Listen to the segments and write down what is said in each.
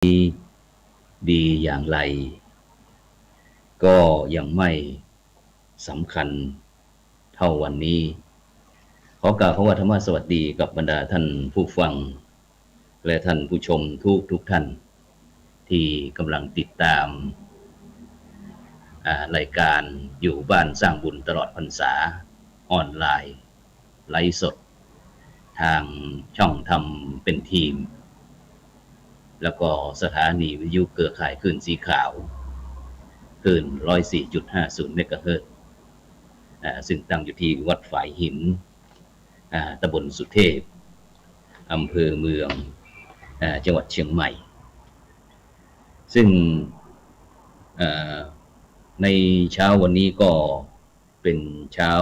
ดีอย่างไรก็ยังไม่สำคัญเท่าวันนี้ขอกล่าวคำว่าธรรมะสวัสดีกับบรรดาท่านผู้ฟังและท่านผู้ชมทุกท่านที่กำลังติดตามรายการอยู่บ้านสร้างบุญตลอดพรรษาออนไลน์ไลฟ์สดทางช่องทำเป็นทีมแล้วก็สถานีวิทยุเครือข่ายคลื่นสีขาวคลื่น 104.50 เมกะเฮิรตซ์ซึ่งตั้งอยู่ที่วัดฝายหินตำบลสุเทพอำเภอเมืองจังหวัดเชียงใหม่ซึ่งในเช้าวันนี้ก็เป็นเช้า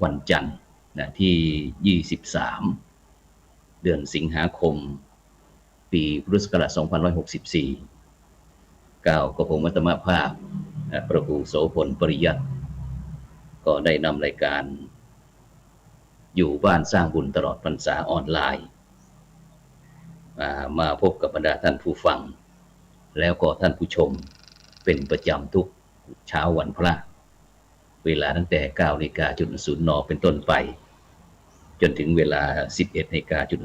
วันจันทร์ที่23เดือนสิงหาคมปีพุทธศักราช2564ก้าวกระผมอัตมาภาพพระครูโสพลปริยัติก็ได้นำรายการอยู่บ้านสร้างบุญตลอดพรรษาออนไลน์มาพบกับบรรดาท่านผู้ฟังแล้วก็ท่านผู้ชมเป็นประจำทุกเช้าวันพระเวลาตั้งแต่ 9:00 น.เป็นต้นไปจนถึงเวลา 11:00 น.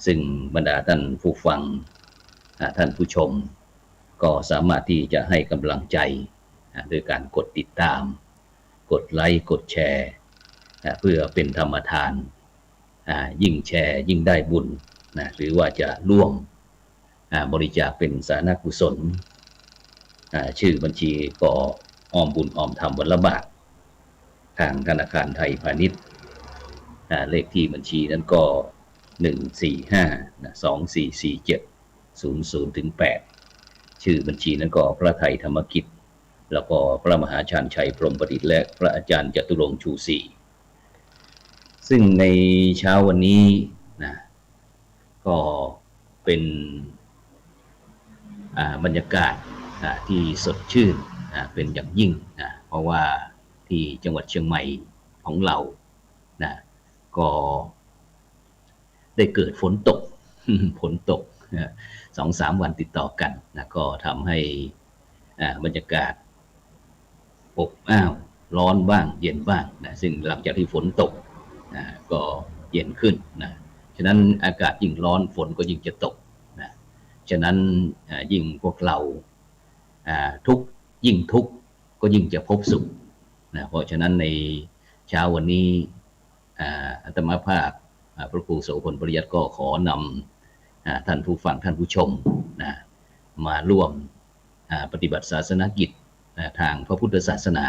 ซึ่งบรรดาท่านผู้ฟังท่านผู้ชมก็สามารถที่จะให้กำลังใจโดยการกดติดตามกดไลค์กดแชร์เพื่อเป็นธรรมทานยิ่งแชร์ยิ่งได้บุญหรือว่าจะร่วมบริจาคเป็นสาธารณกุศลชื่อบัญชีก็ออมบุญออมธรรมวันละบาททางธนาคารไทยพาณิชย์เลขที่บัญชีนั้นก็145244700-8ชื่อบัญชีนั้นก็พระไทยธรรมกิจแล้วก็พระมหาชาญชัยพรหมประดิษฐ์และพระอาจารย์จตุรงค์ชูศรีซึ่งในเช้าวันนี้ก็เป็นบรรยากาศที่สดชื่นเป็นอย่างยิ่งเพราะว่าที่จังหวัดเชียงใหม่ของเราก็ได้เกิดฝนตก 2-3 วันติดต่อกันก็ทำให้บรรยากาศอบอ้าวร้อนบ้างเย็นบ้างซึ่งหลังจากที่ฝนตกก็เย็นขึ้นฉะนั้นอากาศยิ่งร้อนฝนก็ยิ่งจะตกฉะนั้นยิ่งพวกเรายิ่งทุกข์ก็ยิ่งจะพบสุขเพราะฉะนั้นในเช้าวันนี้อาตมาภาพพระครูโสพลปริยัติก็ขอนำท่านผู้ฟังท่านผู้ชมมาร่วมปฏิบัติศาสนกิจทางพระพุทธศาสนา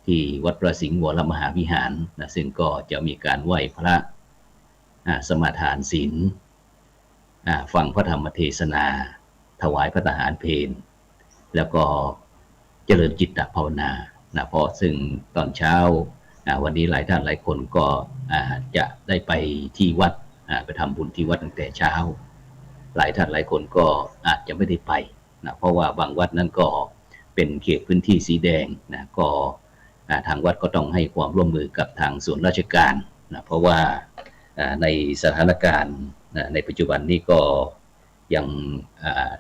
ที่วัดพระสิงห์วรมหาวิหารซึ่งก็จะมีการไหว้พระสมาทานศีลฟังพระธรรมเทศนาถวายพระทหารเพลแล้วก็เจริญจิตตภาวนาเพราะซึ่งตอนเช้าวันนี้หลายท่านหลายคนก็จะได้ไปที่วัดไปทำบุญที่วัดตั้งแต่เช้าหลายท่านหลายคนก็อาจจะไม่ได้ไปเพราะว่าบางวัดนั้นก็เป็นเขตพื้นที่สีแดงก็ทางวัดก็ต้องให้ความร่วมมือกับทางส่วนราชการเพราะว่าในสถานการณ์ในปัจจุบันนี้ก็ยัง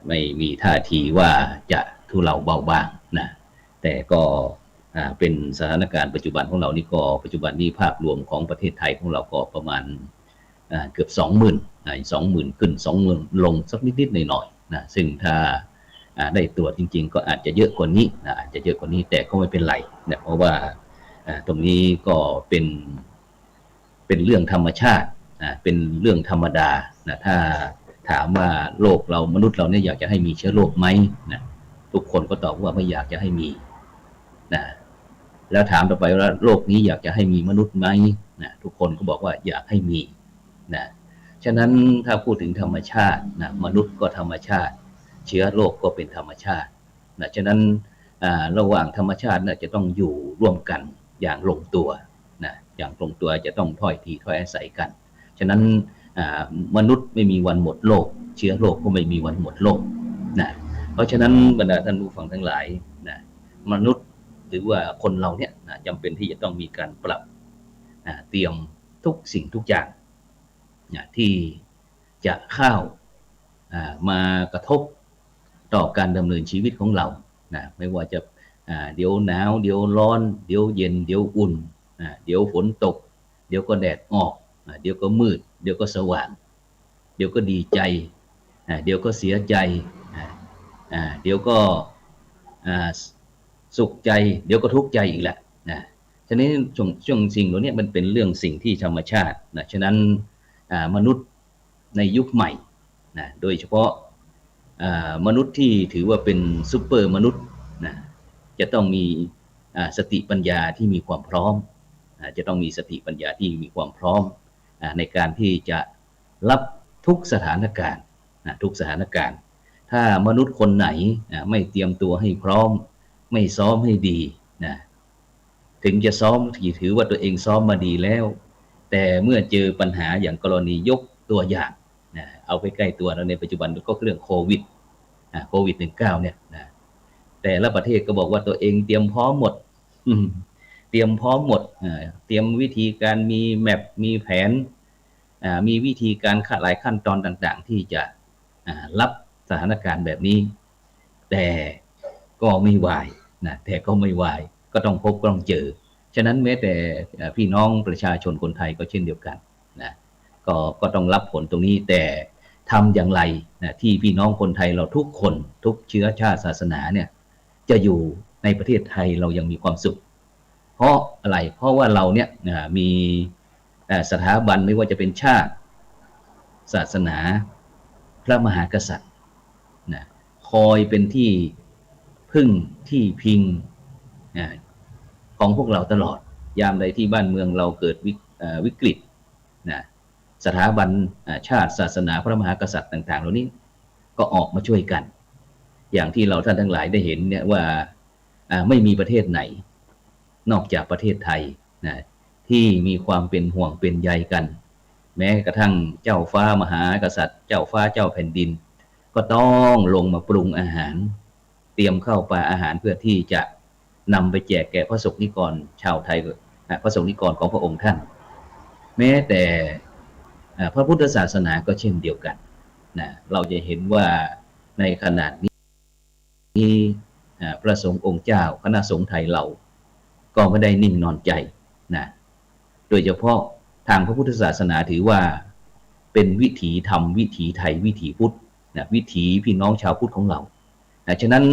ไม่มีท่าทีว่าจะทุเลาเบาบางแต่ก็เป็นสถานการณ์ปัจจุบันของเรานี่ก็ปัจจุบันนี้ภาพรวมของประเทศไทยของเราก็ประมาณเกือบ 20,000 ขึ้น 20,000 ลงสักนิดๆหน่อยๆซึ่งถ้าได้ตรวจจริงๆก็อาจจะเยอะกว่านี้อาจจะเยอะกว่านี้แต่ก็ไม่เป็นไรเพราะว่าตรงนี้ก็เป็นเรื่องธรรมชาติเป็นเรื่องธรรมดาถ้าถามว่าโลกเรามนุษย์เราเนี่ยอยากจะให้มีเชื้อโรคไหมทุกคนก็ตอบว่าไม่อยากจะให้มีแล้วถามต่อไปว่าโลกนี้อยากจะให้มีมนุษย์ไหมทุกคนก็บอกว่าอยากให้มีฉะนั้นถ้าพูดถึงธรรมชาติมนุษย์ก็ธรรมชาติเชื้อโรคก็เป็นธรรมชาติฉะนั้นระหว่างธรรมชาติจะต้องอยู่ร่วมกันอย่างลงตัวอย่างลงตัวจะต้องถ้อยทีถ้อยอาศัยกันฉะนั้นมนุษย์ไม่มีวันหมดโลกเชื้อโรคก็ไม่มีวันหมดโลกเพราะฉะนั้นบรรดาท่านผู้ฟังทั้งหลายมนุษย์หรือว่าคนเราเนี่ยจำเป็นที่จะต้องมีการปรับเตรียมทุกสิ่งทุกอย่างที่ จะเข้ามากระทบต่อการดำเนินชีวิตของเราไม่ว่าจะเดี๋ยวหนาวเดี๋ยวร้อนเดี๋ยวเย็นเดี๋ยวอุ่นเดี๋ยวฝนตกเดี๋ยวก็แดดออกเดี๋ยวก็มืดเดี๋ยวก็สว่างเดี๋ยวก็ดีใจเดี๋ยวก็เสียใจเดี๋ยวก็สุขใจเดี๋ยวก็ทุกข์ใจอีกแหละฉะนั้นช่วงสิ่งเหล่านี้มันเป็นเรื่องสิ่งที่ธรรมชาติฉะนั้นมนุษย์ในยุคใหม่โดยเฉพาะมนุษย์ที่ถือว่าเป็นซุปเปอร์มนุษย์จะต้องมีสติปัญญาที่มีความพร้อมจะต้องมีสติปัญญาที่มีความพร้อมในการที่จะรับทุกสถานการณ์ทุกสถานการณ์ถ้ามนุษย์คนไหนไม่เตรียมตัวให้พร้อมไม่ซ้อมให้ดีถึงจะซ้อมถือว่าตัวเองซ้อมมาดีแล้วแต่เมื่อเจอปัญหาอย่างกรณียกตัวอย่างเอาไปใกล้ตัวเราในปัจจุบันก็เรื่องโควิด-19 เนี่ยแต่ละประเทศก็บอกว่าตัวเองเตรียมพร้อมหมดเตรียมพร้อมหมดเตรียมวิธีการมีแมปมีแผนมีวิธีการหลายขั้นตอนต่างๆที่จะรับสถานการณ์แบบนี้แต่ก็ไม่ไหวแต่ก็ไม่ไหวก็ต้องพบก็ต้องเจอฉะนั้นแม้แต่พี่น้องประชาชนคนไทยก็เช่นเดียวกันก็ต้องรับผลตรงนี้แต่ทำอย่างไรที่พี่น้องคนไทยเราทุกคนทุกเชื้อชาติศาสนาเนี่ยจะอยู่ในประเทศไทยเรายังมีความสุขเพราะอะไรเพราะว่าเราเนี่ยมีสถาบันไม่ว่าจะเป็นชาติศาสนาพระมหากษัตริย์คอยเป็นที่พึ่งที่พิงของพวกเราตลอดยามใดที่บ้านเมืองเราเกิดวิกฤตสถาบันชาติศาสนาพระมหากษัตริย์ต่างๆเหล่านี้ก็ออกมาช่วยกันอย่างที่เราท่านทั้งหลายได้เห็นเนี่ยว่าไม่มีประเทศไหนนอกจากประเทศไทยที่มีความเป็นห่วงเป็นใยกันแม้กระทั่งเจ้าฟ้ามหากษัตริย์เจ้าฟ้าเจ้าแผ่นดินก็ต้องลงมาปรุงอาหารเตรียมข้าวปลาอาหารเพื่อที่จะนำไปแจกแก่พระสงฆ์นิกรชาวไทยพระสงฆ์นิกรของพระองค์ท่านแม้แต่พระพุทธศาสนาก็เช่นเดียวกันเราจะเห็นว่าในขณะนี้พระสงฆ์องค์เจ้าคณะสงฆ์ไทยเราก็ไม่ได้นิ่งนอนใจโดยเฉพาะทางพระพุทธศาสนาถือว่าเป็นวิถีธรรมวิถีไทยวิถีพุทธวิถีพี่น้องชาวพุทธของเราฉะนั้น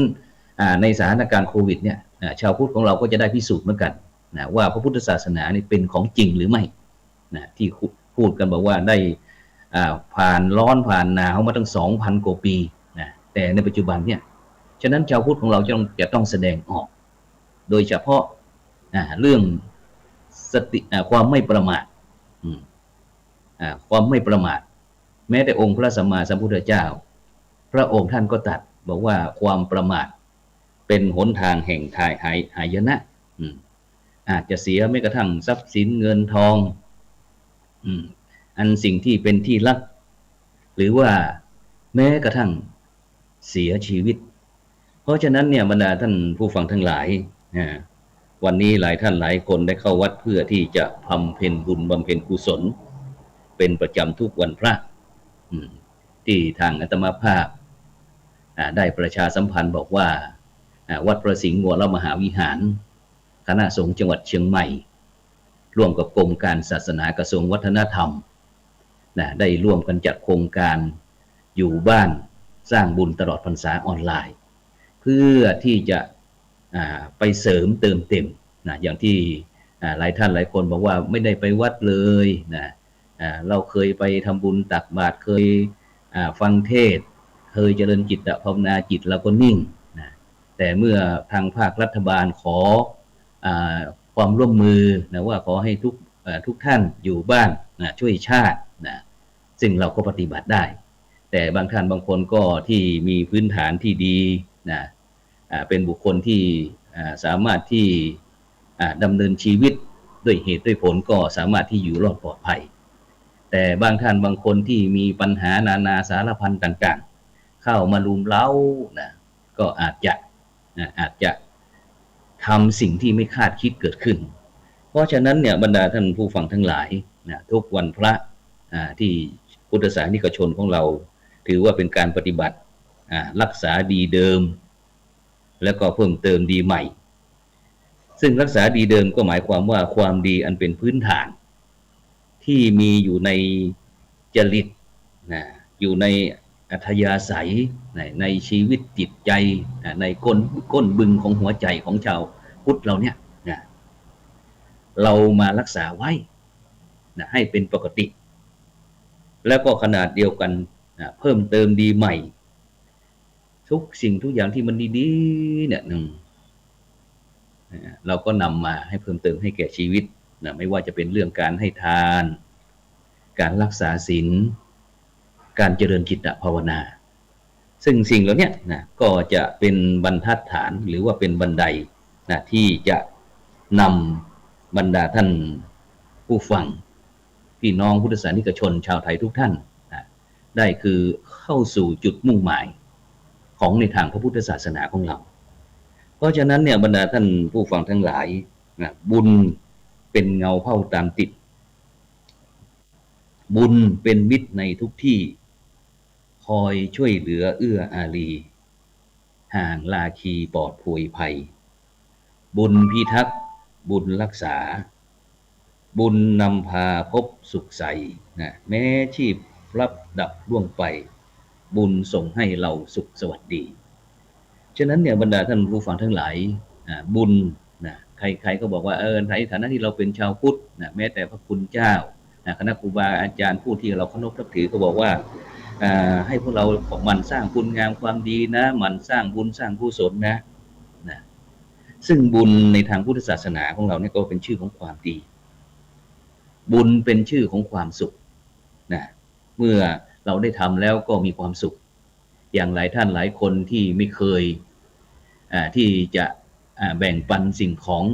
ในสถานการณ์โควิดเนี่ยชาวพุทธของเราก็จะได้พิสูจน์เหมือนกันว่าพระพุทธศาสนานี่เป็นของจริงหรือไม่ที่พูดกันบอกว่าได้ผ่านร้อนผ่านหนาวมาตั้ง 2,000 กว่าปีแต่ในปัจจุบันเนี่ยฉะนั้นชาวพุทธของเราจะต้องแสดงออกโดยเฉพาะเรื่องสติความไม่ประมาทความไม่ประมาทแม้แต่องค์พระสัมมาสัมพุทธเจ้าพระองค์ท่านก็ตรัสบอกว่าความประมาทเป็นหนทางแห่งหายนะอาจจะเสียแม้กระทั่งทรัพย์สินเงินทองอันสิ่งที่เป็นที่รักหรือว่าแม้กระทั่งเสียชีวิตเพราะฉะนั้นเนี่ยบรรดาท่านผู้ฟังทั้งหลายวันนี้หลายท่านหลายคนได้เข้าวัดเพื่อที่จะบำเพ็ญบุญบำเพ็ญกุศลเป็นประจำทุกวันพระที่ทางอาตมาภาพได้ประชาสัมพันธ์บอกว่าวัดพระสิงห์วรมหาวิหารคณะสงฆ์จังหวัดเชียงใหม่ร่วมกับกรมการศาสนากระทรวงวัฒนธรรมได้ร่วมกันจัดโครงการอยู่บ้านสร้างบุญตลอดพรรษาออนไลน์เพื่อที่จะไปเสริมเติมเต็มอย่างที่หลายท่านหลายคนบอกว่าไม่ได้ไปวัดเลยเราเคยไปทำบุญตักบาตรเคยฟังเทศน์เคยเจริญจิตภาวนาจิตเราก็นิ่งแต่เมื่อทางภาครัฐบาลขอความร่วมมือว่าขอให้ทุกท่านอยู่บ้านช่วยชาติซึ่งเราก็ปฏิบัติได้แต่บางท่านบางคนก็ที่มีพื้นฐานที่ดีเป็นบุคคลที่สามารถที่ดำเนินชีวิตด้วยเหตุด้วยผลก็สามารถที่อยู่รอดปลอดภัยแต่บางท่านบางคนที่มีปัญหานานาสารพันต่างๆเข้ามารุมเร้าก็อาจจะทำสิ่งที่ไม่คาดคิดเกิดขึ้นเพราะฉะนั้นเนี่ยบรรดาท่านผู้ฟังทั้งหลายทุกวันพระที่ พุทธศาสนิกชนของเราถือว่าเป็นการปฏิบัติรักษาดีเดิมแล้วก็เพิ่มเติมดีใหม่ซึ่งรักษาดีเดิมก็หมายความว่าความดีอันเป็นพื้นฐานที่มีอยู่ในจริตนะอยู่ในอัธยาศัยในชีวิตจิตใจในก้นบึงของหัวใจของชาวพุทธเราเนี่ยนะเรามารักษาไว้นะให้เป็นปกติแล้วก็ขนาดเดียวกันนะเพิ่มเติมดีใหม่ทุกสิ่งทุกอย่างที่มันดีๆเนี่ยเราก็นำมาให้เพิ่มเติมให้แก่ชีวิตนะไม่ว่าจะเป็นเรื่องการให้ทานการรักษาศีลการเจริญจิตภาวนาซึ่งสิ่งเหล่านี้นะก็จะเป็นบรรทัดฐานหรือว่าเป็นบันไดนะที่จะนำบรรดาท่านผู้ฟังพี่น้องพุทธศาสนิกชนชาวไทยทุกท่านนะได้คือเข้าสู่จุดมุ่งหมายของในทางพระพุทธศาสนาของเราเพราะฉะนั้นเนี่ยบรรดาท่านผู้ฟังทั้งหลายนะบุญเป็นเงาเผ่าตามติดบุญเป็นมิตรในทุกที่คอยช่วยเหลือเอื้ออารีห่างลาคีปลอดโผยภัยบุญพิทักษ์บุญรักษาบุญนำพาพบสุขใสนะแม้ชีพรับดับล่วงไปบุญส่งให้เราสุขสวัสดีฉะนั้นเนี่ยบรรดาท่านผู้ฟังทั้งหลายบุญนะใครๆก็บอกว่าในฐานะที่เราเป็นชาวพุทธนะแม้แต่พระคุณเจ้าคณะครูบาอาจารย์ผู้ที่เราเคารพนับถือก็บอกว่าให้พวกเราหมั่นสร้างคุณงามความดีนะหมั่นสร้างบุญสร้างกุศลนะซึ่งบุญในทางพุทธศาสนาของเราเนี่ยก็เป็นชื่อของความดีบุญเป็นชื่อของความสุขนะเมื่อเราได้ทำแล้วก็มีความสุขอย่างหลายท่านหลายคนที่ไม่เคยที่จะแบ่งปันสิ่งของ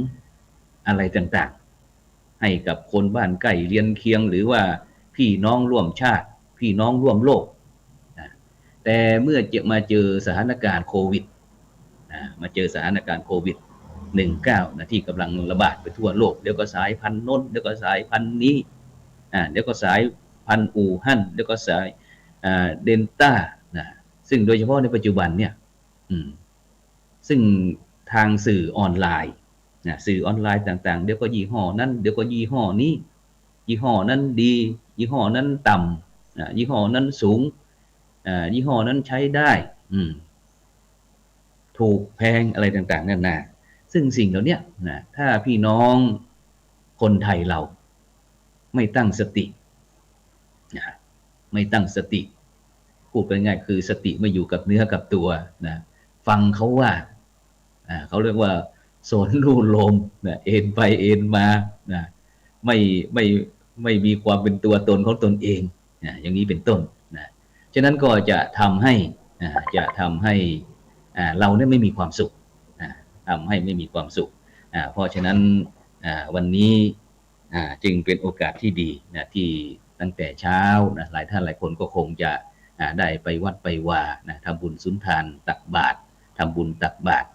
อะไรต่างๆให้กับคนบ้านใกล้เรือนเคียงหรือว่าพี่น้องร่วมชาติพี่น้องร่วมโลกแต่เมื่อมาเจอสถานการณ์โควิดมาเจอสถานการณ์โควิด-19 นะที่กำลังระบาดไปทั่วโลกเดี๋ยวก็สายพันธุ์โน้นเดี๋ยวก็สายพันธุ์นี้เดี๋ยวก็สายพันธุ์อู่ฮั่นเดี๋ยวก็สายเดลต้านะซึ่งโดยเฉพาะในปัจจุบันเนี่ยซึ่งทางสื่อออนไลน์สื่อออนไลน์ต่างๆเดี๋ยวก็ยี่ห้อนั้นเดี๋ยวก็ยี่ห้อนี้ยี่ห้อนั้นดียี่ห้อนั้นต่ำยี่ห้อนั้นสูงยี่ห้อนั้นใช้ได้ถูกแพงอะไรต่างๆนั่นนะซึ่งสิ่งเหล่านี้นะถ้าพี่น้องคนไทยเราไม่ตั้งสตินะไม่ตั้งสติพูดไปง่ายคือสติไม่อยู่กับเนื้อกับตัวนะฟังเขาว่าเขาเรียกว่าโสนลู่ลมนะเอ็นไปเอ็นมานะไม่มีความเป็นตัวตนของตนเองนะอย่างนี้เป็นต้นนะฉะนั้นก็จะทำให้เราเนี่ยไม่มีความสุขทำให้ไม่มีความสุขเพราะฉะนั้นวันนี้จึงเป็นโอกาสที่ดีนะที่ตั้งแต่เช้านะหลายท่านหลายคนก็คงจะได้ไปวัดไปวานะทำบุญสุนทานตักบาตรทำบุญตักบาตร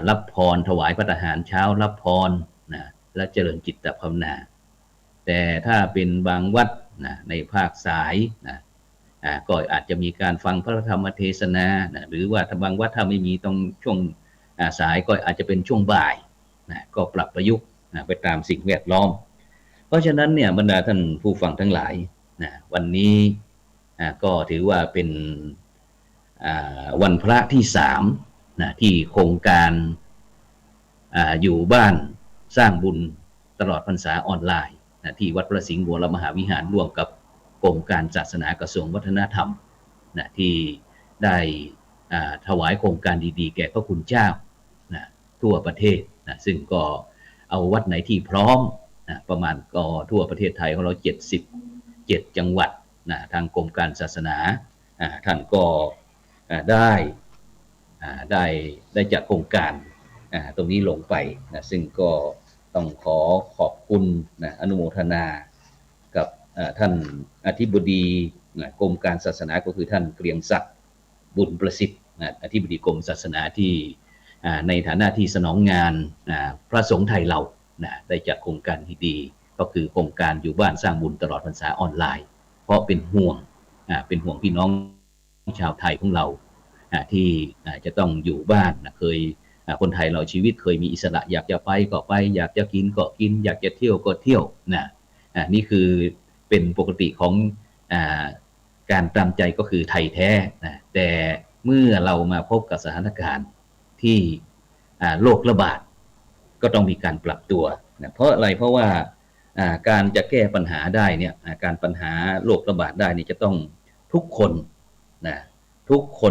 รับพรถวายพระทหารเช้ารับพรนะและเจริญจิตภาวนาแต่ถ้าเป็นบางวัดนะในภาคสายนะก็อาจจะมีการฟังพระธรรมเทศนานะหรือว่าบางวัดถ้าไม่มีตรงช่วงสายก็อาจจะเป็นช่วงบ่ายนะก็ปรับประยุกต์ไปตามสิ่งแวดล้อมเพราะฉะนั้นเนี่ยบรรดาท่านผู้ฟังทั้งหลายนะวันนี้ก็ถือว่าเป็นวันพระที่3นะที่โครงการอยู่บ้านสร้างบุญตลอดพรรษาออนไลน์นะที่วัดพระสิงห์วรมหาวิหารร่วมกับกรมการศาสนากระทรวงวัฒนธรรมนะที่ได้ถวายโครงการดีๆแก่พระคุณเจ้านะทั่วประเทศนะซึ่งก็เอาวัดไหนที่พร้อมนะประมาณก็ทั่วประเทศไทยของเรา77จังหวัดนะทางกรมการศาสนาท่านก็ได้จัดโครงการตรงนี้ลงไปนะซึ่งก็ต้องขอบคุณนะอนุโมทนากับท่านอธิบดีกรมการศาสนาก็คือท่านเกรียงศักดิ์บุญประสิทธิ์อธิบดีกรมศาสนาที่ในฐานะที่สนองงานพระสงฆ์ไทยเราได้จัดโครงการที่ดีก็คือโครงการอยู่บ้านสร้างบุญตลอดพรรษาออนไลน์ เพราะเป็นห่วงพี่น้องชาวไทยของเราที่จะต้องอยู่บ้านเคยคนไทยเราชีวิตเคยมีอิสระอยากจะไปก็ไปอยากจะกินก็กินอยากจะเที่ยวก็เที่ยวนี่คือเป็นปกติของการตามใจก็คือไทยแท้แต่เมื่อเรามาพบกับสถานการณ์ที่โรคระบาดก็ต้องมีการปรับตัวเพราะอะไรเพราะว่าการจะแก้ปัญหาได้เนี่ยการปัญหาโรคระบาดได้นี่จะต้องทุกคนทุกค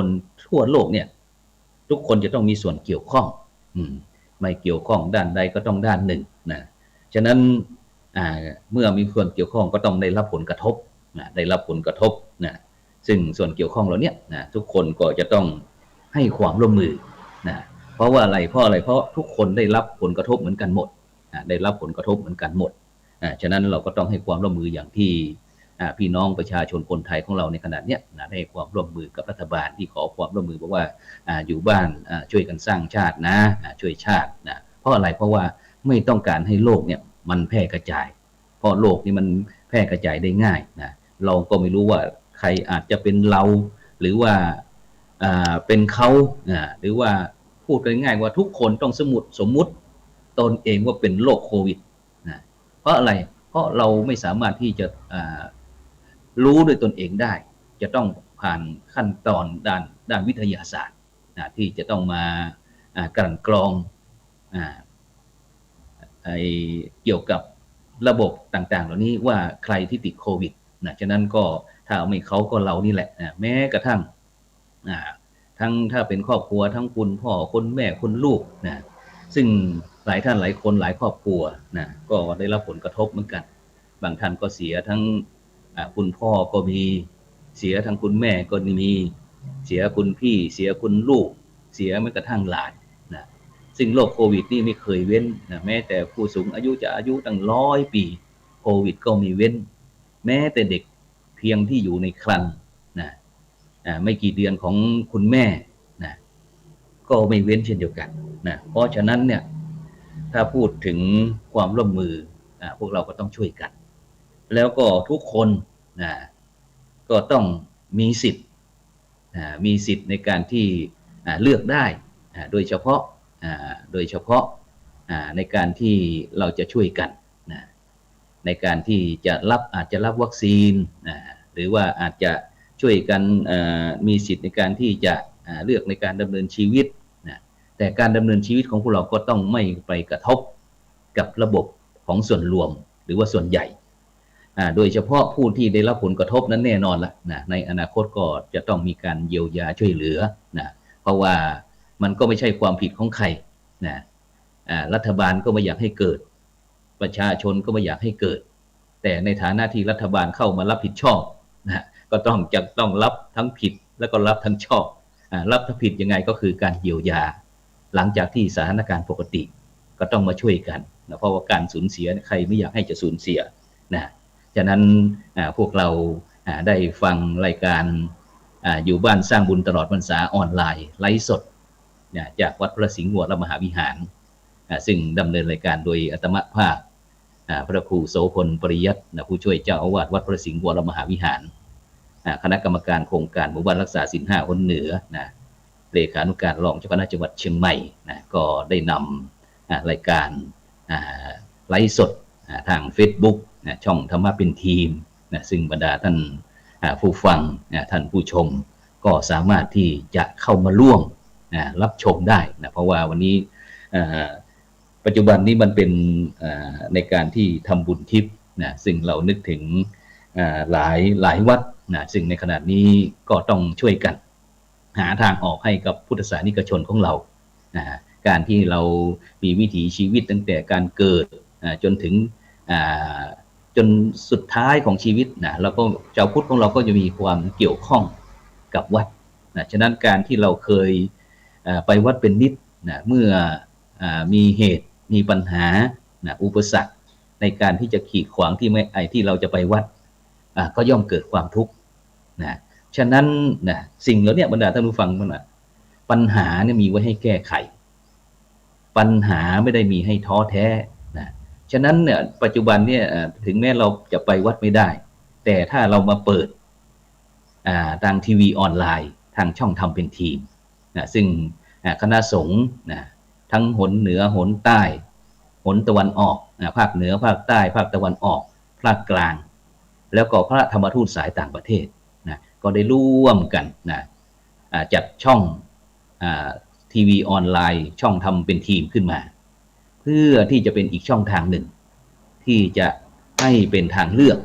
นทั่วโลกเนี่ยทุกคนจะต้องมีส่วนเกี่ยวข้องไม่เกี่ยวข้องด้านใดก็ต้องด้านหนึ่งฉะนั้นเมื่อมีส่วนเกี่ยวข้องก็ต้องได้รับผลกระทบซึ่งส่วนเกี่ยวข้องเราเนี่ยทุกคนก็จะต้องให้ความร่วมมือเพราะว่าอะไรเพราะทุกคนได้รับผลกระทบเหมือนกันหมดฉะนั้นเราก็ต้องให้ความร่วมมืออย่างที่พี่น้องประชาชนคนไทยของเราในขณะนี้ได้ความร่วมมือกับรัฐบาลที่ขอความร่วมมือบอกว่าอยู่บ้านช่วยกันสร้างชาติช่วยชาติเพราะอะไรเพราะว่าไม่ต้องการให้โลกเนี่ยมันแพร่กระจายเพราะโลกนี้มันแพร่กระจายได้ง่ายเราก็ไม่รู้ว่าใครอาจจะเป็นเราหรือว่าเป็นเขาหรือว่าพูดง่ายๆว่าทุกคนต้องสมมุติตนเองว่าเป็นโรคโควิดเพราะอะไรเพราะเราไม่สามารถที่จะรู้ด้วยตนเองได้จะต้องผ่านขั้นตอนด้านวิทยาศาสตร์ที่จะต้องมากลั่นกรองเกี่ยวกับระบบต่างๆเหล่านี้ว่าใครที่ติดโควิดฉะนั้นก็ถ้าไม่เขาก็เรานี่แหละแม้กระทั่งทั้งถ้าเป็นครอบครัวทั้งคุณพ่อคุณแม่คุณลูกซึ่งหลายท่านหลายคนหลายครอบครัวก็ได้รับผลกระทบเหมือนกันบางท่านก็เสียทั้งคุณพ่อก็มีเสียทั้งคุณแม่ก็มีเสียคุณพี่เสียคุณลูกเสียแม้กระทั่งหลานซึ่งโรคโควิดนี่ไม่เคยเว้นแม้แต่ผู้สูงอายุจะอายุตั้ง100 ปีโควิดก็มีเว้นแม้แต่เด็กเพียงที่อยู่ในครรภ์ไม่กี่เดือนของคุณแม่ก็ไม่เว้นเช่นเดียวกันเพราะฉะนั้นเนี่ยถ้าพูดถึงความร่วมมือพวกเราก็ต้องช่วยกันแล้วก็ทุกคนก็ต้องมีสิทธิ์ในการที่เลือกได้โดยเฉพาะในการที่เราจะช่วยกันในการที่อาจจะรับวัคซีนหรือว่าอาจจะช่วยกันมีสิทธิ์ในการที่จะเลือกในการดำเนินชีวิตแต่การดำเนินชีวิตของพวกเราก็ต้องไม่ไปกระทบกับระบบของส่วนรวมหรือว่าส่วนใหญ่โดยเฉพาะผู้ที่ได้รับผลกระทบนั้นแน่นอนละในอนาคตก็จะต้องมีการเยียวยาช่วยเหลือเพราะว่ามันก็ไม่ใช่ความผิดของใครรัฐบาลก็ไม่อยากให้เกิดประชาชนก็ไม่อยากให้เกิดแต่ในฐานะที่รัฐบาลเข้ามารับผิดชอบก็ต้องรับทั้งผิดแล้วก็รับทั้งชอบรับทั้งผิดยังไงก็คือการเยียวยาหลังจากที่สถานการณ์ปกติก็ต้องมาช่วยกันเพราะว่าการสูญเสียใครไม่อยากให้จะสูญเสียฉะนั้นพวกเราได้ฟังรายการอยู่บ้านสร้างบุญตลอดพรรษาออนไลน์ไลฟ์สดจากวัดพระสิงห์วรมหาวิหารซึ่งดำเนินรายการโดยอาตมาภาพพระครูโสพลปริยัติผู้ช่วยเจ้าอาวาสวัดพระสิงห์วรมหาวิหารคณะกรรมการโครงการหมู่บ้านรักษาศีล5คนเหนือเลขานุการรองเจ้าคณะจังหวัดเชียงใหม่ก็ได้นำรายการไลฟ์สดทาง Facebook ช่องธรรมะเป็นทีมซึ่งบรรดาท่านผู้ฟังท่านผู้ชมก็สามารถที่จะเข้ามาร่วมรับชมได้เพราะว่าวันนี้ปัจจุบันนี้มันเป็นในการที่ทำบุญทิพย์ซึ่งเรานึกถึงหลายวัดซึ่งในขณะนี้ก็ต้องช่วยกันหาทางออกให้กับพุทธศาสนิกชนของเราการที่เรามีวิถีชีวิตตั้งแต่การเกิดจนถึงจนสุดท้ายของชีวิตเราก็ชาวพุทธของเราก็จะมีความเกี่ยวข้องกับวัดฉะนั้นการที่เราเคยไปวัดเป็นนิดเมื่อมีเหตุมีปัญหาอุปสรรคในการที่จะขีดขวางที่เราจะไปวัดก็ย่อมเกิดความทุกข์ฉะนั้นสิ่งเหล่านี้บรรดาท่านผู้ฟังปัญหาเนี่ยมีไว้ให้แก้ไขปัญหาไม่ได้มีให้ท้อแท้ฉะนั้นเนี่ยปัจจุบันเนี่ยถึงแม้เราจะไปวัดไม่ได้ แต่ถ้าเรามาเปิดทางทีวีออนไลน์ทางช่องทำเป็นทีมนะซึ่งคณะสงฆ์นะทั้งหนเหนือหนใต้หนตะวันออกนะภาคเหนือภาคใต้ภาคตะวันออกภาคกลางแล้วก็พระธรรมทูตสายต่างประเทศนะก็ได้ร่วมกันนะจัดช่องทีวีออนไลน์ช่องทำเป็นทีมขึ้นมาเพื่อที่จะเป็นอีกช่องทางหนึ่งที่จะให้เป็นทางเลือก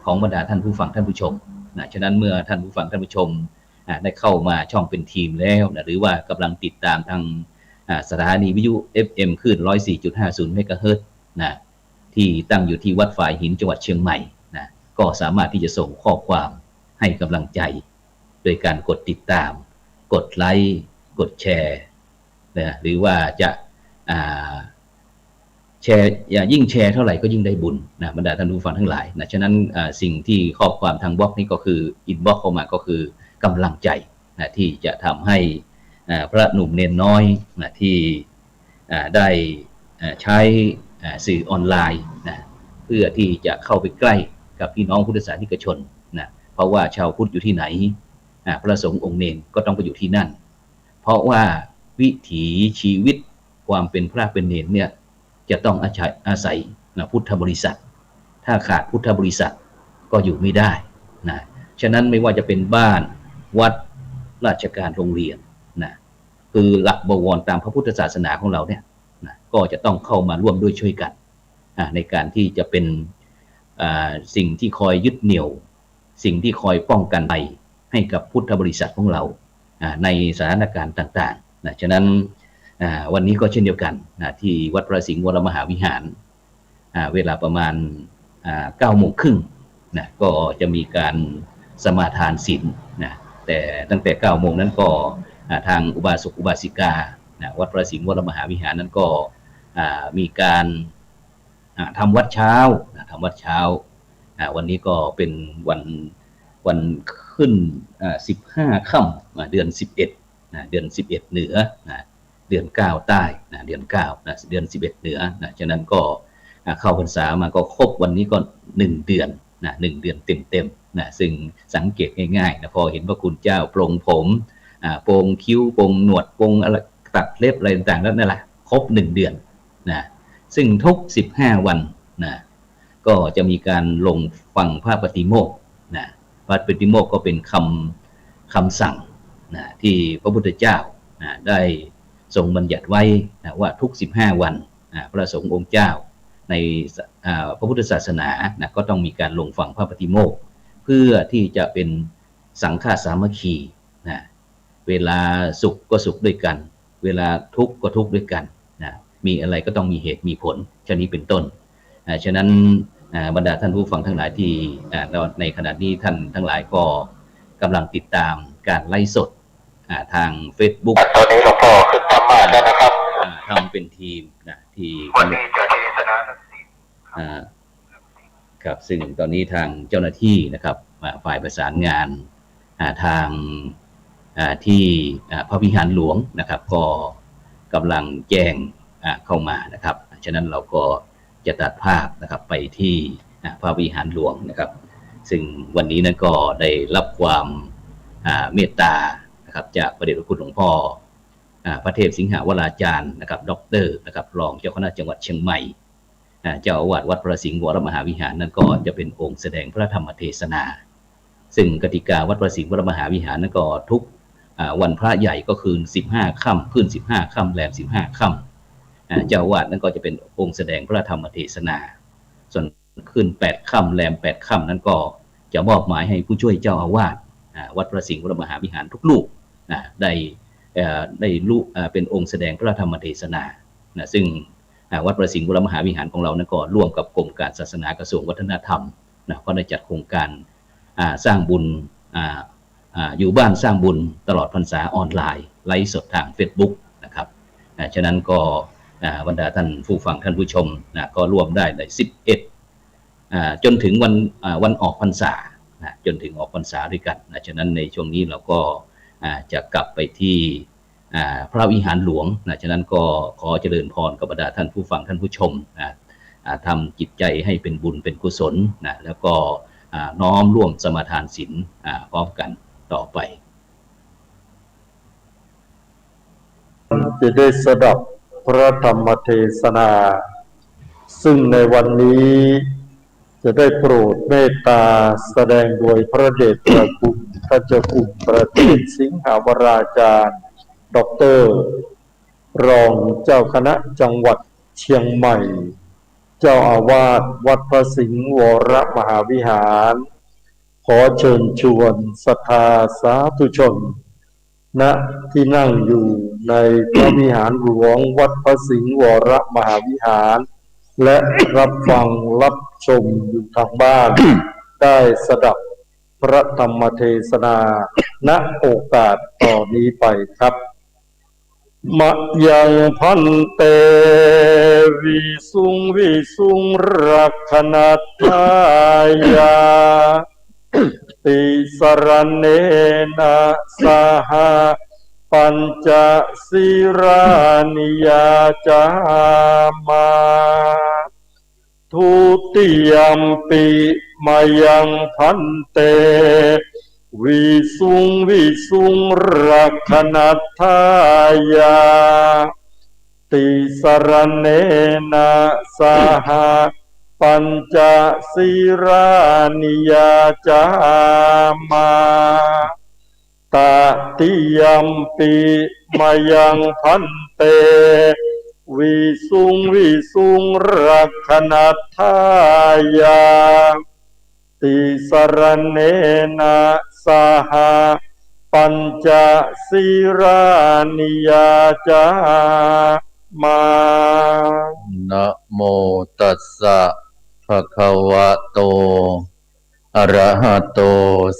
ของบรรดาท่านผู้ฟังท่านผู้ชมนะฉะนั้นเมื่อท่านผู้ฟังท่านผู้ชมได้เข้ามาช่องเป็นทีมแล้วนะหรือว่ากำลังติดตามทางสถานีวิทยุ FM คลื่น 104.50 เมกะเฮิรตซ์นะที่ตั้งอยู่ที่วัดฝายหินจังหวัดเชียงใหม่นะก็สามารถที่จะส่งข้อความให้กำลังใจโดยการกดติดตามกดไลค์กดแชร์นะหรือว่าจะแชร์ยิ่งแชร์เท่าไหร่ก็ยิ่งได้บุญนะบรรดาท่านผู้ฟังทั้งหลายนะฉะนั้นสิ่งที่ข้อความทางบล็อกนี้ก็คืออินบ็อกเข้ามาก็คือกำลังใจนะที่จะทำให้พระหนุ่มเนนน้อยนะที่ได้ใช้สื่อออนไลน์นะเพื่อที่จะเข้าไปใกล้กับพี่น้องพุทธศาสนิกชนนะเพราะว่าชาวพุทธอยู่ที่ไหนพระสงฆ์องค์เนนก็ต้องไปอยู่ที่นั่นเพราะว่าวิถีชีวิตความเป็นพระเป็นเนนเนี่ยจะต้องอาศัยนะพุทธบริษัทถ้าขาดพุทธบริษัทก็อยู่ไม่ได้นะฉะนั้นไม่ว่าจะเป็นบ้านวัดราชการโรงเรียนนะคือหลักบวรตามพระพุทธศาสนาของเราเนี่ยนะก็จะต้องเข้ามาร่วมด้วยช่วยกันในการที่จะเป็นสิ่งที่คอยยึดเหนี่ยวสิ่งที่คอยป้องกันภัยให้กับพุทธบริษัทของเราในสถานการณ์ต่างๆนะฉะนั้นวันนี้ก็เช่นเดียวกันนะที่วัดพระสิงห์วรมหาวิหารเวลาประมาณ9 โมงครึ่งนะก็จะมีการสมาทานศีลนะแต่ตั้งแต่9 โมงนั้นก็ทางอุบาสกอุบาสิกานะวัดพระสิงห์วรมหาวิหารนั้นก็มีการทำวัดเช้าทำวัดเช้าวันนี้ก็เป็นวันขึ้น15 ค่ำเดือน11นะเดือน11เหนือนะเดือน9ใต้นะเดือน9นะเดือน11เหนือนะฉะนั้นก็เข้าพรรษามาก็ครบวันนี้ก็1 เดือนนะ1 เดือนเต็มๆนะซึ่งสังเกตง่ายๆนะพอเห็นพระคุณเจ้าปรงผมโปรงคิ้วโปรงหนวดโปรงอะไรตัดเล็บอะไรต่างๆแล้วนั่นแหละครบ1 เดือนนะซึ่งทุก15 วันนะก็จะมีการลงฟังพระปฏิโมกข์นะพระปฏิโมกข์ก็เป็นคำสั่งนะที่พระพุทธเจ้านะได้ทรงบัญญัติไว้นะว่าทุก15 วันพระสงฆ์องค์เจ้าในพระพุทธศาสนานะก็ต้องมีการลงฟังพระปฏิโมกข์เพื่อที่จะเป็นสังฆสามัคคีนะเวลาสุขก็สุขด้วยกันเวลาทุกข์ก็ทุกข์ด้วยกันนะมีอะไรก็ต้องมีเหตุมีผลเช่นนี้เป็นต้นฉะนั้นบรรดาท่านผู้ฟังทั้งหลายที่ในขณะนี้ท่านทั้งหลายก็กำลังติดตามการไลฟ์สดทาง Facebook ตอนนี้หลวงพ่อขึ้นธรรมะแล้วนะครับทำเป็นทีมนะที่วันนี้จะเทศนาครับซึ่งตอนนี้ทางเจ้าหน้าที่นะครับฝ่ายประสานงานทางที่พระวิหารหลวงนะครับก็กำลังแจ้งเข้ามานะครับฉะนั้นเราก็จะตัดภาพนะครับไปที่พระวิหารหลวงนะครับซึ่งวันนี้นั้นก็ได้รับความเมตตานะครับจากพระเดชพระคุณหลวงพ่อพระเทพสิงหวราจารย์นะครับด็อกเตอร์นะครับรองเจ้าคณะจังหวัดเชียงใหม่เจ้าอาวาสวัดพระสิงห์วรมหาวิหารนั้นก็จะเป็นองค์แสดงพระธรรมเทศนาซึ่งกติกาวัดพระสิงห์วรมหาวิหารนั้นก็ทุกวันพระใหญ่ก็คืน15 ค่ำขึ้น15 ค่ำแรม15 ค่ำเจ้าอาวาสนั้นก็จะเป็นองค์แสดงพระธรรมเทศนาส่วนขึ้น8 ค่ำแรม8 ค่ำนั้นก็จะมอบหมายให้ผู้ช่วยเจ้าอาวาสวัดพระสิงห์วรมหาวิหารทุกรูปได้รู้เป็นองค์แสดงพระธรรมเทศนาซึ่งวัดพระสิงห์วรมหาวิหารของเรานั้นก็ร่วมกับกรมการศาสนากระทรวงวัฒนธรรมก็ได้จัดโครงการสร้างบุญอยู่บ้านสร้างบุญตลอดพรรษาออนไลน์ไลฟ์สดทาง Facebook นะครับฉะนั้นก็บรรดาท่านผู้ฟังท่านผู้ชมก็ร่วมได้ใน11จนถึงวันออกพรรษาจนถึงออกพรรษาด้วยกันฉะนั้นในช่วงนี้เราก็จะกลับไปที่พระวิหารหลวงฉะนั้นก็ขอเจริญพรกับบรรดาท่านผู้ฟังท่านผู้ชมทำจิตใจให้เป็นบุญเป็นกุศลแล้วก็ น้อมร่วมสมาทานศีลพร้อมกันต่อไปจะได้สดับพระธรรมเทศนาซึ่งในวันนี้จะได้โปรดเมตตาแสดงโดยพระเดชพระคุณพระเจ้าคุณประทีปสิงหาวราจารย์ด็อกเตอร์รองเจ้าคณะจังหวัดเชียงใหม่เจ้าอาวาสวัดพระสิงห์วรมหาวิหารขอเชิญชวนศรัทธาสาธุชนณที่นั่งอยู่ในพระวิหารหลวงวัดพระสิงห์วรมหาวิหารและรับฟังรับชมอยู่ทางบ้าน ได้สดับพระธรรมเทศนาณโอกาสต่อนนี้ไปครับมะยังพันเตวิสุงรักขณทายาติสรณเนนะสหปัญจศีรานิยาจามาทุติยัมปิมายังพันเตวิสุงรักขณทายาติสรณเนนะสหปัญจศีรานิยาจามาตติยัมปิมายังพันเตวิสุงรักขณทายาติสรณเนนะสหปัญจศีรานิยาจามานะโมตัสสะภะคะวะโตอะระหะโต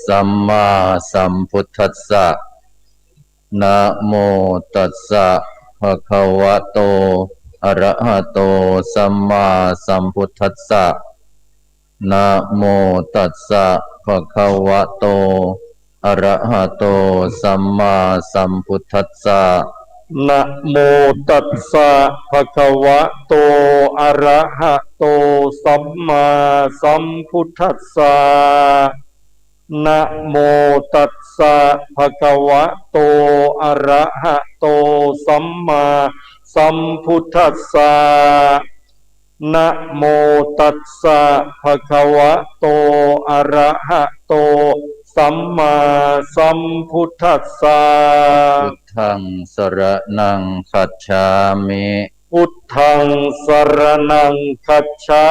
สัมมาสัมพุทธัสสะนะโมตัสสะภะคะวะโตอะระหะโตสัมมาสัมพุทธัสสะนะโมตัสสะภะคะวะโตอะระหะโตสัมมาสัมพุทธัสสะนะโมตัสสะภะคะวะโตอะระหะโตสัมมาสัมพุทธัสสะนะโมตัสสะภะคะวะโตอะระหะโตสัมมาสัมพุทธัสสะนะโมตัสสะภะคะวะโตอะระหะโตสัมมาสัมพุทธัสสะพุทธังสรณังคัจฉามิพุทธังสรณังคัจฉา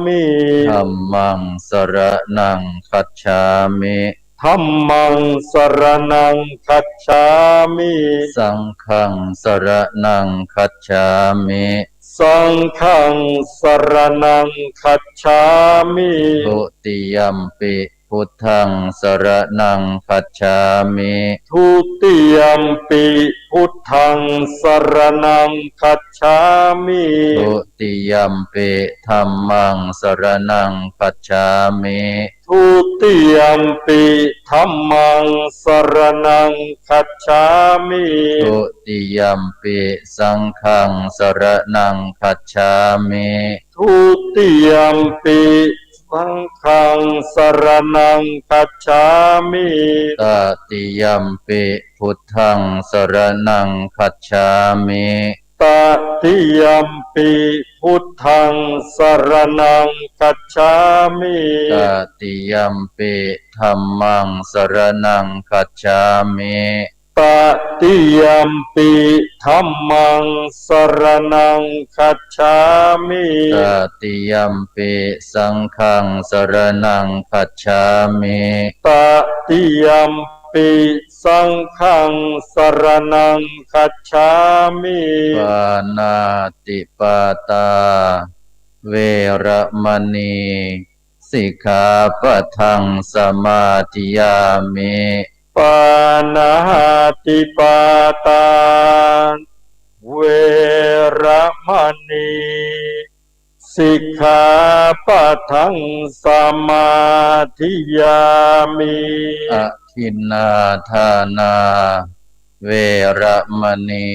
มิธัมมังสรณังคัจฉามิธัมมังสรณังคัจฉามิสังฆังสรณังคัจฉามิสังฆังสรณังคัจฉามิทุติยัมปิพุทธังสรณังคัจฉามิทุติยัมปิพุทธังสรณังคัจฉามิทุติยัมปิธัมมังสรณังคัจฉามิทุติยัมปิธัมมังสรณังคัจฉามิทุติยัมปิสังฆังสรณังคัจฉามิทุติยัมปิสังฆังสรณังคัจฉามิตติยัมปิพุทธังสรณังคัจฉามิตติยัมปิพุทธังสรณังคัจฉามิตติยัมปิธัมมังสรณังคัจฉามิตติยัมปิธัมมังสรณังคัจฉามิตติยัมปิสังฆังสรณังคัจฉามิตติยัมปิสังฆังสรณังคัจฉามิปานาติปาตาเวระมณีสิกขาปะทังสมาธิยามิปานาติปาตาเวระมณีสิกขาปะทังสมาธิยามิอทินนาทานาเวระมณี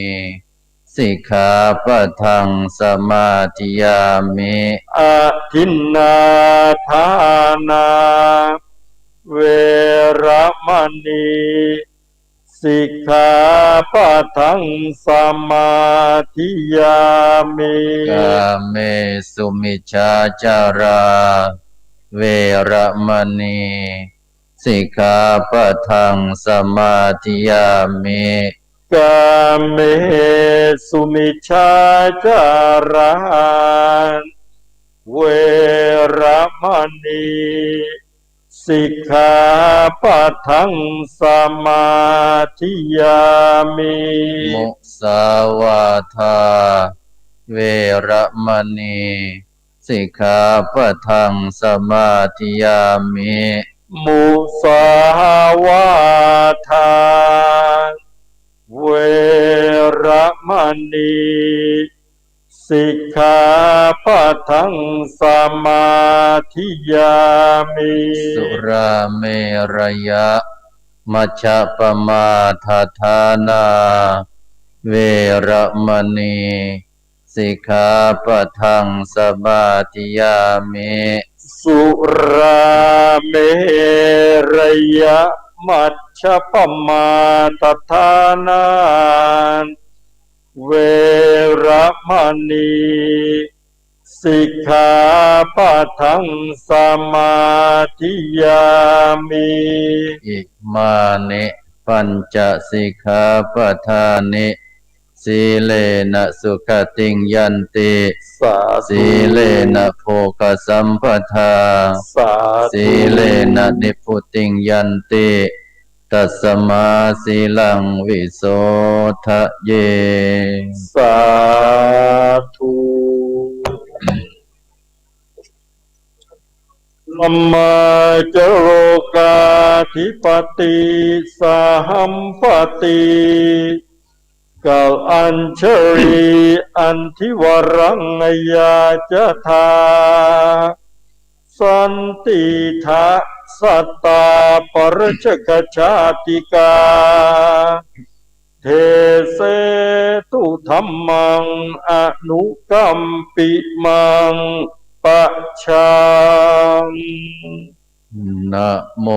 ส สิกขาปะทังสมาธิยามิอาทินนาทานาเวระมณีสิกขาปะทังสมาธิยามิกาเมสุมิจฉาจาราเวระมณีสิกขาปะทังสมาธิยามิกาเมสุมิจฉาจาราเวระมณีสิกขาปะทังสมาธิยามิมุสาวาทาเวระมณีสิกขาปะทังสมาธิยามิมุสาวาทาเวระมณีสิกขาปะทังสมาธิยามิสุราเมรยะมัชฌะปมาทฐานาเวระมณีสิกขาปะทังสมาธิยามิสุราเมรยะมัชฌะปมาทฐานาเวระมณีสิกขาปะทังสมาธิยามิอิมานิปัญจสิกขาปทานิสีเลนะสุขติงยันติสีเลนะโภคสัมปทาสีเลนะนิพุติงยันติตัสมาสีลังวิโสทะเยสาธุสัมมาจโรกาธิปติสหัมปติกัลอัญชลีอันทิวรังยาจทาสันติทะสัตตาปรชกชาติกาเทเสตุธัมมังอนุกัมปิมังปัจฉังนะโม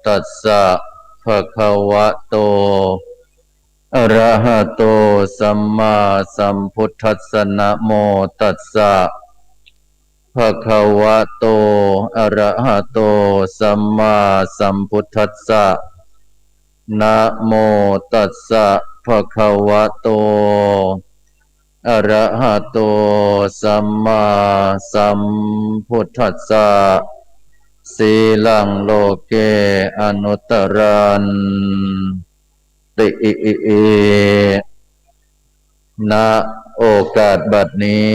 ตัสสะภะคะวะโตอะระหะโตสัมมาสัมพุทธัสสะนะโมตัสสะภะคะวะโตอะระหะโตสัมมาสัมพุทธัสสะนะโมตัสสะภะคะวะโตอะระหะโตสัมมาสัมพุทธัสสะสีลังโลเกอนุตตรันติณโอกาสบัดนี้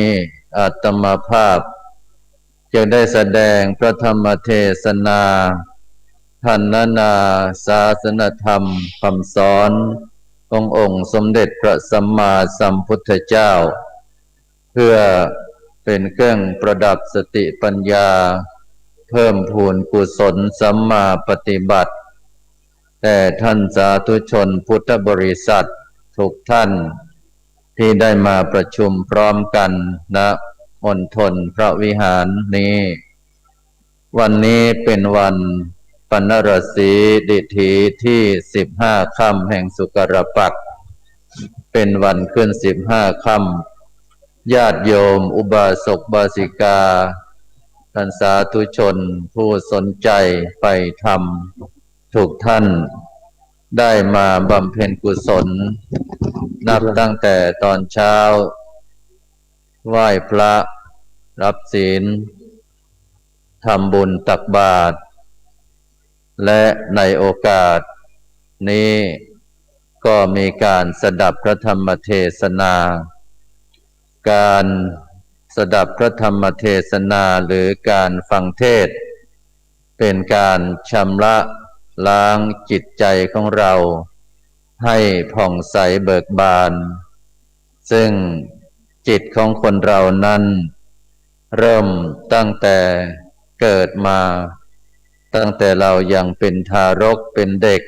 อาตมาภาพจะได้แสดงพระธรรมเทศนาพรรณนาศาสนธรรมคำสอนขององค์สมเด็จพระสัมมาสัมพุทธเจ้าเพื่อเป็นเครื่องประดับสติปัญญาเพิ่มพูนกุศลสัมมาปฏิบัติแต่ท่านสาธุชนพุทธบริษัททุกท่านที่ได้มาประชุมพร้อมกันณมณฑลพระวิหารนี้วันนี้เป็นวันปนรสีดิถีที่15ค่ำแห่งสุกรปักษ์เป็นวันขึ้น15ค่ำญาติโยมอุบาสกบาสิกาท่านสาธุชนผู้สนใจไปธรรมทุกท่านได้มาบำเพ็ญกุศลนับตั้งแต่ตอนเช้าไหว้พระรับศีลทำบุญตักบาตรและในโอกาสนี้ก็มีการสดับพระธรรมเทศนาการสดับพระธรรมเทศนาหรือการฟังเทศน์เป็นการชำระล้างจิตใจของเราให้ผ่องใสเบิกบานซึ่งจิตของคนเรานั้นเริ่มตั้งแต่เกิดมาตั้งแต่เรายังเป็นทารกเป็นเด็ก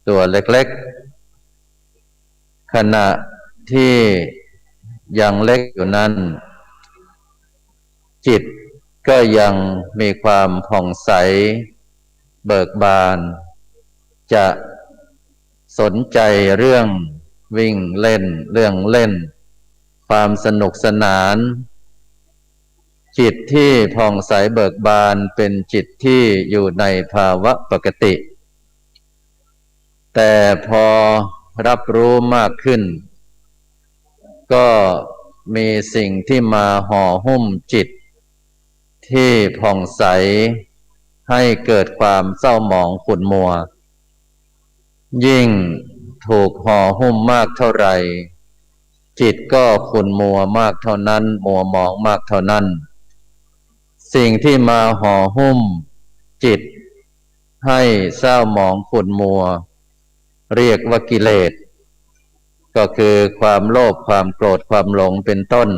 ตัวเล็กๆขณะที่ ยังเล็กอยู่นั้นจิตก็ยังมีความผ่องใสเบิกบานจะสนใจเรื่องวิ่งเล่นเรื่องเล่นความสนุกสนานจิตที่ผ่องใสเบิกบานเป็นจิตที่อยู่ในภาวะปกติแต่พอรับรู้มากขึ้นก็มีสิ่งที่มาห่อหุ้มจิตที่ผ่องใสให้เกิดความเศร้าหมองขุ่นมัวยิ่งถูกห่อหุ้มมากเท่าไหร่จิตก็ขุ่นมัวมากเท่านั้นมัวหมองมากเท่านั้นสิ่งที่มาห่อหุ้มจิตให้เศร้าหมองขุ่นมัวเรียกว่ากิเลสก็คือความโลภความโกรธความหลงเป็นต้น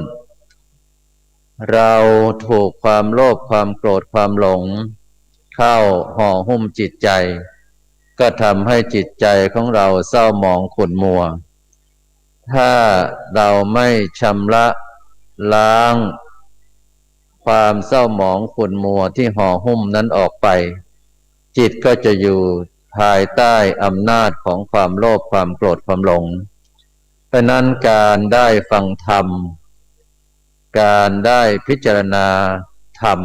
เราถูกความโลภความโกรธความหลงเข้าห่อหุ้มจิตใจก็ทำให้จิตใจของเราเศร้าหมองขุ่นมัวถ้าเราไม่ชำระล้างความเศร้าหมองขุ่นมัวที่ห่อหุ้มนั้นออกไปจิตก็จะอยู่ภายใต้อำนาจของความโลภความโกรธความหลงเพราะนั้นการได้ฟังธรรมการได้พิจารณาธรรม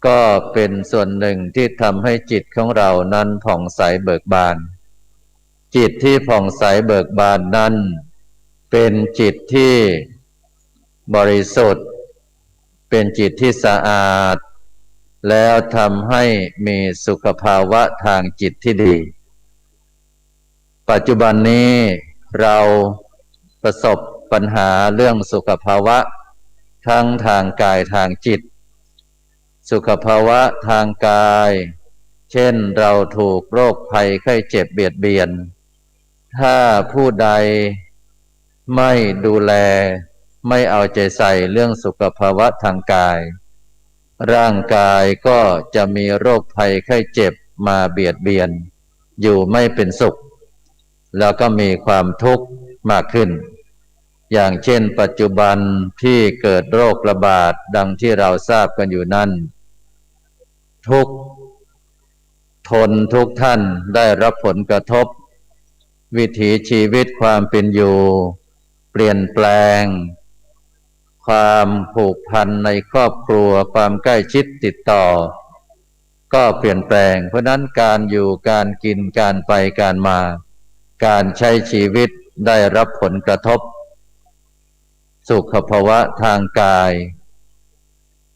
ก็เป็นส่วนหนึ่งที่ทำให้จิตของเรานั้นผ่องใสเบิกบานจิตที่ผ่องใสเบิกบานนั้นเป็นจิตที่บริสุทธิ์เป็นจิตที่สะอาดแล้วทำให้มีสุขภาวะทางจิตที่ดีปัจจุบันนี้เราประสบปัญหาเรื่องสุขภาวะทั้งทางกายทางจิตสุขภาวะทางกายเช่นเราถูกโรคภัยไข้เจ็บเบียดเบียนถ้าผู้ใดไม่ดูแลไม่เอาใจใส่เรื่องสุขภาวะทางกายร่างกายก็จะมีโรคภัยไข้เจ็บมาเบียดเบียนอยู่ไม่เป็นสุขแล้วก็มีความทุกข์มากขึ้นอย่างเช่นปัจจุบันที่เกิดโรคระบาดดังที่เราทราบกันอยู่นั้นทุกท่านได้รับผลกระทบวิถีชีวิตความเป็นอยู่เปลี่ยนแปลงความผูกพันในครอบครัวความใกล้ชิดติดต่อก็เปลี่ยนแปลงเพราะนั้นการอยู่การกินการไปการมาการใช้ชีวิตได้รับผลกระทบสุขภาวะทางกาย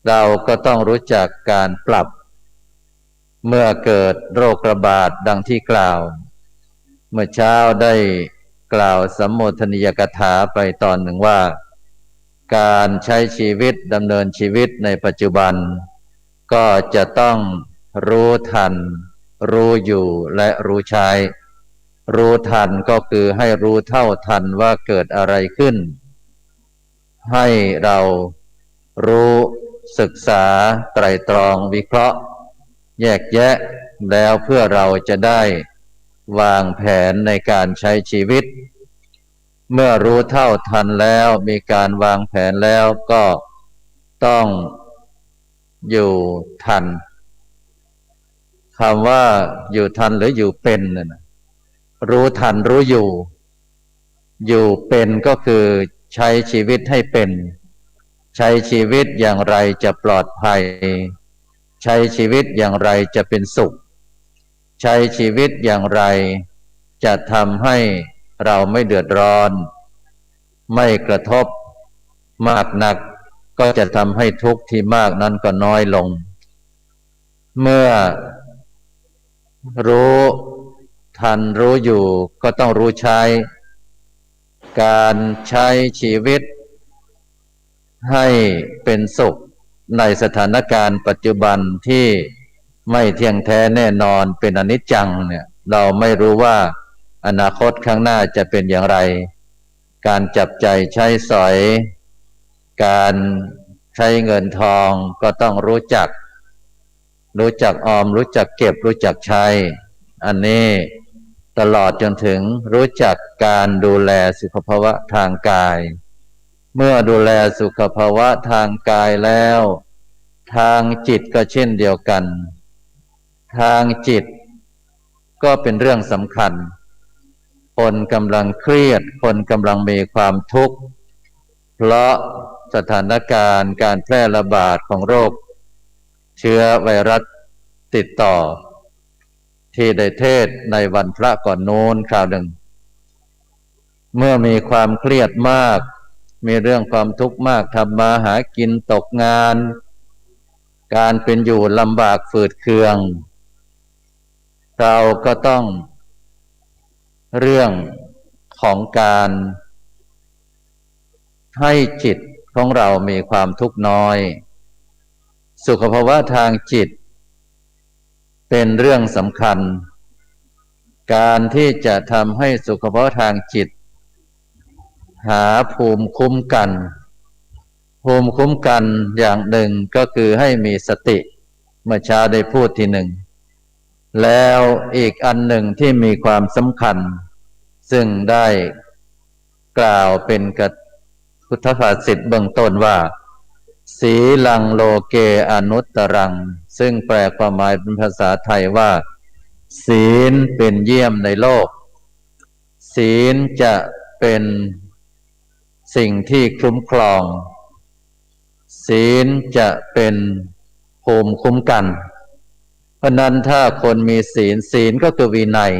เราก็ต้องรู้จักการปรับเมื่อเกิดโรคระบาดดังที่กล่าวเมื่อเช้าได้กล่าวสัมโมทนียกถาไปตอนหนึ่งว่าการใช้ชีวิตดำเนินชีวิตในปัจจุบันก็จะต้องรู้ทันรู้อยู่และรู้ใช้รู้ทันก็คือให้รู้เท่าทันว่าเกิดอะไรขึ้นให้เรารู้ศึกษาไตร่ตรองวิเคราะห์แยกแยะแล้วเพื่อเราจะได้วางแผนในการใช้ชีวิตเมื่อรู้เท่าทันแล้วมีการวางแผนแล้วก็ต้องอยู่ทันคำว่าอยู่ทันหรืออยู่เป็นนะรู้ทันรู้อยู่เป็นก็คือใช้ชีวิตให้เป็นใช้ชีวิตอย่างไรจะปลอดภัยใช้ชีวิตอย่างไรจะเป็นสุขใช้ชีวิตอย่างไรจะทำให้เราไม่เดือดร้อนไม่กระทบมากนักก็จะทำให้ทุกข์ที่มากนั้นก็น้อยลงเมื่อรู้ทันรู้อยู่ก็ต้องรู้ใช้การใช้ชีวิตให้เป็นสุขในสถานการณ์ปัจจุบันที่ไม่เที่ยงแท้แน่นอนเป็นอนิจจังเนี่ยเราไม่รู้ว่าอนาคตข้างหน้าจะเป็นอย่างไรการจับใจายใช้สอยการใช้เงินทองก็ต้องรู้จักออมรู้จักเก็บรู้จักใช้อันนี้ตลอดจนถึงรู้จักการดูแลสุขภาวะทางกาย เมื่อดูแลสุขภาวะทางกายแล้วทางจิตก็เช่นเดียวกันทางจิตก็เป็นเรื่องสำคัญคนกำลังเครียดคนกำลังมีความทุกข์เพราะสถานการณ์การแพร่ระบาดของโรคเชื้อไวรัสติดต่อที่ได้เทศในวันพระก่อนโน้นคราวหนึ่งเมื่อมีความเครียดมากมีเรื่องความทุกข์มากทำมาหากินตกงานการเป็นอยู่ลำบากฝืดเคืองเราก็ต้องเรื่องของการให้จิตของเรามีความทุกข์น้อยสุขภาวะทางจิตเป็นเรื่องสำคัญการที่จะทำให้สุขภาวะทางจิตหาภูมิคุ้มกันอย่างหนึ่งก็คือให้มีสติเมื่อเช้าได้พูดทีหนึ่งแล้วอีกอันหนึ่งที่มีความสำคัญซึ่งได้กล่าวเป็นพุทธภาษิตเบื้องต้นว่าสีลังโลเกอนุตตรังซึ่งแปลความหมายเป็นภาษาไทยว่าศีลเป็นเยี่ยมในโลกศีลจะเป็นสิ่งที่คุ้มครองศีลจะเป็นภูมิคุ้มกันเพราะนั้นถ้าคนมีศีลก็คือวินัย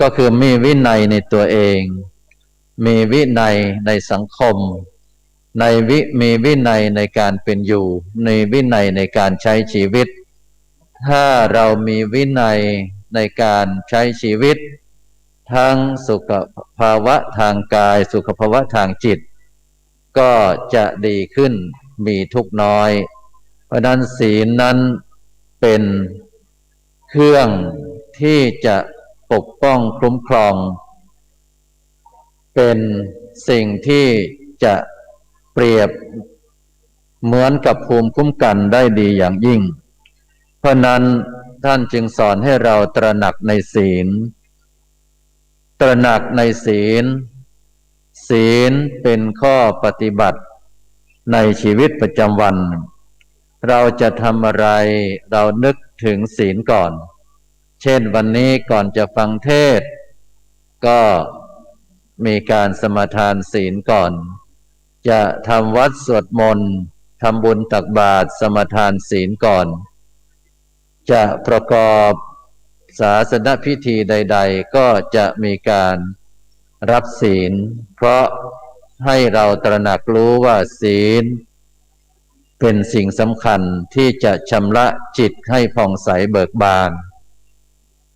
ก็คือมีวินัยในตัวเองมีวินัยในสังคมมีวินัยในการเป็นอยู่ในวินัยในการใช้ชีวิตถ้าเรามีวินัยในการใช้ชีวิตทั้งสุขภาวะทางกายสุขภาวะทางจิตก็จะดีขึ้นมีทุกข์น้อยเพราะนั้นศีลนั้นเป็นเครื่องที่จะปกป้องคุ้มครองเป็นสิ่งที่จะเปรียบเหมือนกับภูมิคุ้มกันได้ดีอย่างยิ่งเพราะนั้นท่านจึงสอนให้เราตระหนักในศีลศีลเป็นข้อปฏิบัติในชีวิตประจำวันเราจะทำอะไรเรานึกถึงศีลก่อนเช่นวันนี้ก่อนจะฟังเทศน์ก็มีการสมาทานศีลก่อนจะทำวัดสวดมนต์ทำบุญตักบาตรสมาทานศีลก่อนจะประกอบศาสนพิธีใดๆก็จะมีการรับศีลเพราะให้เราตระหนักรู้ว่าศีลเป็นสิ่งสำคัญที่จะชำระจิตให้ผ่องใสเบิกบาน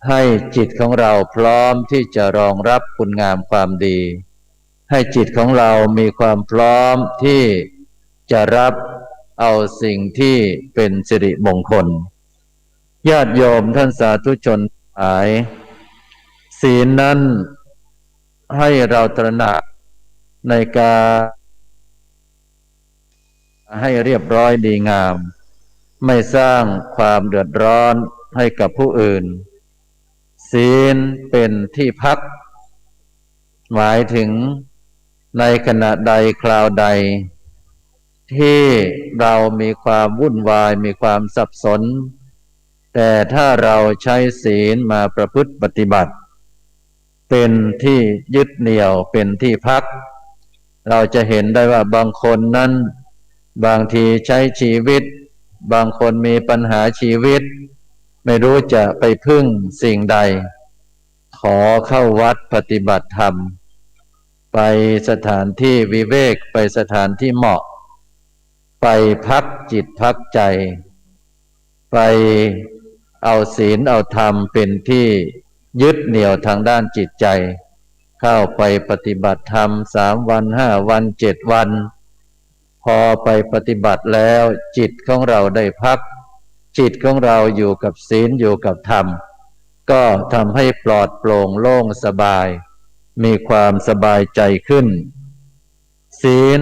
ให้จิตของเราพร้อมที่จะรองรับคุณงามความดีให้จิตของเรามีความพร้อมที่จะรับเอาสิ่งที่เป็นสิริมงคลญาติโยมท่านสาธุชนทั้งหลายศีลนั้นให้เราตระหนักในการให้เรียบร้อยดีงามไม่สร้างความเดือดร้อนให้กับผู้อื่นศีลเป็นที่พักหมายถึงในขณะใดคราวใดที่เรามีความวุ่นวายมีความสับสนแต่ถ้าเราใช้ศีลมาประพฤติปฏิบัติเป็นที่ยึดเหนี่ยวเป็นที่พักเราจะเห็นได้ว่าบางคนนั้นบางทีใช้ชีวิตบางคนมีปัญหาชีวิตไม่รู้จะไปพึ่งสิ่งใดขอเข้าวัดปฏิบัติธรรมไปสถานที่วิเวกไปสถานที่เหมาะไปพักจิตพักใจไปเอาศีลเอาธรรมเป็นที่ยึดเหนี่ยวทางด้านจิตใจเข้าไปปฏิบัติธรรม3 วัน5 วัน7 วันพอไปปฏิบัติแล้วจิตของเราได้พักจิตของเราอยู่กับศีลอยู่กับธรรมก็ทำให้ปลอดโปร่งโล่งสบายมีความสบายใจขึ้นศีล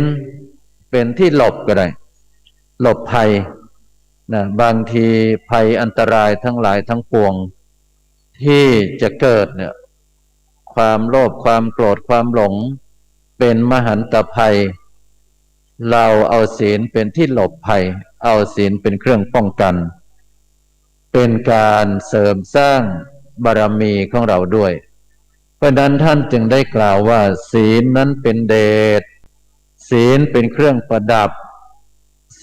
เป็นที่หลบก็ได้หลบภัยบางทีภัยอันตรายทั้งหลายทั้งปวงที่จะเกิดความโลภความโกรธความหลงเป็นมหันตภัย เราเอาศีลเป็นที่หลบภัยเอาศีลเป็นเครื่องป้องกันเป็นการเสริมสร้างบารมีของเราด้วยเพราะนั้นท่านจึงได้กล่าวว่าศีลนั้นเป็นเดชศีลเป็นเครื่องประดับ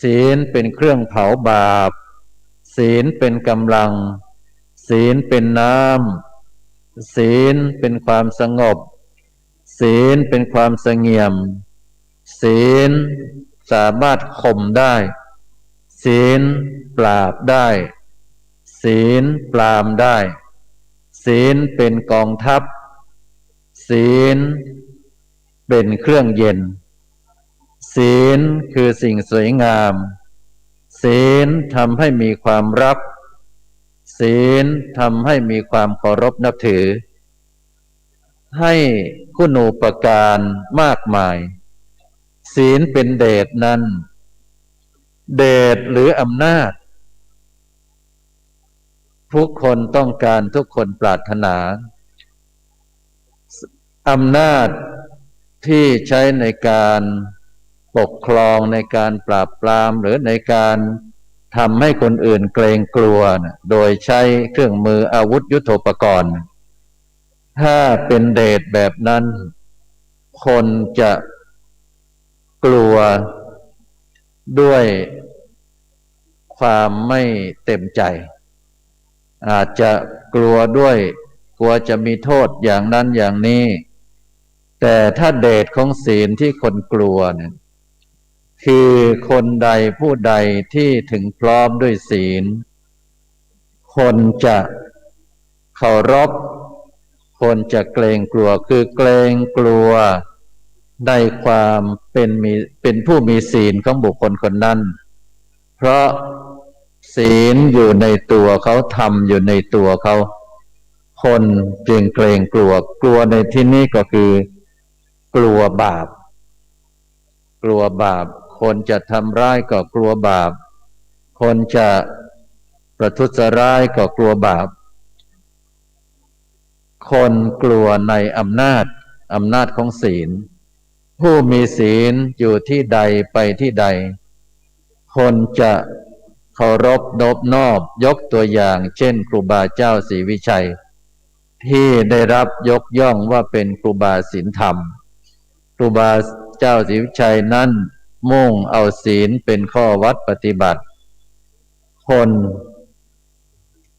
ศีลเป็นเครื่องเผาบาปศีลเป็นกำลังศีลเป็นน้ำศีลเป็นความสงบศีลเป็นความเสงี่ยมศีลสามารถข่มได้ศีลปราบได้ศีลปรามได้ศีลเป็นกองทัพศีลเป็นเครื่องเย็นศีลคือสิ่งสวยงามศีลทำให้มีความรักศีลทำให้มีความเคารพนับถือให้คุณูปการมากมายศีลเป็นเดชนั้นเดชหรืออำนาจทุกคนต้องการทุกคนปรารถนาอำนาจที่ใช้ในการปกครองในการปราบปรามหรือในการทำให้คนอื่นเกรงกลัวโดยใช้เครื่องมืออาวุธยุทโธปกรณ์ถ้าเป็นเดชแบบนั้นคนจะกลัวด้วยความไม่เต็มใจอาจจะกลัวด้วยกลัวจะมีโทษอย่างนั้นอย่างนี้แต่ถ้าเดชของศีลที่คนกลัวเนี่ยคือคนใดผู้ใดที่ถึงพร้อมด้วยศีลคนจะเคารพคนจะเกรงกลัวคือเกรงกลัวในความเป็นผู้มีศีลของบุคคลคนนั้นเพราะศีลอยู่ในตัวเขาธรรมอยู่ในตัวเขาคนจึงเกรงกลัวกลัวในที่นี้ก็คือกลัวบาปกลัวบาปคนจะทำร้ายก็กลัวบาปคนจะประทุษร้ายก็กลัวบาปคนกลัวในอำนาจของศีลผู้มีศีลอยู่ที่ใดไปที่ใดคนจะเคารพนอบน้อมยกตัวอย่างเช่นครูบาเจ้าศรีวิชัยที่ได้รับยกย่องว่าเป็นครูบาศีลธรรมครูบาเจ้าศรีวิชัยนั้นมุ่งเอาศีลเป็นข้อวัดปฏิบัติคน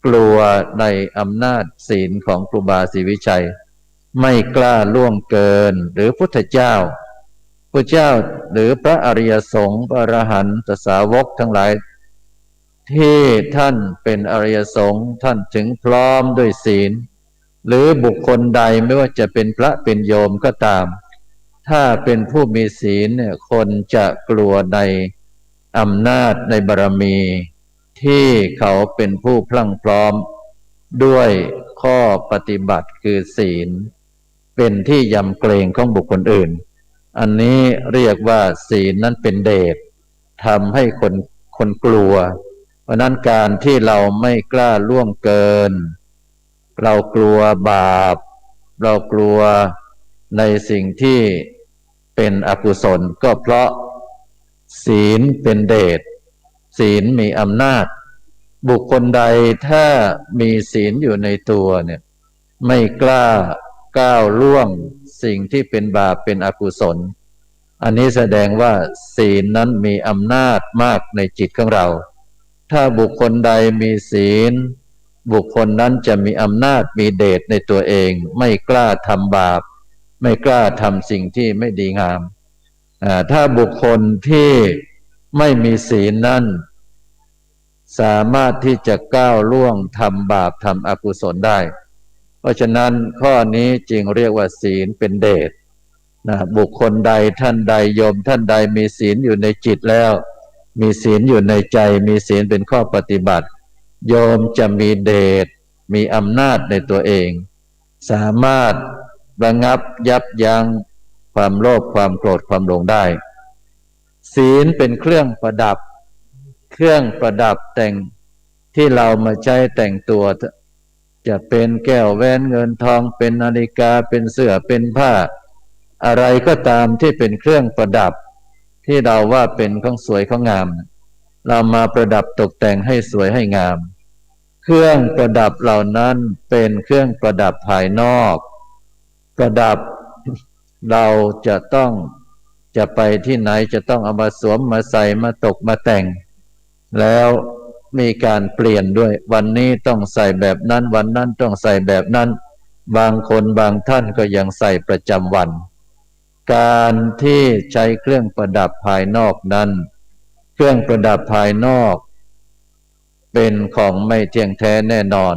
กลัวในอำนาจศีลของครูบาศรีวิชัยไม่กล้าล่วงเกินหรือพุทธเจ้าพระเจ้าหรือพระอริยสงฆ์พระอรหันตสาวกทั้งหลายที่ท่านเป็นอริยสงฆ์ท่านถึงพร้อมด้วยศีลหรือบุคคลใดไม่ว่าจะเป็นพระเป็นโยมก็ตามถ้าเป็นผู้มีศีลเนี่ยคนจะกลัวในอำนาจในบารมีที่เขาเป็นผู้พลั่งพร้อมด้วยข้อปฏิบัติคือศีลเป็นที่ยำเกรงของบุคคลอื่นอันนี้เรียกว่าศีลนั้นเป็นเดชทำให้คนกลัวเพราะนั้นการที่เราไม่กล้าล่วงเกินเรากลัวบาปเรากลัวในสิ่งที่เป็นอกุศลก็เพราะศีลเป็นเดชศีลมีอำนาจบุคคลใดถ้ามีศีลอยู่ในตัวเนี่ยไม่กล้าก้าวล่วงสิ่งที่เป็นบาปเป็นอกุศลอันนี้แสดงว่าศีลนั้นมีอำนาจมากในจิตของเราถ้าบุคคลใดมีศีลบุคคลนั้นจะมีอำนาจมีเดชในตัวเองไม่กล้าทำบาปไม่กล้าทำสิ่งที่ไม่ดีงามถ้าบุคคลที่ไม่มีศีลนั้นสามารถที่จะก้าวล่วงทำบาปทำอกุศลได้เพราะฉะนั้นข้อนี้จึงเรียกว่าศีลเป็นเดชบุคคลใดท่านใดโยมท่านใดมีศีลอยู่ในจิตแล้วมีศีลอยู่ในใจมีศีลเป็นข้อปฏิบัติโยมจะมีเดชมีอำนาจในตัวเองสามารถระงับยับยั้งความโลภความโกรธความหลงได้ศีลเป็นเครื่องประดับแต่งที่เรามาใช้แต่งตัวจะเป็นแก้วแหวนเงินทองเป็นนาฬิกาเป็นเสื้อเป็นผ้าอะไรก็ตามที่เป็นเครื่องประดับ ที่เราว่าเป็นของสวยของงามเรามาประดับตกแต่งให้สวยให้งามเครื่องประดับเหล่านั้นเป็นเครื่องประดับภายนอกประดับเราจะไปที่ไหนจะต้องเอามาสวมมาใส่มาตกมาแต่งแล้วมีการเปลี่ยนด้วยวันนี้ต้องใส่แบบนั้นวันนั้นต้องใส่แบบนั้นบางคนบางท่านก็ยังใส่ประจำวันการที่ใช้เครื่องประดับภายนอกนั้นเครื่องประดับภายนอกเป็นของไม่เที่ยงแท้แน่นอน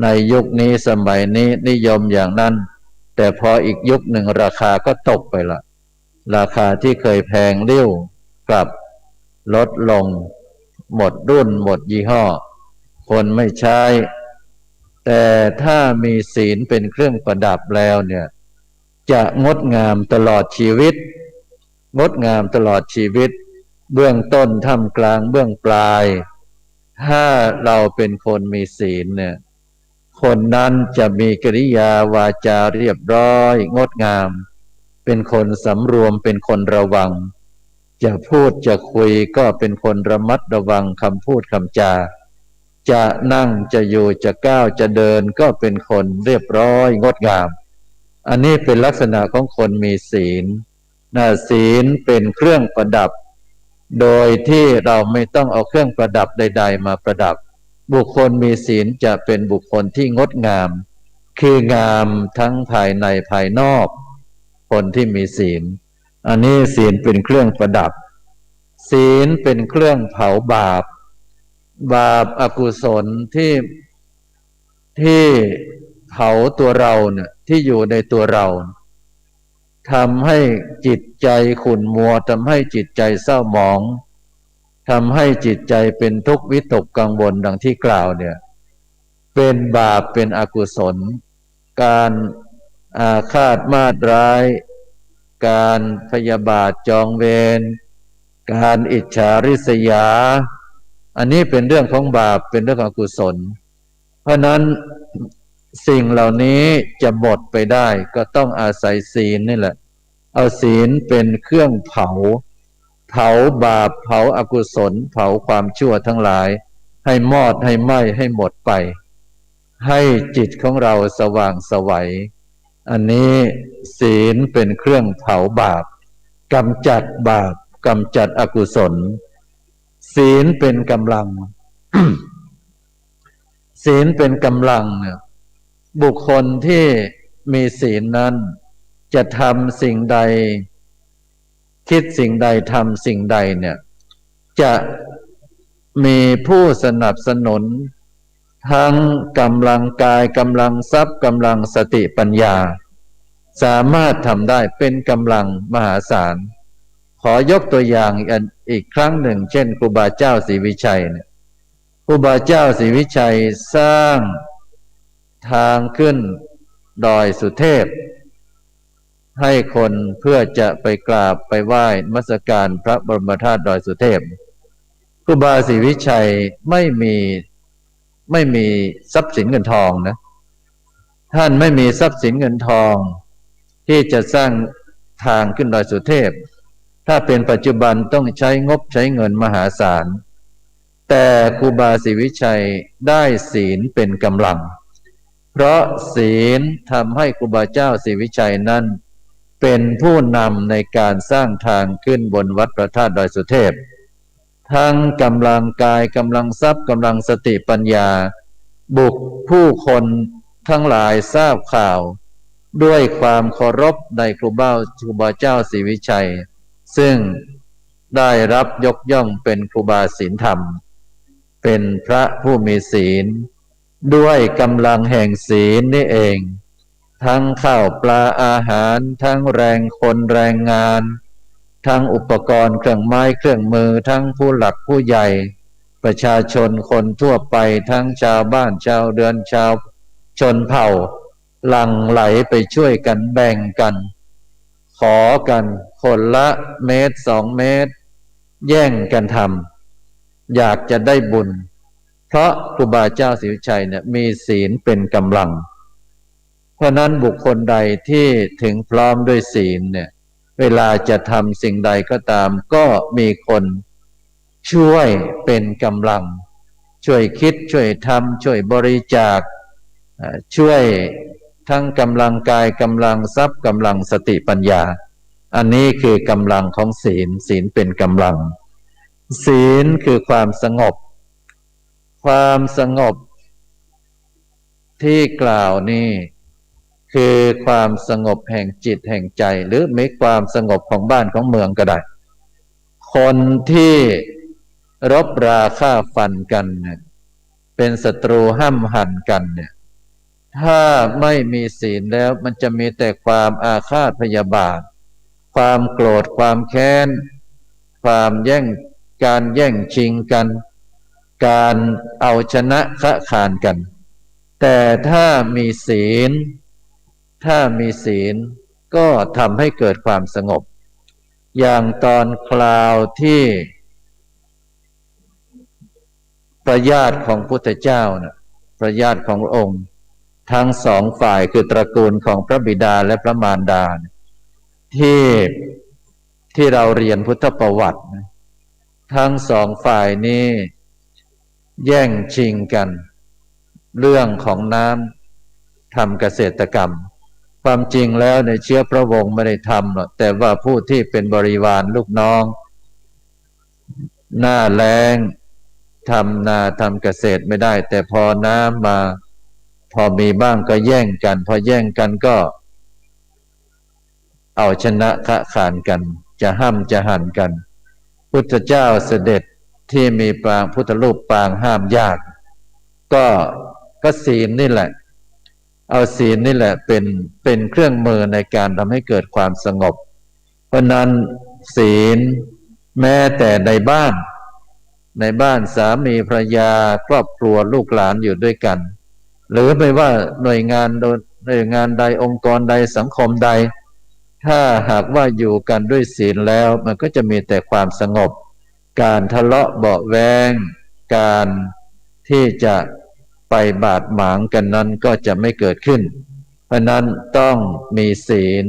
ในยุคนี้สมัยนี้นิยมอย่างนั้นแต่พออีกยุคหนึ่งราคาก็ตกไปละราคาที่เคยแพงเรี่ยวกลับลดลงหมดรุ่นหมดยี่ห้อคนไม่ใช้แต่ถ้ามีศีลเป็นเครื่องประดับแล้วเนี่ยจะงดงามตลอดชีวิตงดงามตลอดชีวิตเบื้องต้นท่ามกลางเบื้องปลายถ้าเราเป็นคนมีศีลเนี่ยคนนั้นจะมีกิริยาวาจาเรียบร้อยงดงามเป็นคนสำรวมเป็นคนระวังจะพูดจะคุยก็เป็นคนระมัดระวังคำพูดคำจาจะนั่งจะอยู่จะก้าวจะเดินก็เป็นคนเรียบร้อยงดงามอันนี้เป็นลักษณะของคนมีศีลศีลเป็นเครื่องประดับโดยที่เราไม่ต้องเอาเครื่องประดับใดๆมาประดับบุคคลมีศีลจะเป็นบุคคลที่งดงามคืองามทั้งภายในภายนอกคนที่มีศีลอันนี้ศีลเป็นเครื่องประดับศีลเป็นเครื่องเผาบาปอกุศลที่เผาตัวเราเนี่ยที่อยู่ในตัวเราทำให้จิตใจขุ่นมัวทำให้จิตใจเศร้าหมองทำให้จิตใจเป็นทุกข์วิตกกังวลดังที่กล่าวเนี่ยเป็นบาปเป็นอกุศลการอาฆาตมาตร้ายการพยาบาทจองเวรการอิจฉาริษยาอันนี้เป็นเรื่องของบาปเป็นเรื่องของอกุศลเพราะนั้นสิ่งเหล่านี้จะหมดไปได้ก็ต้องอาศัยศีลนี่แหละเอาศีลเป็นเครื่องเผาบาปเผาอกุศลเผาความชั่วทั้งหลายให้มอดให้ไหม้ให้หมดไปให้จิตของเราสว่างไสวอันนี้ศีลเป็นเครื่องเผาบาปกำจัดบาปกำจัดอกุศลศีลเป็นกำลัง ศีลเป็นกำลังเนี่ยบุคคลที่มีศีลนั้นจะทำสิ่งใดคิดสิ่งใดทำสิ่งใดเนี่ยจะมีผู้สนับสนุนทั้งกำลังกายกำลังทรัพย์กำลังสติปัญญาสามารถทำได้เป็นกำลังมหาศาลขอยกตัวอย่างอีกครั้งหนึ่งเช่นครูบาเจ้าศรีวิชัยเนี่ยครูบาเจ้าศรีวิชัยสร้างทางขึ้นดอยสุเทพให้คนเพื่อจะไปกราบไปไหว้นมัสการพระบรมธาตุดอยสุเทพครูบาศรีวิชัยไม่มีทรัพย์สินเงินทองนะท่านไม่มีทรัพย์สินเงินทองที่จะสร้างทางขึ้นดอยสุเทพถ้าเป็นปัจจุบันต้องใช้งบใช้เงินมหาศาลแต่ครูบาศรีวิชัยได้ศีลเป็นกำลังเพราะศีลทำให้ครูบาเจ้าศรีวิชัยนั้นเป็นผู้นำในการสร้างทางขึ้นบนวัดพระธาตุดอยสุเทพทั้งกำลังกายกำลังทรัพย์กำลังสติปัญญาผู้คนทั้งหลายทราบข่าวด้วยความเคารพในครูบาเจ้าศรีวิชัยซึ่งได้รับยกย่องเป็นครูบาศีลธรรมเป็นพระผู้มีศีลด้วยกำลังแห่งศีลนี่เองทั้งข้าวปลาอาหารทั้งแรงคนแรงงานทั้งอุปกรณ์เครื่องไม้เครื่องมือทั้งผู้หลักผู้ใหญ่ประชาชนคนทั่วไปทั้งชาวบ้านชาวเรือนชาวชนเผ่าหลั่งไหลไปช่วยกันแบ่งกันขอกันคนละเมตร2 เมตรแย่งกันทำอยากจะได้บุญเพราะครูบาเจ้าศรีวิชัยเนี่ยมีศีลเป็นกำลังเพราะนั้นบุคคลใดที่ถึงพร้อมด้วยศีลเนี่ย เวลาจะทำสิ่งใดก็ตามก็มีคนช่วยเป็นกำลังช่วยคิดช่วยทำช่วยบริจาคช่วยทั้งกำลังกายกำลังทรัพย์กำลังสติปัญญาอันนี้คือกำลังของศีลศีลเป็นกำลังศีลคือความสงบความสงบที่กล่าวนี่คือความสงบแห่งจิตแห่งใจหรือมีความสงบของบ้านของเมืองก็ได้คนที่รบราฆ่าฟันกันเนี่ยเป็นศัตรูห้ำหั่นกันเนี่ยถ้าไม่มีศีลแล้วมันจะมีแต่ความอาฆาตพยาบาทความโกรธความแค้นความการแย่งชิงกันการเอาชนะคะขานกันแต่ถ้ามีศีลก็ทำให้เกิดความสงบอย่างตอนคราวที่พระญาติของพุทธเจ้านะพระญาติของพระองค์ทั้งสองฝ่ายคือตระกูลของพระบิดาและพระมารดาที่เราเรียนพุทธประวัติทั้งสองฝ่ายนี้แย่งชิงกันเรื่องของน้ำทำเกษตรกรรมความจริงแล้วในเชื้อพระวงศ์ไม่ได้ทำหรอกแต่ว่าผู้ที่เป็นบริวารลูกน้องหน้าแล้งทำนาทำเกษตรไม่ได้แต่พอน้ำมาพอมีบ้างก็แย่งกันพอแย่งกันก็เอาชนะคะขานกันจะห้ำจะหั่นกันพุทธเจ้าเสด็จที่มีปางพุทธรูปปางห้ามยากก็ศีลนี่แหละเอาศีลนี่แหละเป็นเครื่องมือในการทำให้เกิดความสงบเพราะนั้นศีลแม้แต่ในบ้านสามีภรรยาครอบครัวลูกหลานอยู่ด้วยกันหรือไม่ว่าหน่วยงานใดองค์กรใดสังคมใดถ้าหากว่าอยู่กันด้วยศีลแล้วมันก็จะมีแต่ความสงบการทะเลาะเบาะแว้งการที่จะไปบาดหมางกันนั้นก็จะไม่เกิดขึ้นเพราะนั้นต้องมีศีล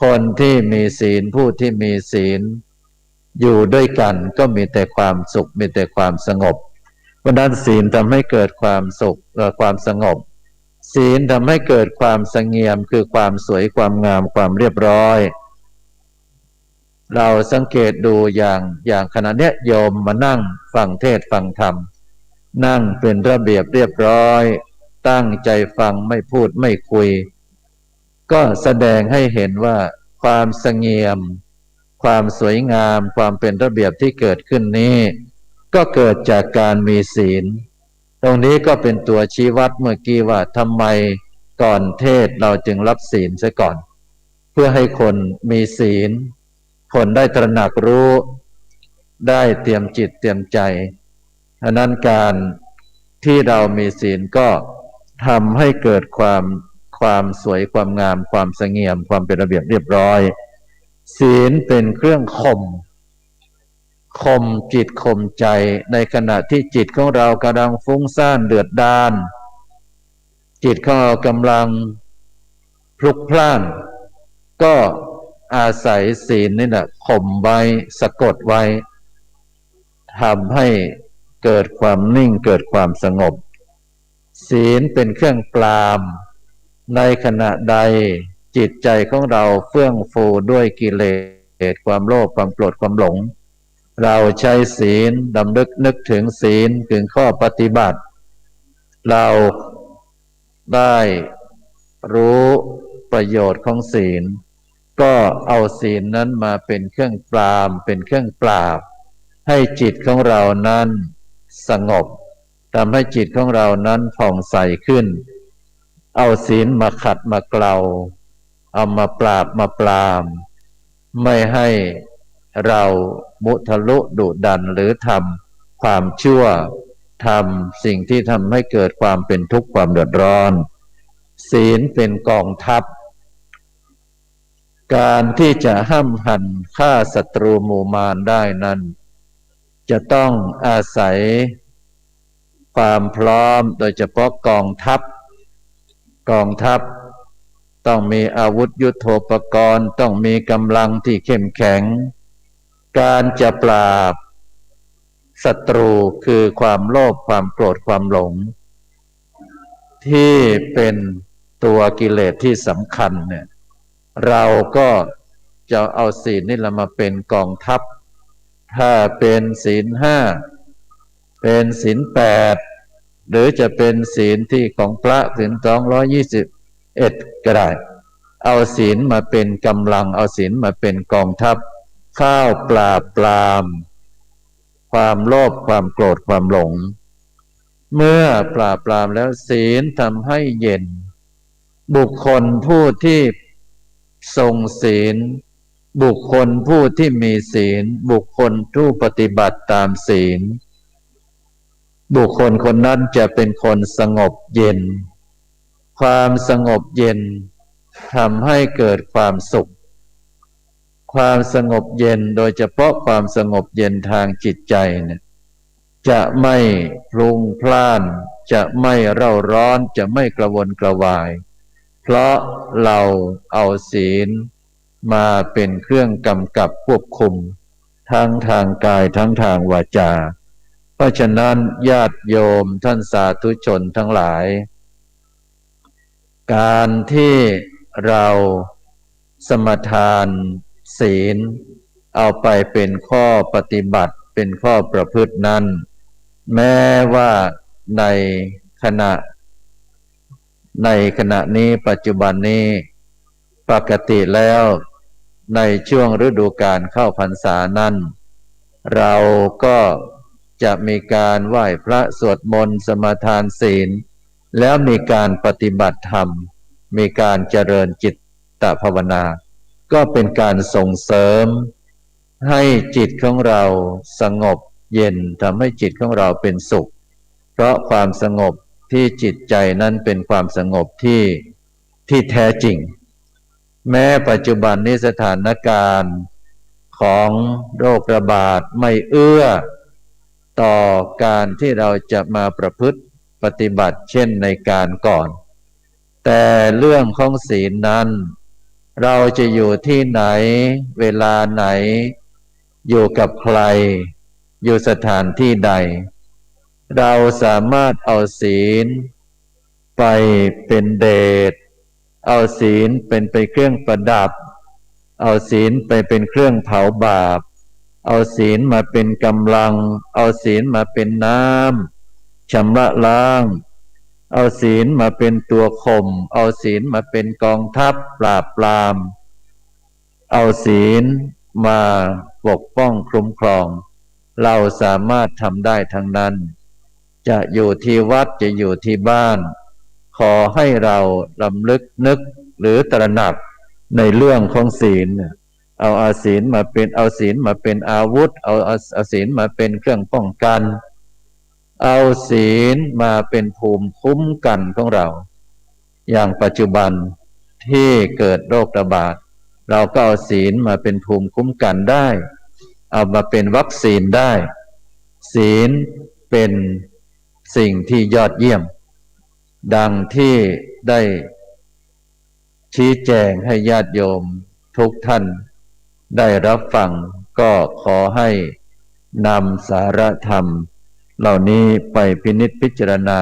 คนที่มีศีลผู้ที่มีศีลอยู่ด้วยกันก็มีแต่ความสุขมีแต่ความสงบเพราะนั้นศีลทำให้เกิดความสุขและความสงบศีลทำให้เกิดความสงเงียมคือความสวยความงามความเรียบร้อยเราสังเกตดูอย่างขณะเนี้ยโยมมานั่งฟังเทศน์ฟังธรรมนั่งเป็นระเบียบเรียบร้อยตั้งใจฟังไม่พูดไม่คุยก็แสดงให้เห็นว่าความสงเงียมความสวยงามความเป็นระเบียบที่เกิดขึ้นนี้ก็เกิดจากการมีศีลตรงนี้ก็เป็นตัวชี้วัดเมื่อกี้ว่าทำไมก่อนเทศเราจึงรับศีลซะก่อนเพื่อให้คนมีศีลคนได้ตระหนักรู้ได้เตรียมจิตเตรียมใจฉะนั้นการที่เรามีศีลก็ทำให้เกิดความสวยความงามความสงเงียมความเป็นระเบียบเรียบร้อยศีลเป็นเครื่องข่มจิตข่มใจในขณะที่จิตของเรากำลังฟุ้งซ่านเดือดดาลจิตของเรากำลังพลุกพล่านก็อาศัยศีลนี่แหละข่มไว้สะกดไว้ทำให้เกิดความนิ่งเกิดความสงบศีลเป็นเครื่องปรามในขณะใดจิตใจของเราเฟื่องฟูด้วยกิเลสความโลภความโกรธความหลงเราใช้ศีลดำนึกถึงศีลถึงข้อปฏิบัติเราได้รู้ประโยชน์ของศีลก็เอาศีลนั้นมาเป็นเครื่องปรามเป็นเครื่องปราบให้จิตของเรานั้นสงบทำให้จิตของเรานั้นผ่องใสขึ้นเอาศีลมาขัดมาเกลาเอามาปราบมาปรามไม่ให้เรามุทะลุดุดันหรือทำความชั่วทำสิ่งที่ทำให้เกิดความเป็นทุกข์ความเดือดร้อนศีลเป็นกองทัพการที่จะห้ำหั่นฆ่าศัตรูหมู่มารได้นั้นจะต้องอาศัยความพร้อมโดยเฉพาะกองทัพ ต้องมีอาวุธยุทโธปกรณ์ต้องมีกำลังที่เข้มแข็งการจะปราบศัตรูคือความโลภความโกรธความหลงที่เป็นตัวกิเลสที่สำคัญเนี่ยเราก็จะเอาศีลนี่ละมาเป็นกองทัพถ้าเป็นศีลห้าเป็นศีลแปดหรือจะเป็นศีลที่ของพระศีล221ก็ได้เอาศีลมาเป็นกำลังเอาศีลมาเป็นกองทัพข้าวปราบปรามความโลภความโกรธความหลงเมื่อปราบปรามแล้วศีลทำให้เย็นบุคคลผู้ที่ทรงศีลบุคคลผู้ที่มีศีลบุคคลผู้ปฏิบัติตามศีลบุคคลคนนั้นจะเป็นคนสงบเย็นความสงบเย็นทำให้เกิดความสุขความสงบเย็นโดยเฉพาะความสงบเย็นทางจิตใจเนี่ยจะไม่พลุ่งพล่านจะไม่เร่าร้อนจะไม่กระวนกระวายเพราะเราเอาศีลมาเป็นเครื่องกำกับควบคุมทั้งทางกายทั้งทางวาจาเพราะฉะนั้นญาติโยมท่านสาธุชนทั้งหลายการที่เราสมทานศีลเอาไปเป็นข้อปฏิบัติเป็นข้อประพฤตินั้นแม้ว่าในขณะนี้ปัจจุบันนี้ปกติแล้วในช่วงฤดูกาลเข้าพรรษานั้นเราก็จะมีการไหว้พระสวดมนต์สมาทานศีลแล้วมีการปฏิบัติธรรมมีการเจริญจิตภาวนาก็เป็นการส่งเสริมให้จิตของเราสงบเย็นทำให้จิตของเราเป็นสุขเพราะความสงบที่จิตใจนั้นเป็นความสงบที่แท้จริงแม้ปัจจุบันนี้สถานการณ์ของโรคระบาดไม่เอื้อต่อการที่เราจะมาประพฤติปฏิบัติเช่นในการก่อนแต่เรื่องของศีลนั้นเราจะอยู่ที่ไหนเวลาไหนอยู่กับใครอยู่สถานที่ใดเราสามารถเอาศีลไปเป็นเดชเอาศีลเป็นไปเครื่องประดับเอาศีลไปเป็นเครื่องเผาบาปเอาศีลมาเป็นกำลังเอาศีลมาเป็นน้ำชำระล้างเอาศีลมาเป็นตัวข่มเอาศีลมาเป็นกองทัพปราบปรามเอาศีลมาปกป้องคุ้มครองเราสามารถทำได้ทั้งนั้นจะอยู่ที่วัดจะอยู่ที่บ้านขอให้เรารำลึกนึกหรือตระหนักในเรื่องของศีลเอาศีลมาเป็นอาวุธเอาศีลมาเป็นเครื่องป้องกันเอาศีลมาเป็นภูมิคุ้มกันของเราอย่างปัจจุบันที่เกิดโรคระบาดเราก็เอาศีลมาเป็นภูมิคุ้มกันได้เอามาเป็นวัคซีนได้ศีลเป็นสิ่งที่ยอดเยี่ยมดังที่ได้ชี้แจงให้ญาติโยมทุกท่านได้รับฟังก็ขอให้นำสาระธรรมเหล่านี้ไปพินิจพิจารณา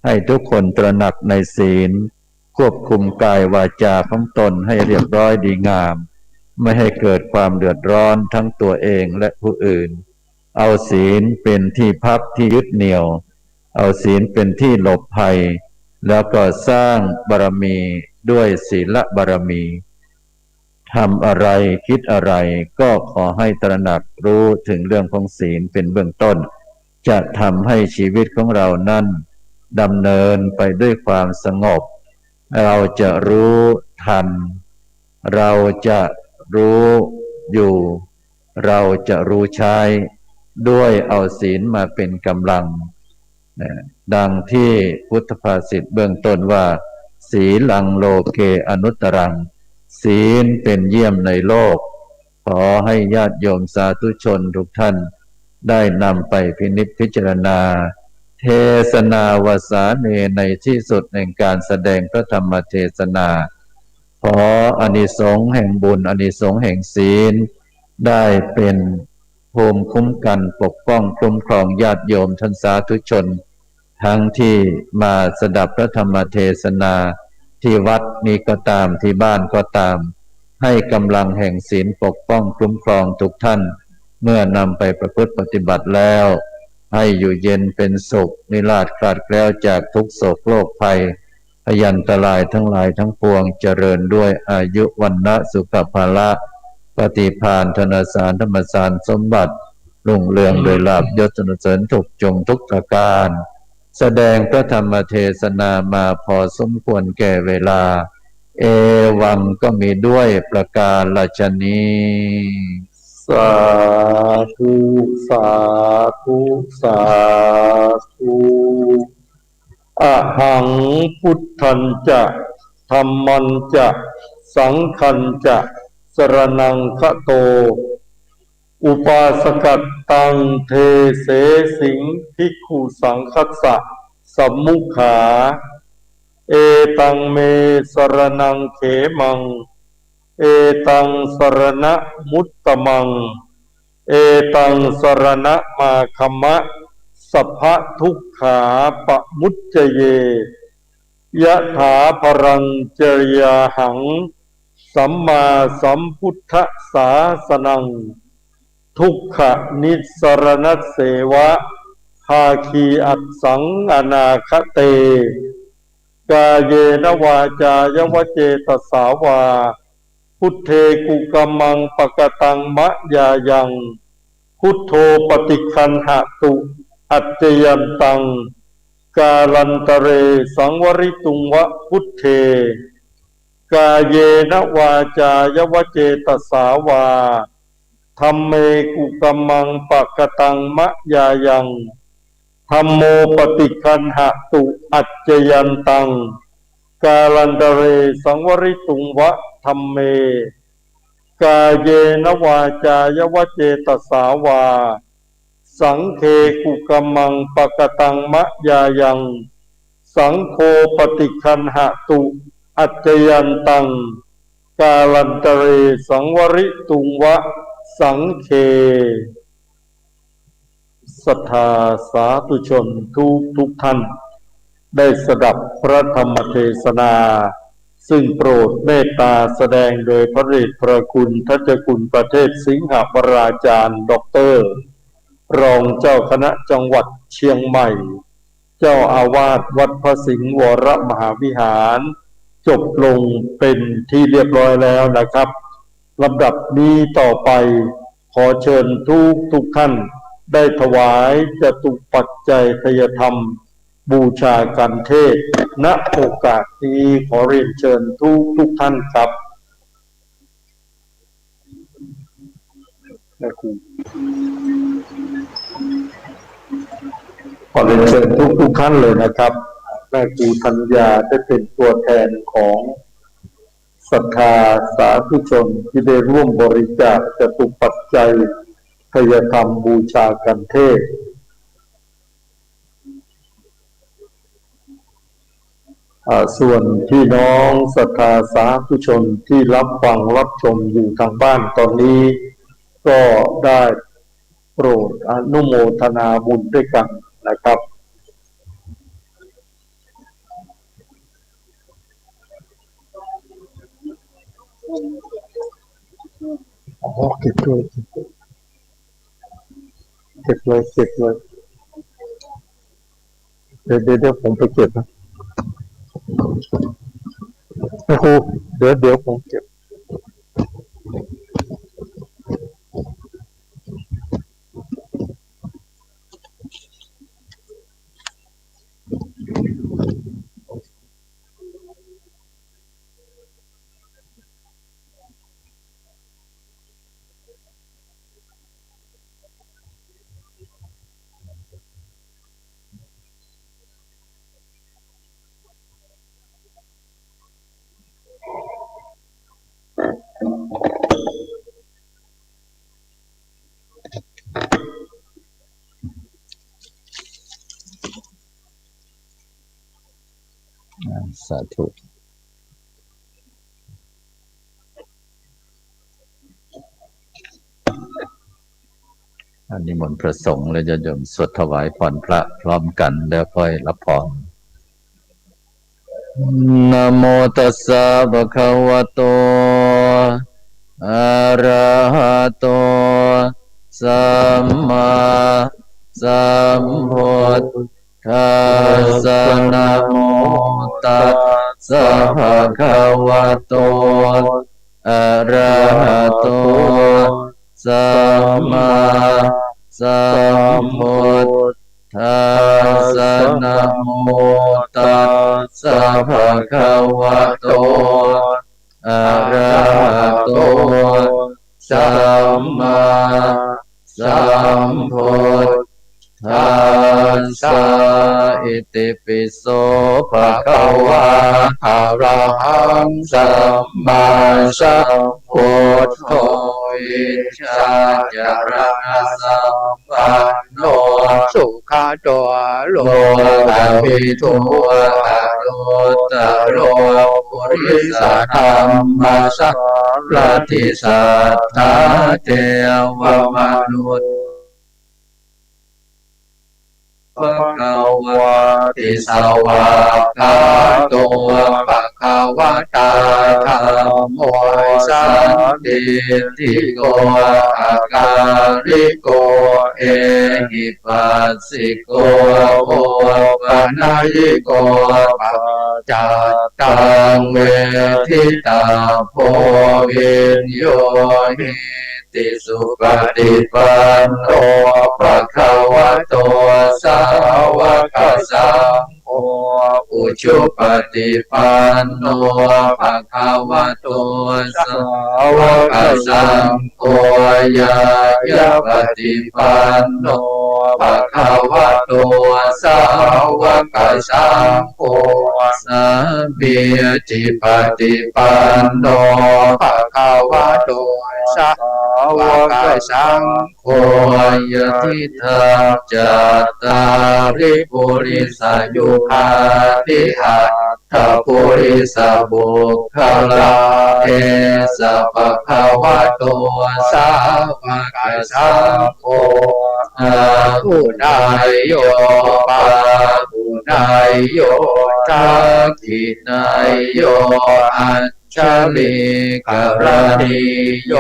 ให้ทุกคนตระหนักในศีลควบคุมกายวาจาของตนให้เรียบร้อยดีงามไม่ให้เกิดความเดือดร้อนทั้งตัวเองและผู้อื่นเอาศีลเป็นที่พักที่ยึดเหนี่ยวเอาศีลเป็นที่หลบภัยแล้วก็สร้างบารมีด้วยศีลบารมีทำอะไรคิดอะไรก็ขอให้ตระหนักรู้ถึงเรื่องของศีลเป็นเบื้องต้นจะทำให้ชีวิตของเรานั้นดำเนินไปด้วยความสงบเราจะรู้ทันเราจะรู้อยู่เราจะรู้ใช้ด้วยเอาศีลมาเป็นกำลังดังที่พุทธภาษิตเบื้องต้นว่าศีลังโลเกอนุตตรังศีลเป็นเยี่ยมในโลกขอให้ญาติโยมสาธุชนทุกท่านได้นำไปพินิจพิจารณาเทศนาวสาเนในที่สุดแห่งการแสดงพระธรรมเทศนา ขออานิสงส์แห่งบุญอานิสงส์แห่งศีลได้เป็นภูมิคุ้มกันปกป้องคุ้มครองญาติโยมท่านสาธุชนทั้งที่มาสดับพระธรรมเทศนาที่วัดนี้ก็ตามที่บ้านก็ตามให้กำลังแห่งศีลปกป้องคุ้มครองทุกท่านเมื่อนำไปประพฤติปฏิบัติแล้วให้อยู่เย็นเป็นสุขนิราศคลาดแคล้วจากทุกโศกโรคภัยพยันตรายทั้งหลายทั้งปวงเจริญด้วยอายุวันนะสุขภาละปฏิภาณธนสารธรรมสารสมบัติรุ่งเรืองโดยลาภยศสรรเสริญถูกจงทุกประการแสดงพระธรรมเทศนามาพอสมควรแก่เวลาเอวังก็มีด้วยประการฉนี้สาธุสาธุสาธุอะหังพุทธันจะธัมมัญจะสังฆัญจะสรณังคะโตอุปาสกัตตังเทเสสิงภิกขุสังคัสสะสัมมุขาเอตังเมสรณังเขมังเอตังสรณะมุตตมังเอตังสรณะมาคัมมะสัพพะทุกขาปะมุจจเยยะถาภรังจริยาหังสัมมาสัมพุทธัสสาสนังทุกขนิสรณเสวะภาคีอัตสังอนาคเตกาเยนวาจายวเจตสาวาพุทเทกุกัมมังปกตังมะยายังพุทโธปฏิคันหตุอัจจยันตังกาลันตเรสังวริตุงวะพุทเทกาเยนวาจายวเจตสาวาธัมเมกุกัมมังปกตังมะยายังธัมโมปฏิคันหตุอัจจยันตังกาลันตเรสังวริตุงวะธัมเมกาเยนวาจายวเจตสาวาสังเคกุกัมมังปกตังมะยายังสังโฆปฏิคันหตุอัจจยันตังกาลันตเรสังวริตุงวะสังเคศรัทธาสาธุชนทุกท่านได้สดับพระธรรมเทศนาซึ่งโปรดเมตตาแสดงโดยพระเดชพระคุณทัจคุณประเทศสิงหปราจารย์ด็อกเตอร์รองเจ้าคณะจังหวัดเชียงใหม่เจ้าอาวาสวัดพระสิงห์วรมหาวิหารจบลงเป็นที่เรียบร้อยแล้วนะครับลำดับนี้ต่อไปขอเชิญทุกท่านได้ถวายจตุปัจจัยทยธรรมบูชากันเทศณโอกาสนี้ขอเรียนเชิญทุกท่านครับแม่ครูขอเรียนเชิญทุกท่านเลยนะครับแม่ครูธัญญาได้เป็นตัวแทนของศรัทธาสาธุชนที่ได้ร่วมบริจาคจตุปัจจัยทยธรรมบูชากันเทศส่วนพี่น้องศรัทธาสาธุชนที่รับฟังรับชมอยู่ทางบ้านตอนนี้ก็ได้โปรดอนุโมทนาบุญด้วยกันนะครับเก็บเลยเดี๋ยวผมไปเก็บนะครูเดี๋ยวผมเก็บสาธุ นิมนต์พระสงฆ์และญาติโยมสวดถวายพรพระพร้อมกันแล้วค่อยรับพรนะโมตัสสะภะคะวะโตอะระหะโตสัมมาสัมพุทธัสสะนะโมตัสสะภะคะวะโตอะระหะโตสัมมาสัมพุทธัสสะนะโมตัสสะภะคะวะโตอะระหะโตสัมมาสัมพุทธัสสะอิติปิโสภะคะวะอะระหังสัมมาสัมพุทโธวิชชาจารณะสัมปันโนสุขโตโลกวิทูอนุตตโรปุริสธรรมสัพพติสัทธาเทวมนุษย์ภะคะวะติสาวกขาโตภะคะวะตาธัมโมสันติติโกอาการิโกเอหิปัสสิโกโอปนัยโกปัจจัตตังเวทิตาโพวินโยหิติสุปฏิปันโนภะคะวะโตสาวกสังโฆอุชุปฏิปันโนภะคะวะโตสาวกสังโฆยายาปฏิปันโนภะคะวะโตสาวกสังโฆสัพพิจิปฏิปันโนภะคะวะโตสาวกสังโฆยะทิฏฐาจัตตาริปุริสายุคาติหัตถปุริสบุคคลาเอสะภะคะวะโตสาวกสังโฆอาหุนายโยปาหุนายโยทักขินายโยอัญชลิกรณีโย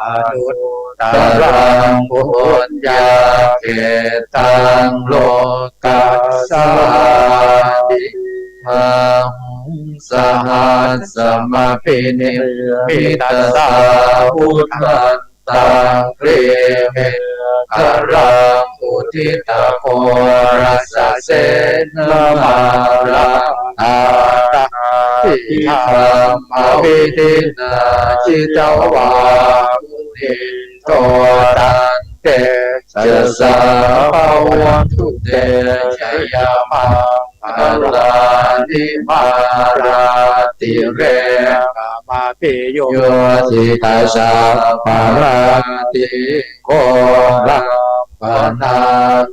อนุตตรังปุญญาเกตังโลกัสสาติหังสหัสสมปินิมิตสาพุทธันตังเกเมคารังอุทิตาโครัสเสนามาราอาติธรรมวิธินาจิตวามุนิโตตันเตจะสาภวทุเตชยมังอาลานิมาราติเรกามาปิโยติตาสาภาราติโกรังปนา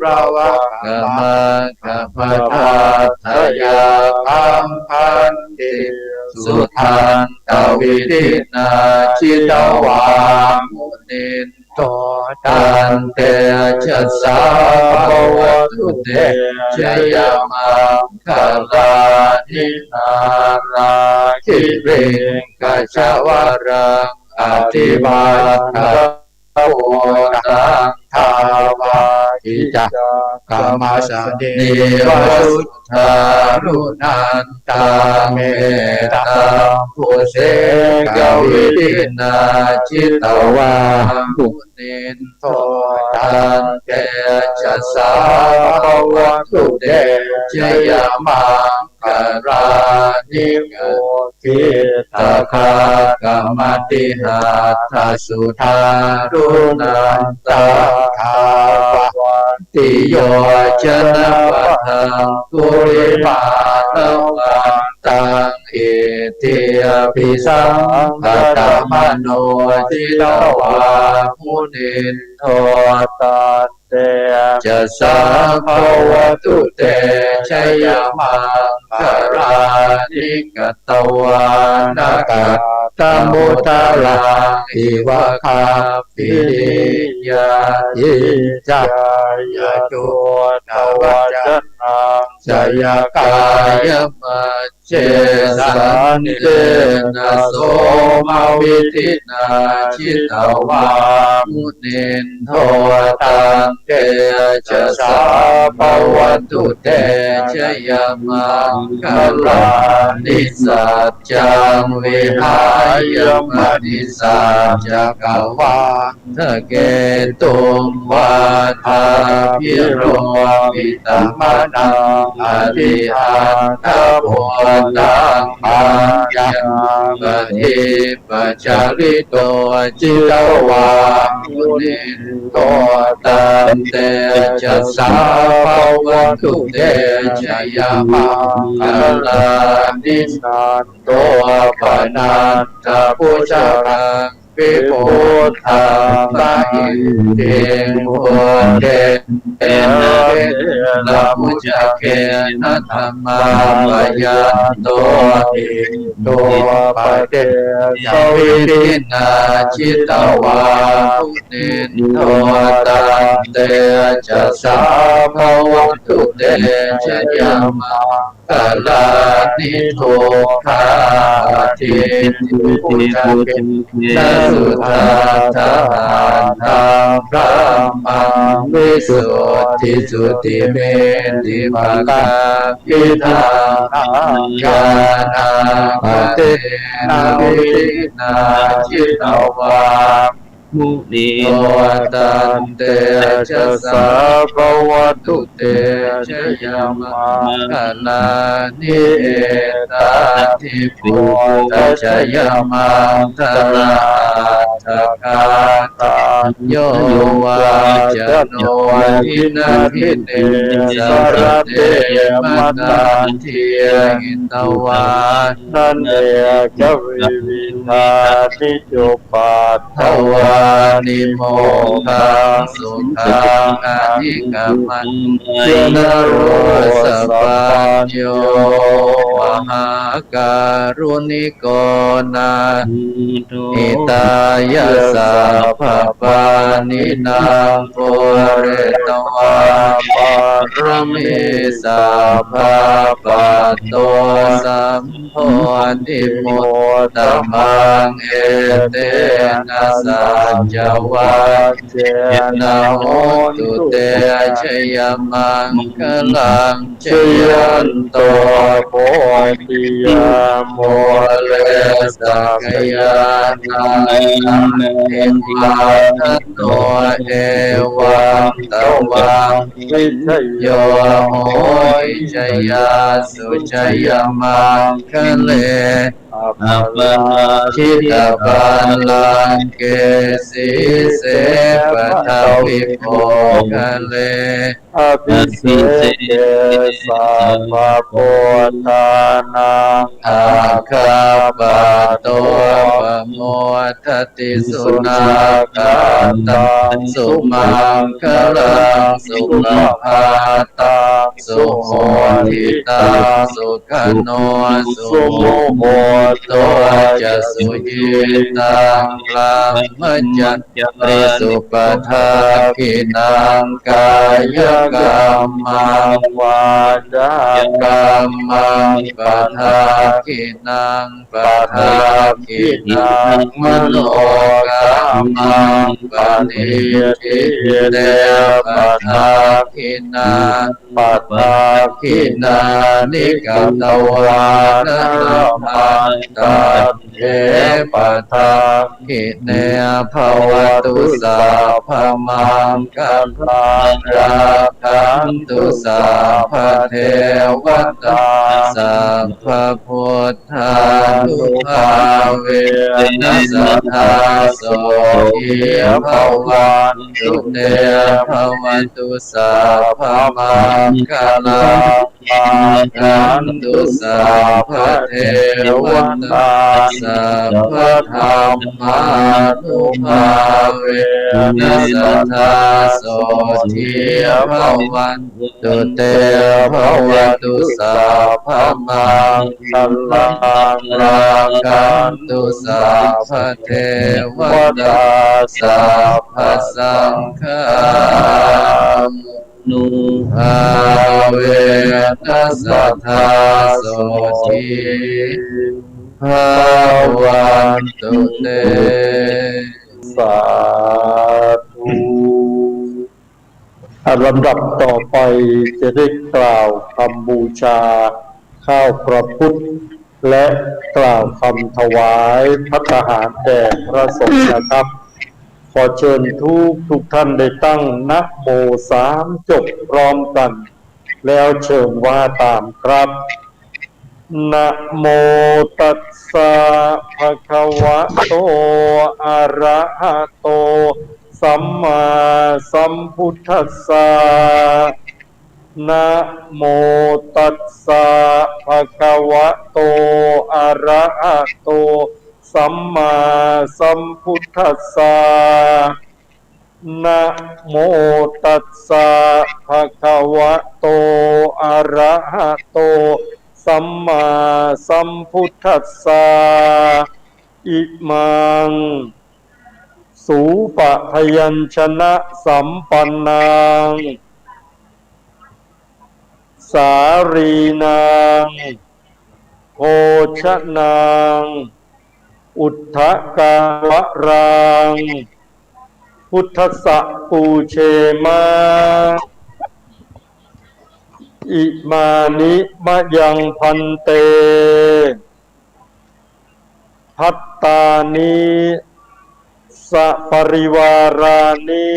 ระวะกามะกัปทัตถยาคัมพันติสุทันตวิธินาจิตวามุนินโตตันเตชัสสะภวตุเตชยมังคาลานินาราคิริงกัจจวรังอธิบาทโอตังทาวาทิจักกามาสันนิวสุทธารุนันตาเมตตาภูเสกวิทินาจิตวามุนินโทตันเตชัสสะภวตุเตชยมังคารานิโกทิตาคากรรมติหัตถสุธารุนันตาภาวะติโยชนะปัฏฐังกุริมาณวันตังอิทิยปิสังฆตมโนจิตวามุนินโทตันเตจะสาภวตุเตชยมังคารานิกตวานาก ตัมโมตาลังอิวะคาปิยาทิจายาโจนาวจนังจายกายมัจเจสันเตนะโสมาวิธินาชิตาวามุนินโทตังเตจะสาภวันตุเตชยมังคลานิสัจจังวิหายมนิสัจจกวาทะเกตุมวาทาพิโรวิตมนังอริหันตโพตังปัญญาปฏิปัจจาริโตจิตวามุนินโตตันเตจะสาภวันตุเตชยมังคลานิสันโตปนันตปุจจารังวิปุตตังปะอิเตโหเตเอนะมุจเกนะธัมมาปะยันโตติโตปะเตสวิตินาจิตวามุนินโทตันเตจะสาภวันตุเตชยมังคลานิโทคาทิปุจจเกนะสุทัสสะธัมพระมังวิสุทธิสุติเมติภะกาพิทังญาณังปเตนะวิธินาจิตวามุนิโตตันเตจะสาภวันตุเตชยมังคลานิเอตทิปุตชยมังคลาทกาตาโยวาจโนทินาทิเตสรเตมัตตันเทียหิตวานันเอกวิวินาทิโยปัตถวานิโมขังสุขังอธิกัมมันเจนโรสปัญโยมหาการุณิโกนาอิตายะสัพพปานินางปุเรตวาปารมิสัพพปัตโตสัมโพธิโมตมังเอเตนะสัจจวัจเจนะโหตุเตชยมังคลังชยันโตโพธิยามโมเลสักยานังเอวาทัตโตเอวังตวังวิทโยโหชยาสุชยมังคเลอัปปะชิตาปันลังเกสิเสปะทาวิโภคะเลอภิเศษสัพพะโพธานังอาคาปะโตปะโมทติสุนาคาตังสุมังคลังสุขภาตังสุโหทิตังสุขโนสุโมโหโตจะสุยิตังลัมมจัตเตสุปทาคินังกายกรรมังวาจากรรมังปทาคินังปทาคินังมโนกรรมังปณิทิเตปทาคินังปทาคินานิกตวานะมันตาเอปทาคิเนภวตุสัพพมังคัลลาราคันตุสัพพเทวตาสัพพพุทธานุภาเวนัสสทาโสทิภวันตุเตภวันตุสัพพมังคัลลา คันตุสัพพะเทวตาสัพพะธรรมานุภาเวนัสสทธาโสทิภวันตุเตภวตุสัพพะมังคัลลังราคันตุสัพพะเทวตาสัพพะสังฆานุภาเวนัสสทธาโสทิภวันตุเตสาธุลำดับต่อไปจะได้กล่าวคำบูชาข้าวพระพุทธและกล่าวคำถวายภัตตาหารแด่พระสงฆ์นะครับ ขอเชิญทุกท่านได้ตั้งนะโม3จบพร้อมกัน แล้วเชิญว่าตามครับนะโมตัสสะภะคะวะโตอะระหะโตสัมมาสัมพุทธัสสะนะโมตัสสะภะคะวะโตอะระหะโตสัมมาสัมพุทธัสสะนะโมตัสสะภะคะวะโตอะระหะโตสัมมาสัมพุทธัสสะอิมังสูปะพยัญชนะสัมปันนังสารีนังโภชนังอุทธกาวะรังพุทธสสะปูเชมาอิมานิมะยังพันเตภัตตานิสะปริวารานิ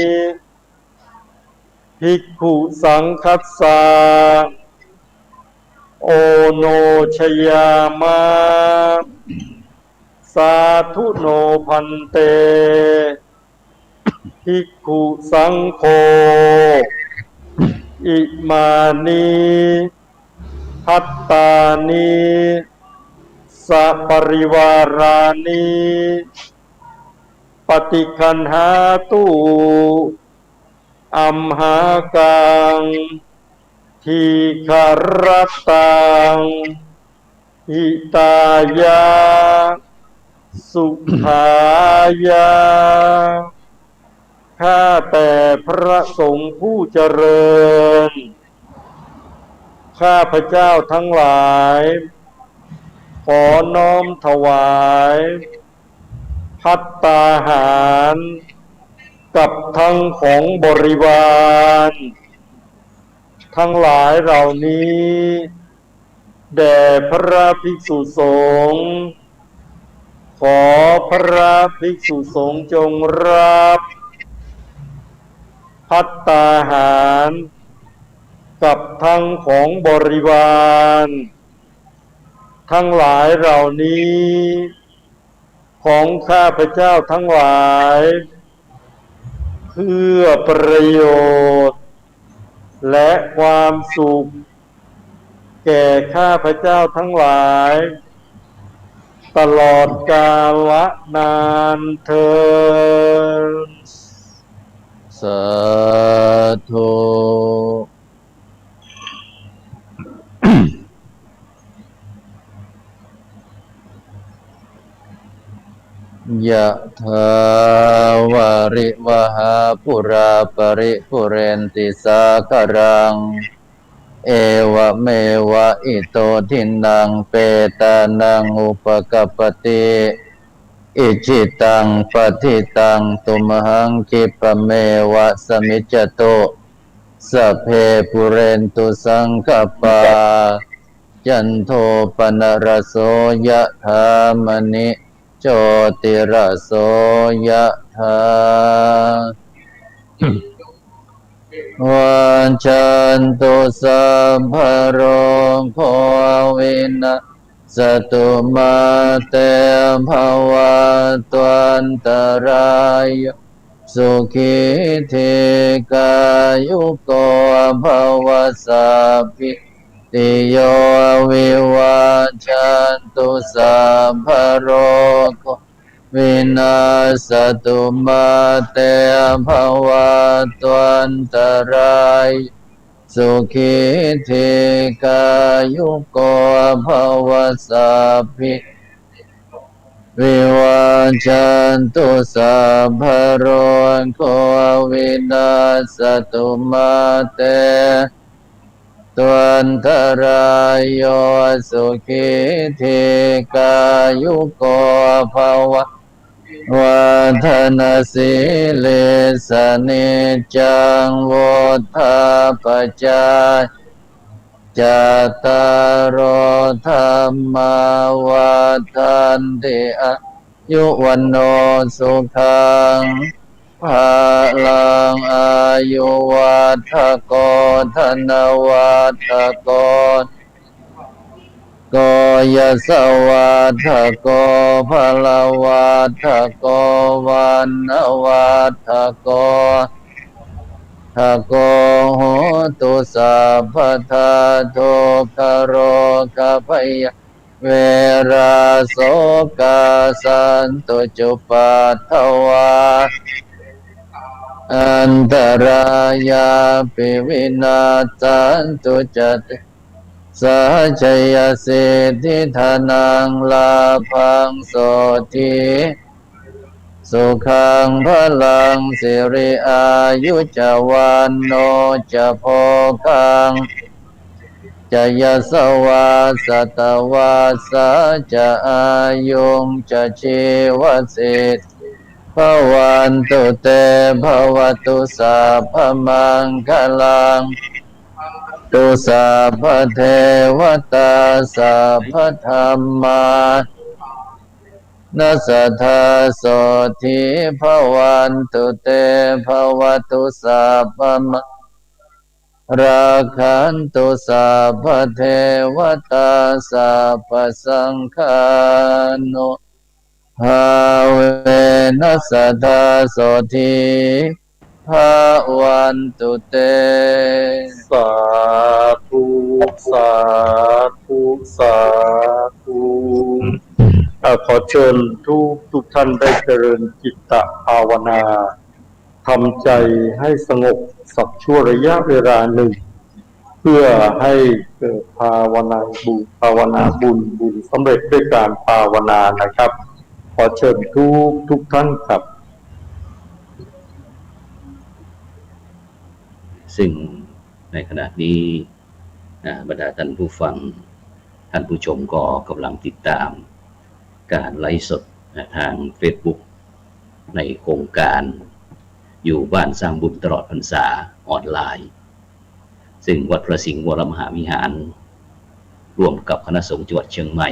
ภิกขุสังคัสสะโอโนชยามะสาธุโนพันเตภิกขุสังโฆอิมานิภัตตานิสะปริวารานิปฏิคันหาตุอัมหากังทีคารตังหิตายะสุขายะข้าแต่พระสงฆ์ผู้เจริญข้าพเจ้าทั้งหลายขอน้อมถวายภัตตาหารกับทั้งของบริวารทั้งหลายเหล่านี้แด่พระภิกษุสงฆ์ขอพระภิกษุสงฆ์จงรับภัตตาหารกับทั้งของบริวารทั้งหลายเหล่านี้ของข้าพเจ้าทั้งหลายเพื่อประโยชน์และความสุขแก่ข้าพเจ้าทั้งหลายตลอดกาลนานเทอญสาธุยะถาวาริวหาปุราปริปุเรนติสาคารังเอวะเมวะอิโตทินังเปตานังอุปกัปปติอิจิตังปฏิตังตุมหังคิปะเมวะสมิจจโตสัพเพปุเรนตุสังคปาจันโทปนรโสยะถามณิโชติระโสยะถาวันจันตุสัพพะโรโควินาสตุมาเตภวัตวันตรายสุขีเทกายุโกภวสัพพิ ติโยวิวัชชันตุสัพพะโรโควินาศตุมาเตภวัตวันตรายสุขีทีกายุโกภวสัพพิวิวัชชันตุสัพพะโรโควินาศตุมาเตตวันตรายโยสุขีทีกายุโกภวะวัฒนสีเลสนิจังวุฒาปจายจตารโอธรรมาวัฏันติอายุวันโนสุขังภาลังอายุวัฏโกธนวัฏโกโกยสวัฏโกภลวัฏโกวันวัฏโกทโกโหตุสัพพทาโทคโรคพยาเวราโสกาสันตุจุปัฏฐวาอันตรายาปิวินาสันตุจติสัจยสิทธิธนังลาภังโสทิสุขังพลังสิริอายุจวันโนจะโพคังจะยสวาสตวาสาจะอายุงจะชีวสิทธิภวันตุเตภวตุสัพพมังคลังตุสัพพเทวตาสัพพธรรมานัสสทธาโสทิภวันตุเตภวตุสัพพมังราคันตุสัพพเทวตาสัพพสังฆานุภาเวนัสสทธาโสทิภวันตุเตสาธุสาธุสาธุขอเชิญทุกท่านได้เจริญจิตตภาวนาทำใจให้สงบสักชั่วระยะเวลาหนึ่งเพื่อให้เกิดภาวนาบุญสำเร็จด้วยการภาวนานะครับขอเชิญทุกท่านครับซึ่งในขณะนี้บรรดาท่านผู้ฟังท่านผู้ชมก็กำลังติดตามการไลฟ์สดทาง Facebook ในโครงการอยู่บ้านสร้างบุญตลอดพรรษาออนไลน์ซึ่งวัดพระสิงห์วรมหาวิหารร่วมกับคณะสงฆ์จังหวัดเชียงใหม่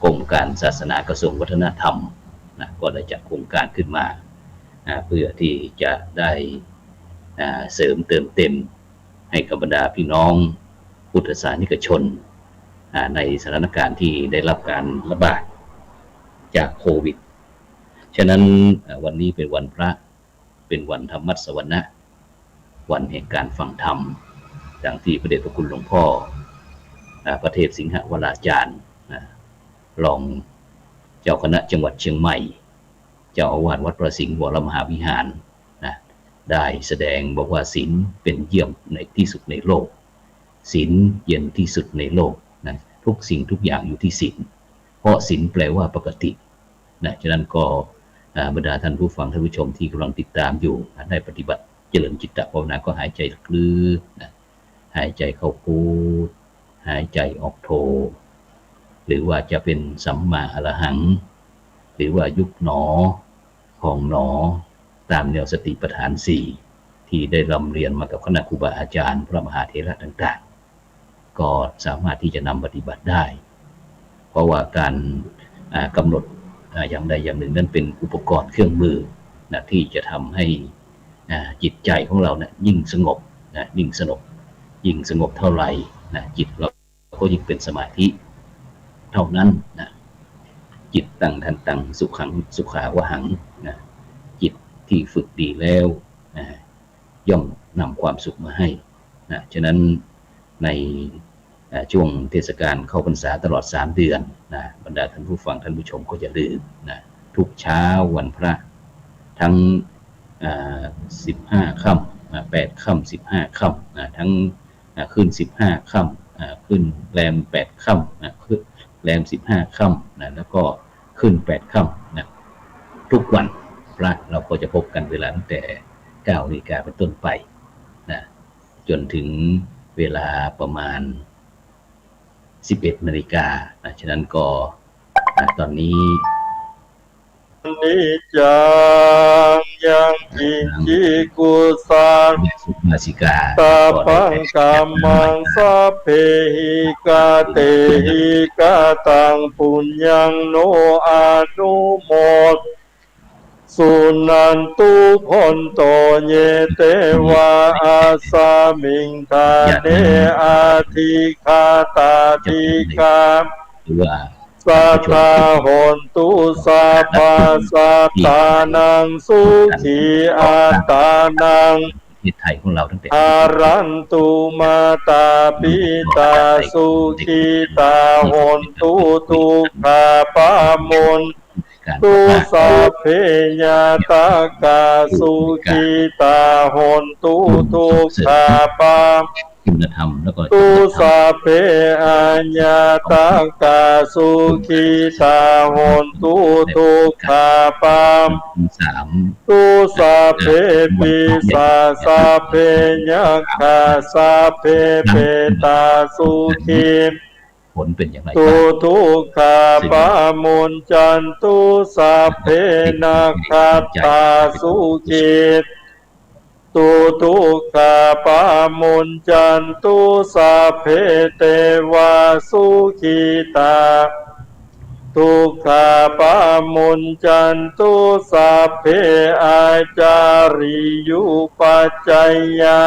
กรมการศาสนากระทรวงวัฒนธรรมก็ได้จัดโครงการขึ้นมาเพื่อที่จะได้เสริมเติมเต็มให้กับบรรดาพี่น้องพุทธศาสนิกชนในสถานการณ์ที่ได้รับการระบาดจากโควิดฉะนั้นวันนี้เป็นวันพระเป็นวันธรรมัสสวนะวันแห่งการฟังธรรมดังที่พระเดชพระคุณหลวงพ่อพระเทพสิงหวราจารย์รองเจ้าคณะจังหวัดเชียงใหม่เจ้าอาวาสวัดพระสิงห์วรมหาวิหารได้แสดงบอกว่าศีลเป็นเยี่ยมในที่สุดในโลกศีลเย็นที่สุดในโลกทุกสิ่งทุกอย่างอยู่ที่ศีลเพราะศีลแปลว่าปกติฉะนั้นก็บรรดาท่านผู้ฟังท่านผู้ชมที่กำลังติดตามอยู่ได้ปฏิบัติเจริญจิตตภาวนาก็หายใจลึกหายใจเข้าพุทหายใจออกโทหรือว่าจะเป็นสัมมาอรหังหรือว่ายุบหนอพองหนอตามแนวสติปัฏฐาน4ที่ได้ร่ำเรียนมากับคณะครูบาอาจารย์พระมหาเถระต่างๆก็สามารถที่จะนำปฏิบัติได้เพราะว่าการกำหนดอย่างใดอย่างหนึ่งนั้นเป็นอุปกรณ์เครื่องมือที่จะทำให้จิตใจของเรายิ่งสงบยิ่งสงบเท่าไหร่จิตเราก็ยิ่งเป็นสมาธิเท่านั้นจิตตั้งทันตังสุขังสุขาวหังจิตที่ฝึกดีแล้วย่อมนำความสุขมาให้ฉะนั้นใน ช่วงเทศกาลเข้าพรรษาตลอด3เดือนนะบรรดาท่านผู้ฟังท่านผู้ชมก็อย่าลืมนะทุกเช้าวันพระทั้ง15 ค่ำ8 ค่ำ15 ค่ำทั้งขึ้น15 ค่ำขึ้นแรม8 ค่ำขึ้นแรม15 ค่ำนะแล้วก็ขึ้น8 ค่ำนะทุกวันพระเราก็จะพบกันเวลาตั้งแต่9 นาฬิกาเป็นต้นไปนะจนถึงเวลาประมาณ11 นาฬิกาฉะนั้นก็ตอนนี้นิจังยังกินจิกุสังสุมาสิกาตาปังกัมมังสัพเพหิกาเตหิกาตังปุญญังโนอานุโมทสุนันตุพนโตเยเตวะอาสามิงทาเนอาทิคาตาทิกามสัทธาโหนตุสัพพะสัตตานังสุขีอัตตานังประเทศไทยของเราตั้งแต่อารันตุมาตาปิตาสุขีตาโหนตุทุกขาปามนตุสัพเพญาตากาสุขีตาโหนตุทุกขาปามคุณธรรมแล้วก็ตุสัพเพอัญญาตากาสุขีตาโหนตุทุกขาปามตุสัพเพปิสาสัพเพยัคฆาสัพเพเปตาสุขีผลเป็นอย่างไรตุทุกขาปามุนจันตุสัพเพนาคาตาสุขีตุทุกขาปามุนจันตุสัพเพเตวาสุขีตาทุกขาปามุนจันตุสัพเพอาจาริยุปัจจยา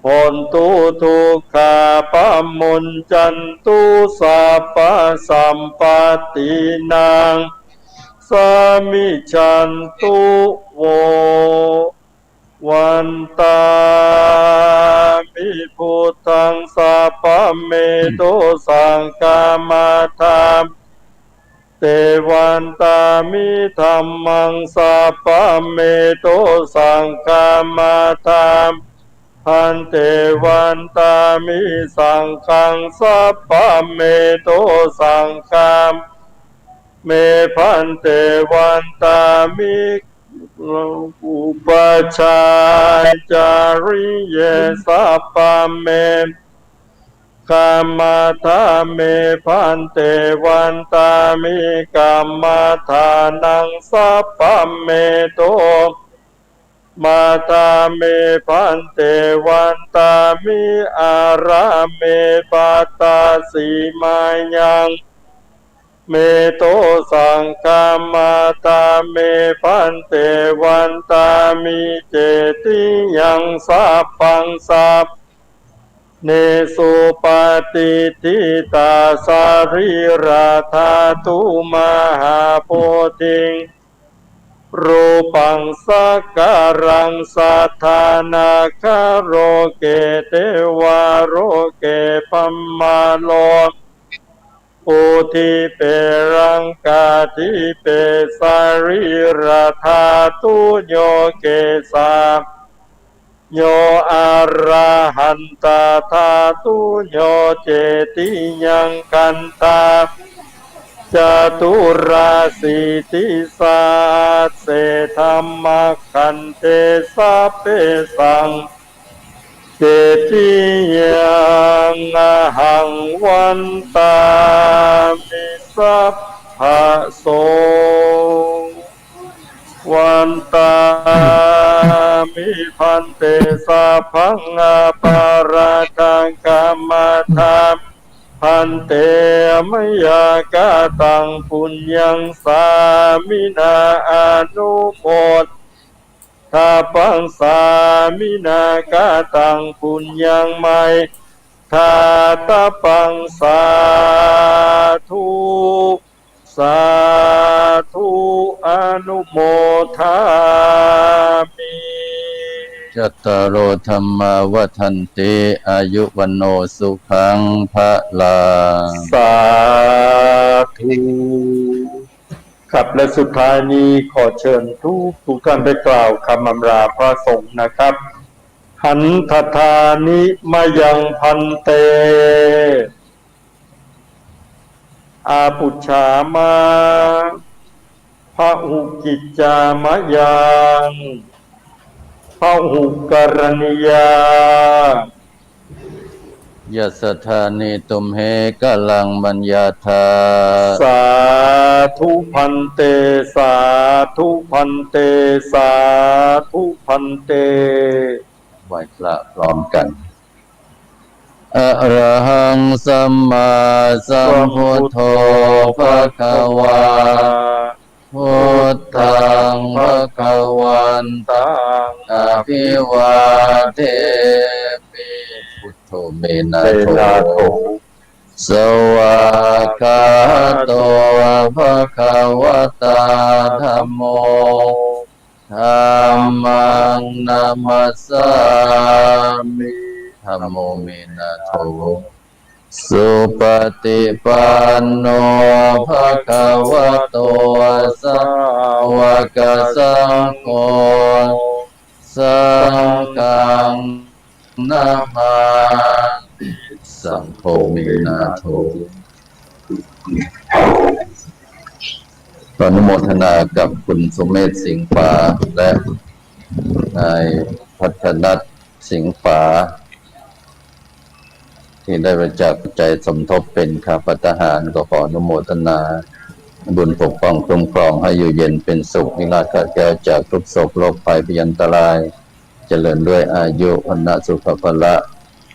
โหนตุทุกขาปามุนจันตุสัพพะสัมปตินังสามิชันตุโววันตามิพุทธังสัพพะเมโตสังฆามาธามเตวันตามิธัมมังสัพพะเมโตสังฆามาธามพันเตวันตามิสังฆังสัพพะเมโตสังฆามเมพันเตวันตามิอุปชาจาริเยสัพพะเมกามาธาเมพันเตวันตามิกามาธานังสัพพะเมโตมาตาเมพันเตวันตามิอาราเมปัตตาสีมายังเมโตสังฆามาตาเมพันเตวันตามิเจติยังสัพพังสัพเนสุปฏิทิตาสาริราธาตุมหาโพธิงรูปังสักการังสัทธานาคาโรเกเตวาโรเกปัมมาโลปุถิเปรังกาทิเปสาริราธาตุโยเกสาโยอาราหันตาธาตุโยเจติยังกันตาจตุราสีติสาเสธรรมคันเตสัพเพสังเจติยังหังวันตามิสัพพะโสวันตามิพันเตสัพพังอาปาราคังกามาธาพันเตมยากาตังปุญญังสามินาอนุโมททาปังสามินากาตังปุญญังไมทาตาปังสาธุสาธุอนุโมทามิเจ ยัตตาโรธรรมาวัฏันติอายุวันโนสุขังภะลัง สาธุครับและสุดท้ายนี้ขอเชิญทุกท่านได้กล่าวคำอำลาพระสงฆ์นะครับ หันทธานิมายังพันเต อาปุชฌามาพระหุกิจจามะยังพระหุกรณียา ยัสสทานิตุมเหกลังมัญญาธา สาธุพันเตสาธุพันเตสาธุพันเต ไหว้พระพร้อมกันอะระหังสัมมาสัมพุทโธภะคะวาพุทธังภะคะวันตังอะภิวาเทมิพุทโธเมนะ เต โธ นาโถ สวากขาโตภะคะวะตาธัมโมธัมมังนามัสสามิธัมโมเมนะโธสุปฏิปันโนภะคะวะโตสาวกสังโฆสังฆังนามาสังโฆเมนะโธขออนุโมทนากับคุณสุเมธสิงห์ฟ้าและนายพัฒนัทสิงห์ฟ้าที่ได้บริจาคปัจจัยสมทบเป็นค่าภัตตาหารก็ขออนุโมทนาบุญปกป้องคุ้มครองให้อยู่เย็นเป็นสุขนิราชแก้วจากทุกโศกโรคภัยพยันตรายเจริญด้วยอายุวันนะสุขภละ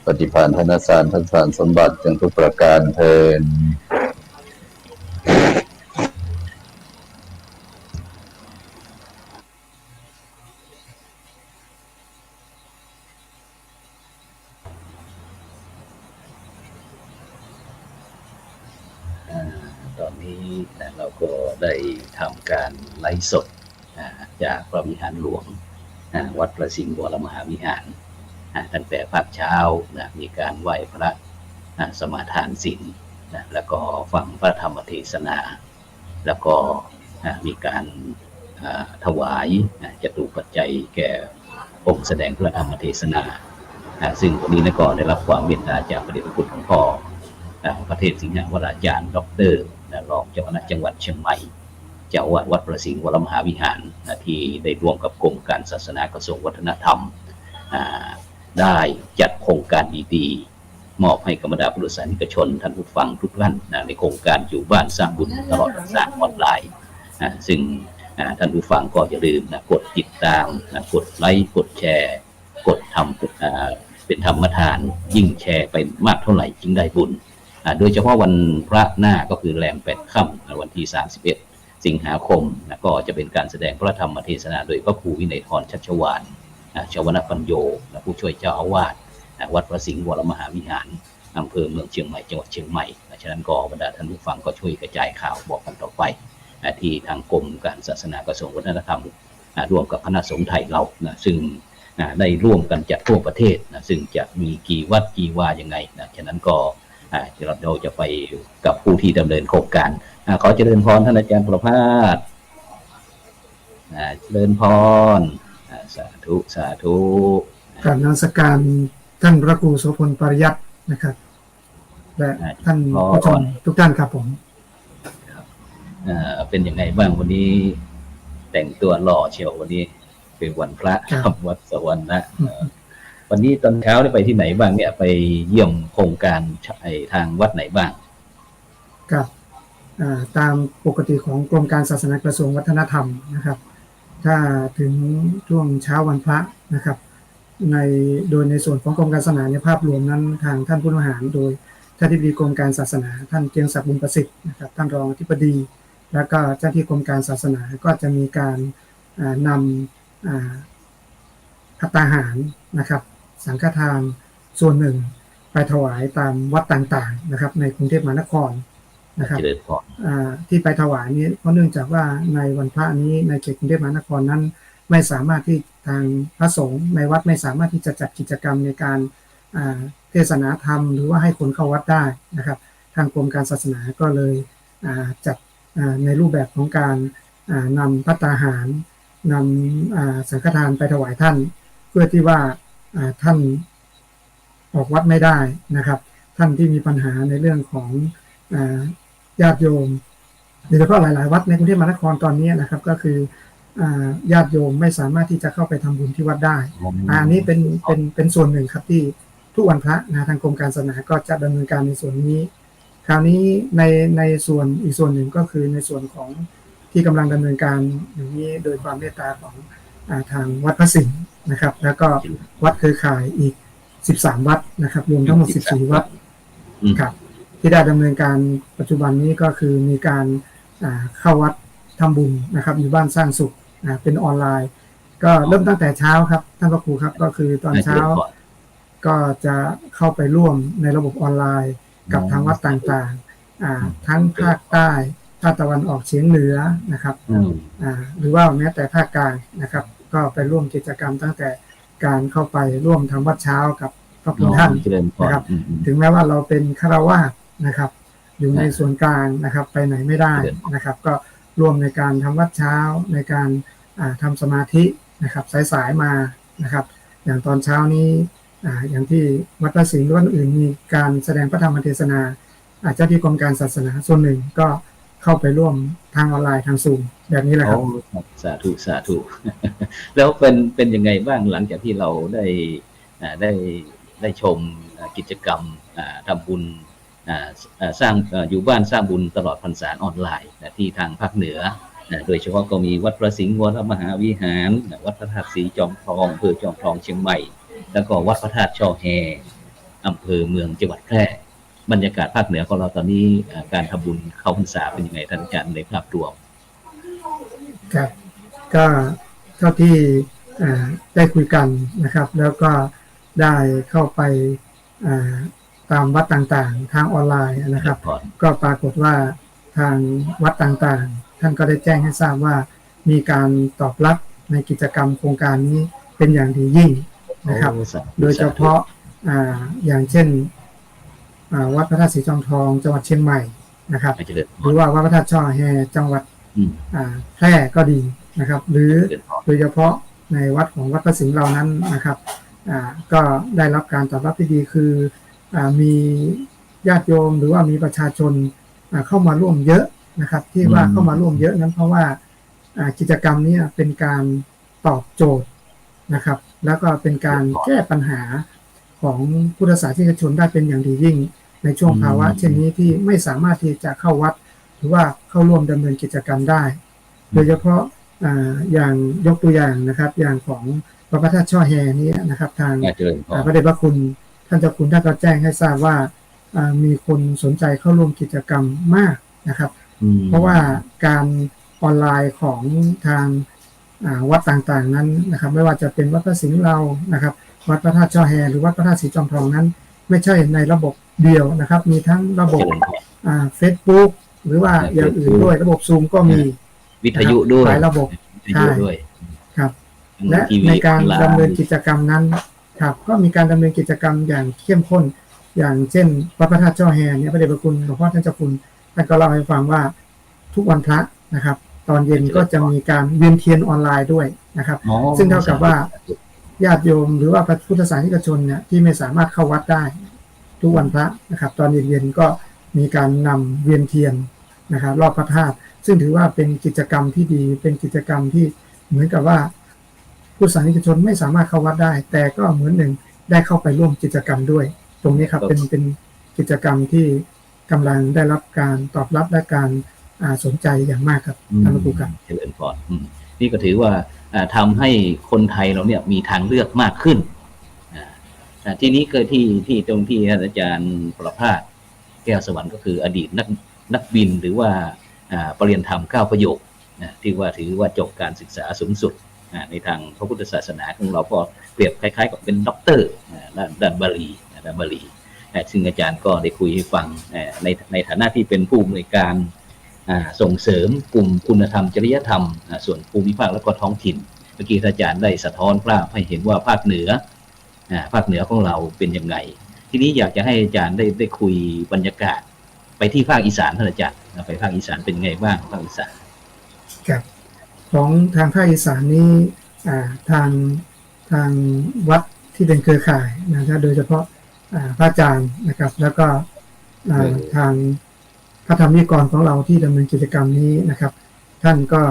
ปฏิภาณธนสารทัศนสมบัติจึงทุกประการเทินตอนนี้เราก็ได้ทำการไลฟ์สดจากพระวิหารหลวงวัดพระสิงห์วรมหาวิหารตั้งแต่ภาคเช้ามีการไหว้พระสมาทานศีลแล้วก็ฟังพระธรรมเทศนาแล้วก็มีการถวายจตุปัจจัยแก่องค์แสดงพระธรรมเทศนาซึ่งวันนี้ก็ได้รับความเมตตาจากพระเดชพระคุณหลวงพ่อประเทศสิงห์วราจารย์ดร.รองเจ้าคณะจังหวัดเชียงใหม่เจ้าอาวาสวัดพระสิงห์วรมหาวิหารที่ได้ร่วมกับกรมการศาสนากระทรวงวัฒนธรรมได้จัดโครงการดีๆมอบให้กับบรรดาผู้ศาสนิกชนท่านผู้ฟังทุกท่านในโครงการอยู่บ้านสร้างบุญตลอดสร้างออนไลน์ซึ่งท่านผู้ฟังก็อย่าลืมกดติดตามกดไลค์กดแชร์กดทำเป็นธรรมทานยิ่งแชร์ไปมากเท่าไหร่ยิ่งได้บุญโดยเฉพาะวันพระหน้าก็คือแรม8 ค่ำวันที่31 สิงหาคมก็จะเป็นการแสดงพระธรรมเทศนาโดยพระครูวินัยธรชัชวาลชวนปัญโยผู้ช่วยเจ้าอาวาสวัดพระสิงห์วรมหาวิหารอำเภอเมืองเชียงใหม่จังหวัดเชียงใหม่ฉะนั้นก็บรรดาท่านผู้ฟังก็ช่วยกระจายข่าวบอกกันต่อไปที่ทางกรมการศาสนากระทรวงวัฒนธรรมร่วมกับคณะสงฆ์ไทยเราซึ่งได้ร่วมกันจัดทั่วประเทศซึ่งจะมีกี่วัดกี่วายังไงฉะนั้นก็เราจะไปกับผู้ที่ดำเนินโครงการขอเจริญพรท่านอาจารย์ประภาสเจริญพรสาธุสาธุกราบนมัสการท่านพระครูโสพลปริยัตินะครับและท่านผู้ชมทุกท่านครับผมเป็นยังไงบ้างวันนี้แต่งตัวหล่อเชียววันนี้เป็นวันพระวัดสวรรค์นะวันนี้ตอนเช้าได้ไปที่ไหนบ้างเนี่ยไปเยี่ยมโครงการทางวัดไหนบ้างครับตามปกติของกรมการศาสนากระทรวงวัฒนธรรมนะครับถ้าถึงช่วงเช้าวันพระนะครับโดยในส่วนของกรมการศาสนาในภาพรวมนั้นทางท่านผู้บริหารโดยท่านอธิบดีกรมการศาสนาท่านเกียงศักดิ์บุญประสิทธิ์นะครับท่านรองอธิบดีแล้วก็เจ้าที่กรมการศาสนาก็จะมีการนำภัตตาหารนะครับสังฆทานส่วนหนึ่งไปถวายตามวัดต่างๆนะครับในกรุงเทพมหานครนะครับที่ไปถวายนี้เพราะเนื่องจากว่าในวันพระนี้ในเขตกรุงเทพมหานครนั้น ไม่สามารถที่ทางพระสงฆ์ในวัดไม่สามารถที่จะจัดกิจกรรมในการเทศนาธรรมหรือว่าให้คนเข้าวัดได้นะครับทางกรมการศาสนาก็เลยจัดในรูปแบบของการนำภัตตาหารนำสังฆทานไปถวายท่านเพื่อที่ว่าท่านออกวัดไม่ได้นะครับท่านที่มีปัญหาในเรื่องของญาติโยมโดยเฉพาะหลายๆวัดในกรุงเทพมหานครตอนนี้นะครับก็คือญาติโยมไม่สามารถที่จะเข้าไปทำบุญที่วัดได้อันนี้เป็นส่วนหนึ่งครับที่ทุกวันพระนะทางกรมการศาสนาก็จะดำเนินการในส่วนนี้คราวนี้ในส่วนอีกส่วนหนึ่งก็คือในส่วนของที่กำลังดำเนินการอย่างนี้โดยความเมตตาของทางวัดพระสิงห์นะครับแล้วก็วัดเครือข่ายอีก13วัดนะครับรวมทั้งหมด14วัดครับที่ได้ดำเนินการปัจจุบันนี้ก็คือมีการเข้าวัดทำบุญนะครับอยู่บ้านสร้างสุขเป็นออนไลน์ก็เริ่มตั้งแต่เช้าครับท่านพระครูครับก็คือตอนเช้าก็จะเข้าไปร่วมในระบบออนไลน์กับทางวัดต่างๆทั้งภาคใต้ภาคตะวันออกเฉียงเหนือนะครับหรือว่าแม้แต่ภาคกลางนะครับก็ไปร่วมกิจกรรมตั้งแต่การเข้าไปร่วมทำวัดเช้ากับพระคุณท่านนะครับถึงแม้ว่าเราเป็นฆราวาสนะครับอยู่ในส่วนกลางนะครับไปไหนไม่ได้นะครับก็ร่วมในการทำวัดเช้าในการทำสมาธินะครับสายๆมานะครับอย่างตอนเช้านี้อย่างที่วัดพระสิงห์หรือวัดอื่นมีการแสดงพระธรรมเทศนาเจ้าที่กรมการศาสนาส่วนหนึ่งก็เข้าไปร่วมทางออนไลน์ทางซูมแบบนี้แหละครับสาธุสาธุ แล้วเป็นยังไงบ้างหลังจากที่เราได้ชมกิจกรรมทำบุญสร้างอยู่บ้านสร้างบุญตลอดพรรษาออนไลน์ที่ทางภาคเหนือโดยเฉพาะก็มีวัดพระสิงห์วรมหาวิหารวัดพระธาตุศรีจอมทองอำเภอจอมทองเชียงใหม่แล้วก็วัดพระธาตุช่อแฮอำเภอเมืองจังหวัดแพร่บรรยากาศภาคเหนือของเราตอนนี้การทำบุญเข้าพรรษาเป็นยังไงท่านอาจารย์ในภาพรวมครับก็เท่าที่ได้คุยกันนะครับแล้วก็ได้เข้าไปตามวัดต่างๆทางออนไลน์นะครับก็ปรากฏว่าทางวัดต่างๆท่านก็ได้แจ้งให้ทราบว่ามีการตอบรับในกิจกรรมโครงการนี้เป็นอย่างดียิ่งนะครับโดยเฉพาะอย่างเช่นวัดพระธาตุศรีจอมทองจังหวัดเชียงใหม่นะครับหรือว่าวัดพระธาตุช่อแฮจังหวัดแพร่ก็ดีนะครับหรือโดยเฉพาะในวัดของวัดพระสิงห์เรานั้นนะครับก็ได้รับการตอบรับที่ดีคือมีญาติโยมหรือว่ามีประชาชนเข้ามาร่วมเยอะนะครับที่ว่าเข้ามาร่วมเยอะนั้นเพราะว่ากิจกรรมนี้เป็นการตอบโจทย์นะครับแล้วก็เป็นการแก้ปัญหาของพุทธศาสนิกชนได้เป็นอย่างดียิ่งในช่วงภาวะเช่นนี้ที่ไม่สามารถที่จะเข้าวัดหรือว่าเข้าร่วมดำเนินกิจกรรมได้โดยเฉพาะอย่างยกตัวอย่างนะครับอย่างของพระธาตุช่อแฮนี้นะครับทางพระเดชพระคุณท่านเจ้าคุณท่านก็แจ้งให้ทราบว่ามีคนสนใจเข้าร่วมกิจกรรมมากนะครับเพราะว่าการออนไลน์ของทางวัดต่างๆนั้นนะครับไม่ว่าจะเป็นวัดพระสิงห์เรานะครับวัดพระธาตุช่อแฮหรือวัดพระธาตุศรีจอมทองนั้นไม่ใช่ในระบบเดียวนะครับมีทั้งระบบFacebook หรือว่าอย่างอื่นด้วยระบบซูมก็มีวิทยุด้วยหลายระบบใช่ครับและในการดำเนินกิจกรรมนั้นครับก็มีการดำเนินกิจกรรมอย่างเข้มข้นอย่างเช่นวัดพระธาตุช่อแฮเนี่ยพระเดชพระคุณหลวงพ่อท่านเจ้าคุณท่านก็เล่าให้ฟังว่าทุกวันพระนะครับตอนเย็นก็จะมีการเวียนเทียนออนไลน์ด้วยนะครับซึ่งเท่ากับว่าญาติโยมหรือว่าพุทธศาสนิกชนเนี่ยที่ไม่สามารถเข้าวัดได้ทุกวันพระนะครับตอนเย็นๆก็มีการนำเวียนเทียนนะครับรอบพระธาตุซึ่งถือว่าเป็นกิจกรรมที่ดีเป็นกิจกรรมที่เหมือนกับว่าพุทธศาสนิกชนไม่สามารถเข้าวัดได้แต่ก็เหมือนหนึ่งได้เข้าไปร่วมกิจกรรมด้วยตรงนี้ครับเป็นกิจกรรมที่กำลังได้รับการตอบรับและการสนใจอย่างมากครับท่านผู้การเจริญพรนี่ก็ถือว่าทำให้คนไทยเราเนี่ยมีทางเลือกมากขึ้นทีนี้เกิดที่ตรงที่อาจารย์ประภาสแก้วสวรรค์ก็คืออดีตนักบินหรือว่าปรริญญาธรรม9ประโยคที่ว่าถือว่าจบการศึกษาสูงสุดในทางพระพุทธศาสนาของเราก็เปรียบคล้ายๆกับเป็นด็อกเตอร์ด้านบาลีซึ่งอาจารย์ก็ได้คุยให้ฟังในฐานะที่เป็นผู้อำนวยการส่งเสริมกลุ่มคุณธรรมจริยธรรมส่วนภูมิภาคและก็ท้องถิ่น มื่อกี้อาจารย์ได้สะท้อนภาพให้เห็นว่าภาคเหนือภาคเหนือของเราเป็นยังไงทีนี้อยากจะให้อาจารย์ได้คุยบรรยากาศไปที่ภาคอีสานท่านอาจารย์ไปภาคอีสานเป็นไงบ้างภาคอีสานครับของทางภาคอีสานนี้ทางวัดที่เป็นเครือข่ายนะครับโดยเฉพาะพระอาจารย์นะครับแล้วก็ทางพระธรรมิกรของเราที่ดำเนินกิจกรรมนี้นะครับท่านก็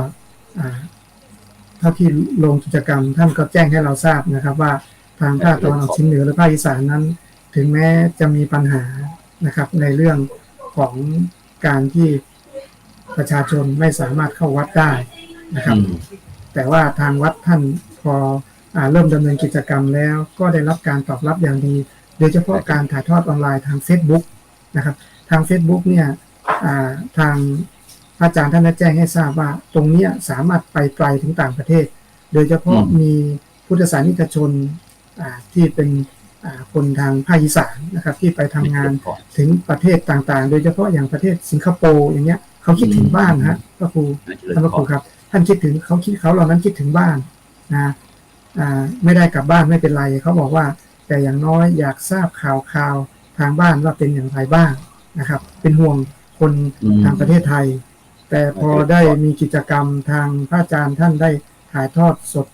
เท่าที่ลงกิจกรรมท่านก็แจ้งให้เราทราบนะครับว่าทางภาคตะวันออกเฉียงเหนือและภาคอีสานนั้นถึงแม้จะมีปัญหานะครับในเรื่องของการที่ประชาชนไม่สามารถเข้าวัดได้นะครับแต่ว่าทางวัดท่านพอเริ่มดำเนินกิจกรรมแล้วก็ได้รับการตอบรับอย่างดีโดยเฉพาะการถ่ายทอดออนไลน์ทาง Facebook นะครับทาง Facebook เนี่ยทางอาจารย์ท่านได้แจ้งให้ทราบว่าตรงนี้สามารถไปไกลถึงต่างประเทศโดยเฉพาะมีพุทธศาสนิกชนที่เป็นคนทางภาคอีสานนะครับที่ไปทำงานถึงประเทศต่างๆโดยเฉพาะอย่างประเทศสิงคโปร์อย่างเงี้ยเขาคิดถึงบ้านฮะพระครูท่านพระครูครับท่านคิดถึงเขาเหล่านั้นคิดถึงบ้านนะไม่ได้กลับบ้านไม่เป็นไรเขาบอกว่าแต่อย่างน้อยอยากทราบข่าวทางบ้านว่าเป็นอย่างไรบ้างนะครับเป็นห่วงคนทางประเทศไทยแต่พอได้มีกิจกรรมทางพระอาจารย์ท่านได้ถ่ายทอดสด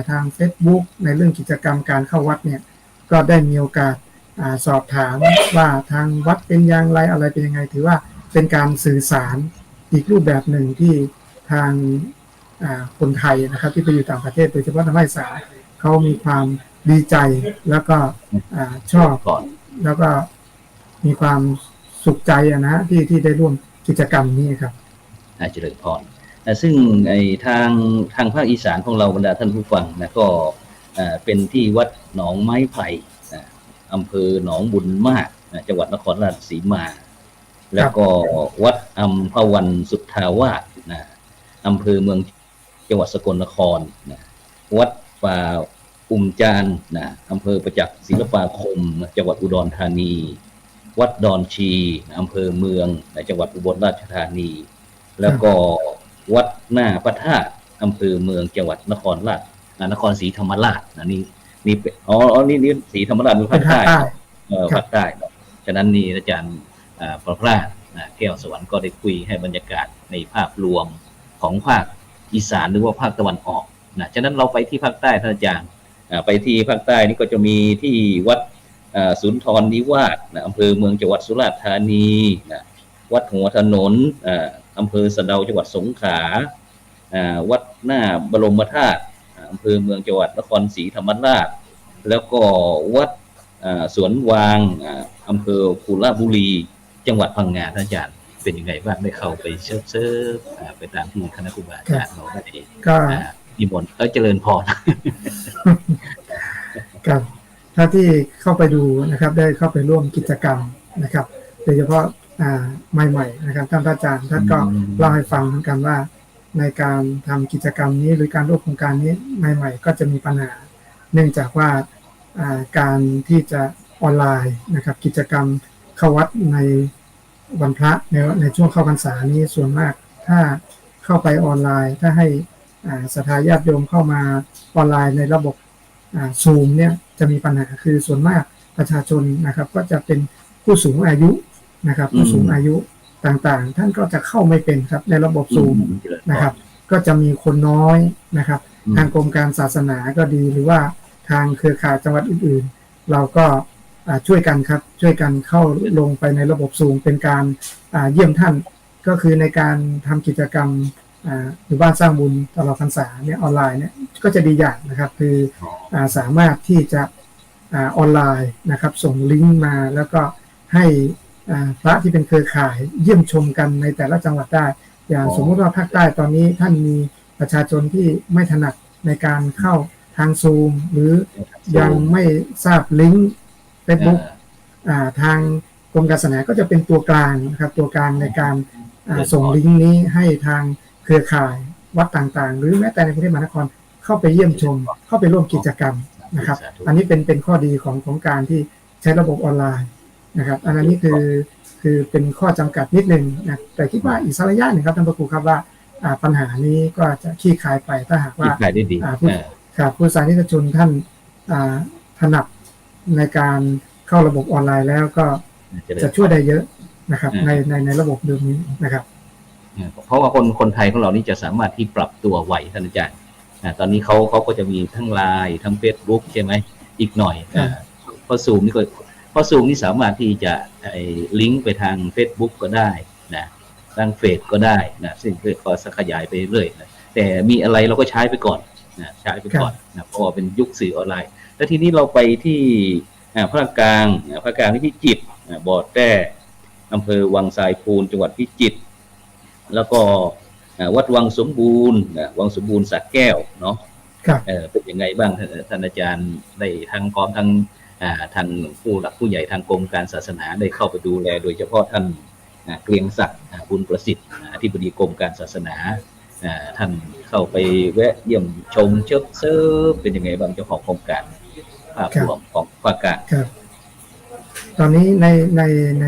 ทาง Facebook ในเรื่องกิจกรรมการเข้าวัดเนี่ยก็ได้มีโอกาสสอบถามว่าทางวัดเป็นอย่างไรอะไรเป็นยังไงถือว่าเป็นการสื่อสารอีกรูปแบบหนึ่งที่ทางคนไทยนะครับที่ไปอยู่ต่างประเทศโดยเฉพาะทางภาคอีสานเขามีความดีใจแล้วก็ชอบแล้วก็มีความสุขใจนะที่ได้ร่วมกิจกรรมนี้ครับเจริญพรซึ่งทางภาคอีสานของเราบรรดาท่านผู้ฟังนะก็เป็นที่วัดหนองไม้ไผ่อำเภอหนองบุญมากจังหวัดนครราชสีมาแล้วก็วัดอัมพวันสุทธาวาสอำเภอเมืองจังหวัดสกลนครวัดป่าจานอำเภอประจักษ์ศิลปาคมจังหวัดอุดรธานีวัดดอนชีอำเภอเมืองจังหวัดอุบลราชธานีแล้วก็วัดหน้าพระธาตุอำเภอเมืองจังหวัดนครศรีธรรมราชนี่นี่ศรีธรรมราชเป็นภาคใต้ภาคใต้ฉะนั้นนี่อาจารย์ประพลาดแก้วสวรรค์ก็ได้คุยให้บรรยากาศในภาพรวมของภาคอีสานหรือว่าภาคตะวันออกฉะนั้นเราไปที่ภาคใต้ท่านอาจารย์ไปที่ภาคใต้นี่ก็จะมีที่วัดสุนทรนิวาสอำเภอเมืองจังหวัดสุราษฎร์ธานีวัดหัวถนนอำเภอสะเดาจังหวัดสงขลาวัดหน้าบรมธาตุอำเภอเมืองจังหวัดนครศรีธรรมราชแล้วก็วัดสวนวางอำเภอกุลบุรีจังหวัดพังงาท่านอาจารย์เป็นยังไงบ้างได้เข้าไปเชิญไปตามที่คณะครูบาอาจารย์เราได้ก็นิมนต์เจริญพรครับถ้าที่เข้าไปดูนะครับได้เข้าไปร่วมกิจกรรมนะครับโดยเฉพาะใหม่ๆนะครับท่านอาจารย์ท่านก็เล่าให้ฟังเหมือนกันว่าในการทำกิจกรรมนี้หรือการร่วมโครงการนี้ใหม่ๆก็จะมีปัญหาเนื่องจากว่าการที่จะออนไลน์นะครับกิจกรรมเข้าวัดในวันพระในช่วงเข้าพรรษานี้ส่วนมากถ้าเข้าไปออนไลน์ถ้าให้ศรัทธาญาติโยมเข้ามาออนไลน์ในระบบซูมเนี่ยจะมีปัญหาคือส่วนมากประชาชนนะครับก็จะเป็นผู้สูงอายุนะครับผู้สูงอายุต่างๆท่านก็จะเข้าไม่เป็นครับในระบบซูมนะครับก็จะมีคนน้อยนะครับทางกรมการศาสนาก็ดีหรือว่าทางเครือข่ายจังหวัดอื่นๆเราก็ช่วยกันครับช่วยกันเข้าลงไปในระบบซูมเป็นการเยี่ยมท่านก็คือในการทำกิจกรรมหรือบ้านสร้างบุญตลอดพรรษาเนี่ยออนไลน์เนี่ยก็จะดีอย่างนะครับคือสามารถที่จะออนไลน์นะครับส่งลิงก์มาแล้วก็ให้พระที่เป็นเครือข่ายเยี่ยมชมกันในแต่ละจังหวัดได้อย่างสมมุติว่าภาคใต้ตอนนี้ท่านมีประชาชนที่ไม่ถนัดในการเข้าทางซูมหรือยังไม่ทราบลิงก์ Facebook ทางกรมการศาสนาก็จะเป็นตัวกลางนะครับตัวกลางในการส่งลิงก์นี้ให้ทางเครือข่ายวัดต่างๆหรือแม้แต่ในกรุงเทพมหานครเข้าไปเยี่ยมชมเข้าไปร่วมกิจกรรมนะครับอันนี้เป็นข้อดีของการที่ใช้ระบบออนไลน์นะครับอันนี้คือเป็นข้อจำกัดนิดนึงนะแต่คิดว่าอีกสักระยะหนึ่งครับท่านพระครูครับว่า ปัญหานี้ก็จะคลี่คลายไปถ้าหากว่า ขายได้ดี ผู้สาธารณชนท่านถนัดในการเข้าระบบออนไลน์แล้วก็จะช่วยได้เยอะนะครับในระบบเดิมนี้นะครับเพราะว่าคนไทยของเรานี่จะสามารถที่ปรับตัวไหวท่านอาจารย์ตอนนี้เขาก็จะมีทั้ง LINE ทั้ง Facebook ใช่ไหมอีกหน่อยเพราะ Zoom นี่สามารถที่จะลิงก์ไปทาง Facebook ก็ได้นะทางเฟซก็ได้นะซึ่งก็ขยายไปเรื่อยนะแต่มีอะไรเราก็ใช้ไปก่อนนะใช้ไปก่อนนะเพราะว่าเป็นยุคสื่อออนไลน์แล้วทีนี้เราไปที่ภาคกลางที่พิจิตรบ่อแต้อำเภอวังทรายพูนจังหวัดพิจิตรแล้วก็วัดวังสมบูรณ์สระแก้วเนาะเป็นยังไงบ้างท่านอาจารย์ได้ทางพร้อมทางท่านผู้หลักผู้ใหญ่ทางกรมการศาสนาได้เข้าไปดูแลโดยเฉพาะท่านเกรียงศักดิ์บุญประสิทธิ์อธิบดีกรมการศาสนาท่านเข้าไปแวะเยี่ยมชมเชิญเป็นยังไงบ้างเจ้าของโครงการภาพรวมของภาคกลางครับตอนนี้ใน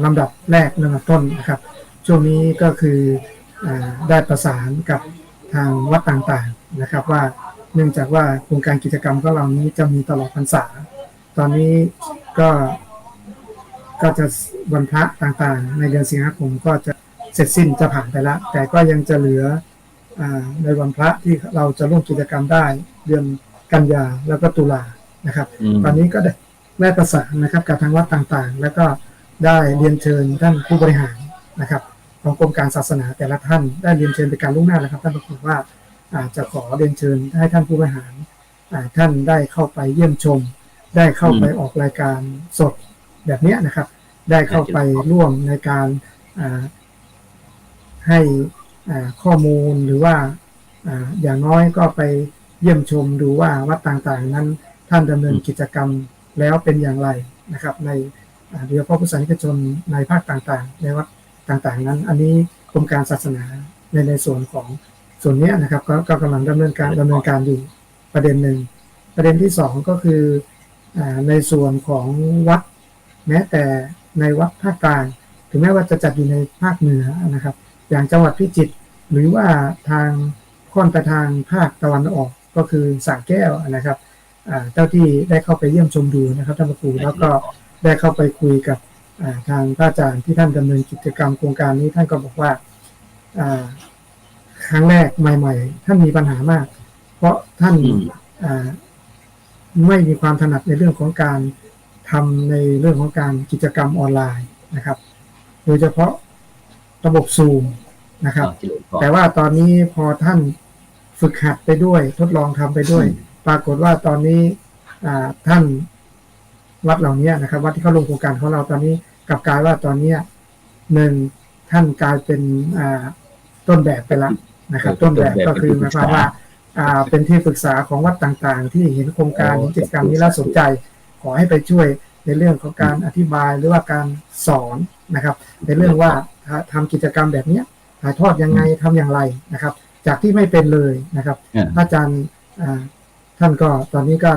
ลำดับแรกลำดับต้นนะครับช่วงนี้ก็คือได้ประสานกับทางวัดต่างๆนะครับว่าเนื่องจากว่าโครงการกิจกรรมของเรานี้จะมีตลอดพรรษาตอนนี้ก็จะวันพระต่างๆในเดือนสิงหาคมก็จะเสร็จสิ้นจะผ่านไปแล้วแต่ก็ยังจะเหลือในวันพระที่เราจะร่วมกิจกรรมได้เดือนกันยาแล้วก็ตุลานะครับตอนนี้ก็ได้ประสานนะครับกับทางวัดต่างๆแล้วก็ได้เรียนเชิญท่านผู้บริหารนะครับของกรมการศาสนาแต่ละท่านได้เรียนเชิญไปการล่วงหน้าแล้วครับท่านบอกว่าจะขอเรียนเชิญให้ท่านผู้บริหารท่านได้เข้าไปเยี่ยมชมได้เข้าไปออกรายการสดแบบนี้นะครับได้เข้าไปร่วมในการให้ข้อมูลหรือว่าอย่างน้อยก็ไปเยี่ยมชมดูว่าวัดต่างๆนั้นท่านดำเนินกิจกรรมแล้วเป็นอย่างไรนะครับในโดยเฉพาะพุทธศาสนิกชนในภาคต่างๆในวัดต่างๆนั้นอันนี้กรมการศาสนาในส่วนของส่วนนี้นะครับก็กำลังดำเนินการอยู่ประเด็นหนึ่งประเด็นที่สองก็คือในส่วนของวัดแม้แต่ในวัดภาคกลางถึงแม้ว่าจะจัดอยู่ในภาคเหนือนะครับอย่างจังหวัดพิจิตรหรือว่าทางค่อนไปทางภาคตะวันออกก็คือสระแก้วนะครับเจ้าที่ได้เข้าไปเยี่ยมชมดูนะครับท่านพระครูแล้วก็ได้เข้าไปคุยกับทางพระอาจารย์ที่ท่านดำเนินกิจกรรมโครงการนี้ท่านก็บอกว่าครั้งแรกใหม่ๆท่านมีปัญหามากเพราะท่านไม่มีความถนัดในเรื่องของการทำในเรื่องของการกิจกรรมออนไลน์นะครับโดยเฉพาะระบบซูมนะครับแต่ว่าตอนนี้พอท่านฝึกหัดไปด้วยทดลองทำไปด้วยปรากฏว่าตอนนี้ท่านวัดเหล่านี้นะครับวัดที่เข้าลงโครงการของเราตอนนี้กลับกลายว่าตอนนี้หนึ่งท่านกลายเป็นต้นแบบไปแล้วนะครับต้นแบบก็คือหมายความว่าเป็นที่ปรึกษาของวัดต่างๆที่เห็นโครงการกิจกรรมนี้แล้วสนใจขอให้ไปช่วยในเรื่องของการอธิบายหรือว่าการสอนนะครับในเรื่องว่าทำกิจกรรมแบบนี้ถ่ายทอดยังไงทำอย่างไรนะครับจากที่ไม่เป็นเลยนะครับอาจารย์ท่านก็ตอนนี้ก็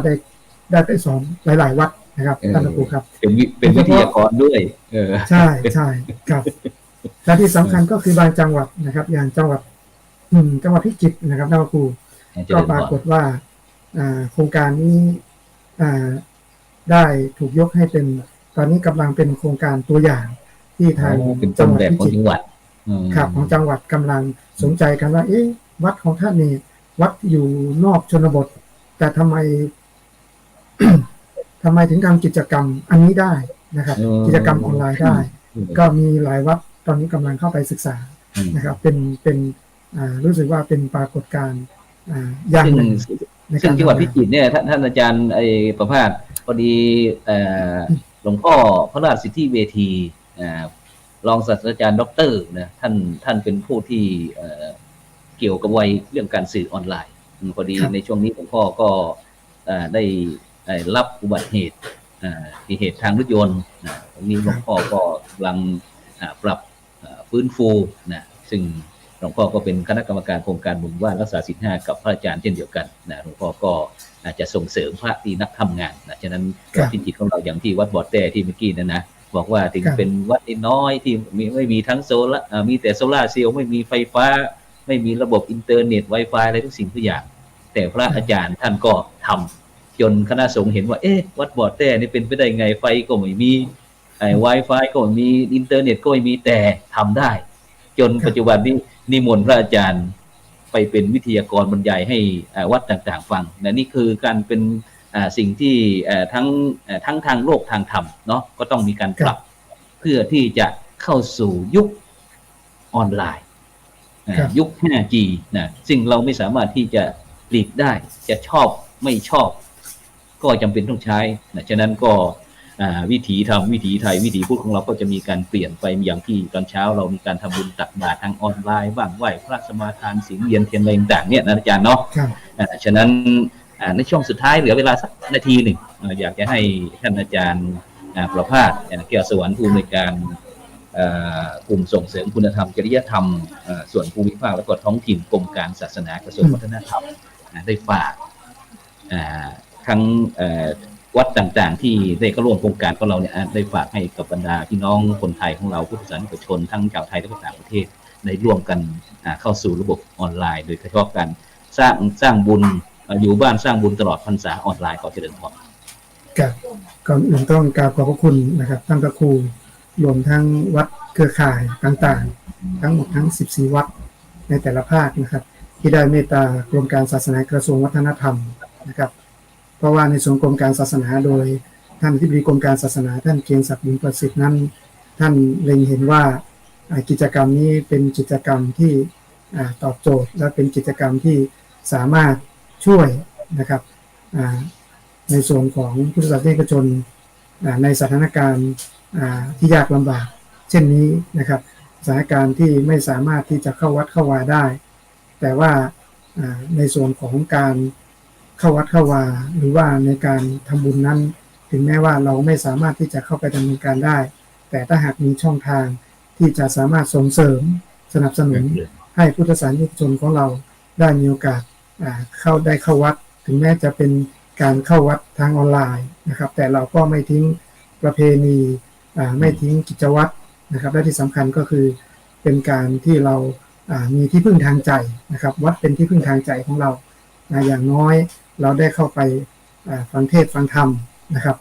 ได้ไปสอนหลายๆวัดนะครับท่านครูครับเป็นวิทยากรด้วยใช่ครับและที่สำคัญก็คือบางจังหวัดนะครับอย่างจังหวัดพิจิตรนะครับท่านครูก็ปรากฏว่าโครงการนี้ได้ถูกยกให้เป็นตอนนี้กำลังเป็นโครงการตัวอย่างที่ทางจังหวัดพิจิตรครับของจังหวัดกำลังสนใจกันว่าวัดของท่านนี่วัดอยู่นอกชนบทแต่ทำไม ถึงทำกิจกรรมอันนี้ได้นะครับกิจกรรมออนไลน์ได้ก็มีหลายวัดตอนนี้กำลังเข้าไปศึกษานะครับเป็นรู้สึกว่าเป็นปรากฏการณ์อย่างหนึ่งซึ่งจังหวัดพิจิตรเนี่ยท่านอาจารย์ประภาสพอดีหลวงพ่อพระราชสิทธิเวทีรองศาสตราจารย์ด็อกเตอร์นะท่านเป็นผู้ที่เกี่ยวกับวัยเรื่องการสื่อออนไลน์พอดีในช่วงนี้หลวงพ่อก็ได้รับอุบัติเหตุเหตุทางรถยนต์ตรงนี้หลวงพ่อก็กำลังปรับฟื้นฟูนะซึ่งหลวงพ่อก็เป็นคณะกรรมการโครงการบุญว่ารักษาศีล 5กับพระอาจารย์เช่นเดียวกันนะหลวงพ่อก็จะส่งเสริมพระที่นักทำงานนะฉะนั้นพิจิตรของเราอย่างที่วัดบ่อแต้ที่เมื่อกี้นะ บอกว่าถึง ครับ เป็นวัดน้อยที่ไม่มีทั้งมีแต่โซล่าร์เซลล์ไม่มีไฟฟ้า ไม่มีระบบอินเทอร์เน็ต Wi-Fi อะไรทุกสิ่งทุกอย่าง แต่พระอาจารย์ท่านก็ทำจนคณะสงฆ์เห็นว่าวัดบ่อแต้นี่เป็นไปได้ไงไฟก็ไม่มีWi-Fi ก็ไม่มีอินเทอร์เน็ตก็ไม่มีแต่ทำได้ จนปัจจุบันนี้นิมนต์พระอาจารย์ไปเป็นวิทยากรบรรยายให้วัดต่างๆฟังนะนี่คือการเป็นสิ่งที่ทั้งทางโลกทางธรรมเนาะก็ต้องมีการปรับเพื่อที่จะเข้าสู่ยุคออนไลน์ยุค 5G นะซึ่งเราไม่สามารถที่จะหลีกได้จะชอบไม่ชอบก็จำเป็นต้องใช้นะฉะนั้นก็วิถีธรรมวิถีไทยวิถีพุทธของเราก็จะมีการเปลี่ยนไปอย่างที่ตอนเช้าเรามีการทำบุญตักบาตรทางออนไลน์บ้างไหว้พระสมาทานศีลเรียนเทียนอะไรต่างๆเนี่ยนะอาจารย์เนาะฉะนั้นในช่วงสุดท้ายเหลือเวลาสักนาทีหนึ่งอยากจะให้ท่านอาจารย์ประภาสแก้วสวรรค์ผู้อำนวยการกลุ่มส่งเสริมคุณธรรมจริยธรรมส่วนภูมิภาคและก็ท้องถิ่นกรมการศาสนากระทรวงวัฒนธรรมได้ฝากทั้งวัดต่างๆที่ได้เข้าร่วมโครงการของเราเนี่ยได้ฝากให้กับบรรดาพี่น้องคนไทยของเราพุทธศาสนิกชนทั้งชาวไทยและก็ต่างประเทศได้ร่วมกันเข้าสู่ระบบออนไลน์โดยเฉพาะการสร้างบุญอยู่บ้านสร้างบุญตลอดพรรษาออนไลน์ขอเจริญพรครับก่อนอื่นต้องกราบขอบพระคุณนะครับท่านพระครูรวมทั้งวัดเครือข่ายต่างๆทั้งหมดทั้ง14วัดในแต่ละภาคนะครับที่ได้เมตตากรมการศาสนากระทรวงวัฒนธรรมนะครับเพราะว่าในส่วนกรมการศาสนาโดยท่านอธิบดีกรมการศาสนาท่านเกรียงศักดิ์บุญประสิทธิ์นั้นท่านเล็งเห็นว่ากิจกรรมนี้เป็นกิจกรรมที่ตอบโจทย์และเป็นกิจกรรมที่สามารถช่วยนะครับในส่วนของพุทธศาสนิกชนในสถานการณ์ที่ยากลำบากเช่นนี้นะครับสถานการณ์ที่ไม่สามารถที่จะเข้าวัดเข้าวาได้แต่ว่าในส่วนของการเข้าวัดเข้าวาหรือว่าในการทำบุญนั้นถึงแม้ว่าเราไม่สามารถที่จะเข้าไปดำเนินการได้แต่ถ้าหากมีช่องทางที่จะสามารถส่งเสริมสนับสนุนให้พุทธศาสนิกชนของเราได้มีโอกาสเข้าวัดถึงแม้จะเป็นการเข้าวัดทางออนไลน์นะครับแต่เราก็ไม่ทิ้งประเพณีไม่ทิ้งกิจวัตรนะครับและที่สำคัญก็คือเป็นการที่เรามีที่พึ่งทางใจนะครับวัดเป็นที่พึ่งทางใจของเราอย่างน้อยเราได้เข้าไปฟังเทศน์ฟังธรรมนะครับ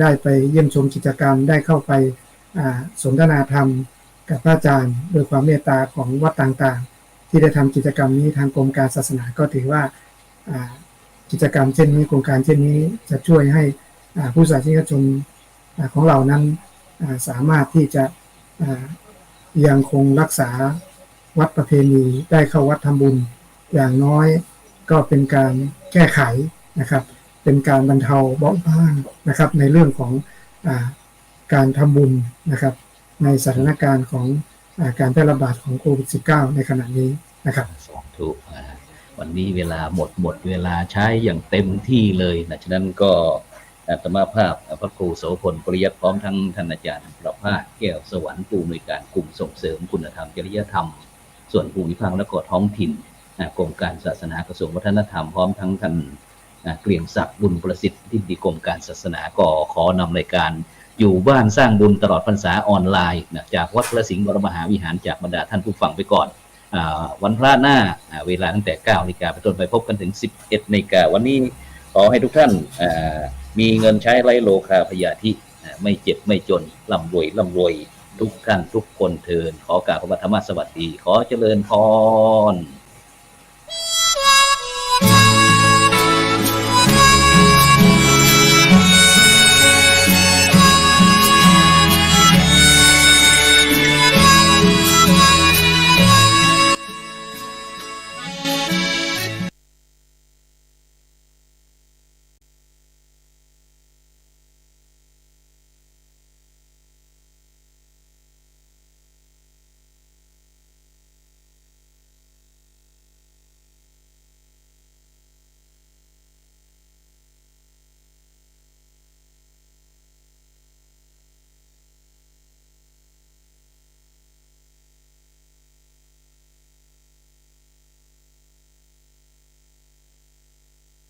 ได้ไปเยี่ยมชมกิจกรรมได้เข้าไปสนทนาธรรมกับพระอาจารย์โดยความเมตตาของวัดต่างๆที่ได้ทำกิจกรรมนี้ทางกรมการศาสนาก็ถือว่ากิจกรรมเช่นนี้โครงการเช่นนี้จะช่วยให้ผู้ศาสนิกชนของเรานั้นสามารถที่จะยังคงรักษาวัดประเพณีได้เข้าวัดทำบุญอย่างน้อยก็เป็นการแก้ไขนะครับเป็นการบรรเทาเบาบางนะครับในเรื่องของการทำบุญนะครับในสถานการณ์ของการแพร่ระบาดของโควิด -19 ในขณะนี้นะครับถูกวันนี้เวลาหมดเวลาใช้อย่างเต็มที่เลยนะฉะนั้นก็อาตมาภาพพระครูโสพลปริยัติพร้อมทั้งท่านอาจารย์ประภาสแก้วสวรรค์ผู้อำนวยการกลุ่มส่งเสริมคุณธรรมจริยธรรมส่วนภูมิภาคและก็ท้องถิ่นกรมการศาสนากระทรวงวัฒนธรรมพร้อมทั้งท่านเกรียงศักดิ์บุญประสิทธิ์ที่ดีกรมการศาสนาก็ขอนำรายการอยู่บ้านสร้างบุญตลอดพรรษาออนไลน์จากวัดพระสิงห์วรมหาวิหารจากบรรดาท่านผู้ฟังไปก่อนวันพระหน้าเวลาตั้งแต่ 9 นาฬิกาไปจนไปพบกันถึง 11 นาฬิกาวันนี้ขอให้ทุกท่านมีเงินใช้ไร้โลคาพยาธิไม่เจ็บไม่จนร่ำรวยทุกท่านทุกคนเทินขอกราบพระธรรมสวัสดีขอเจริญพร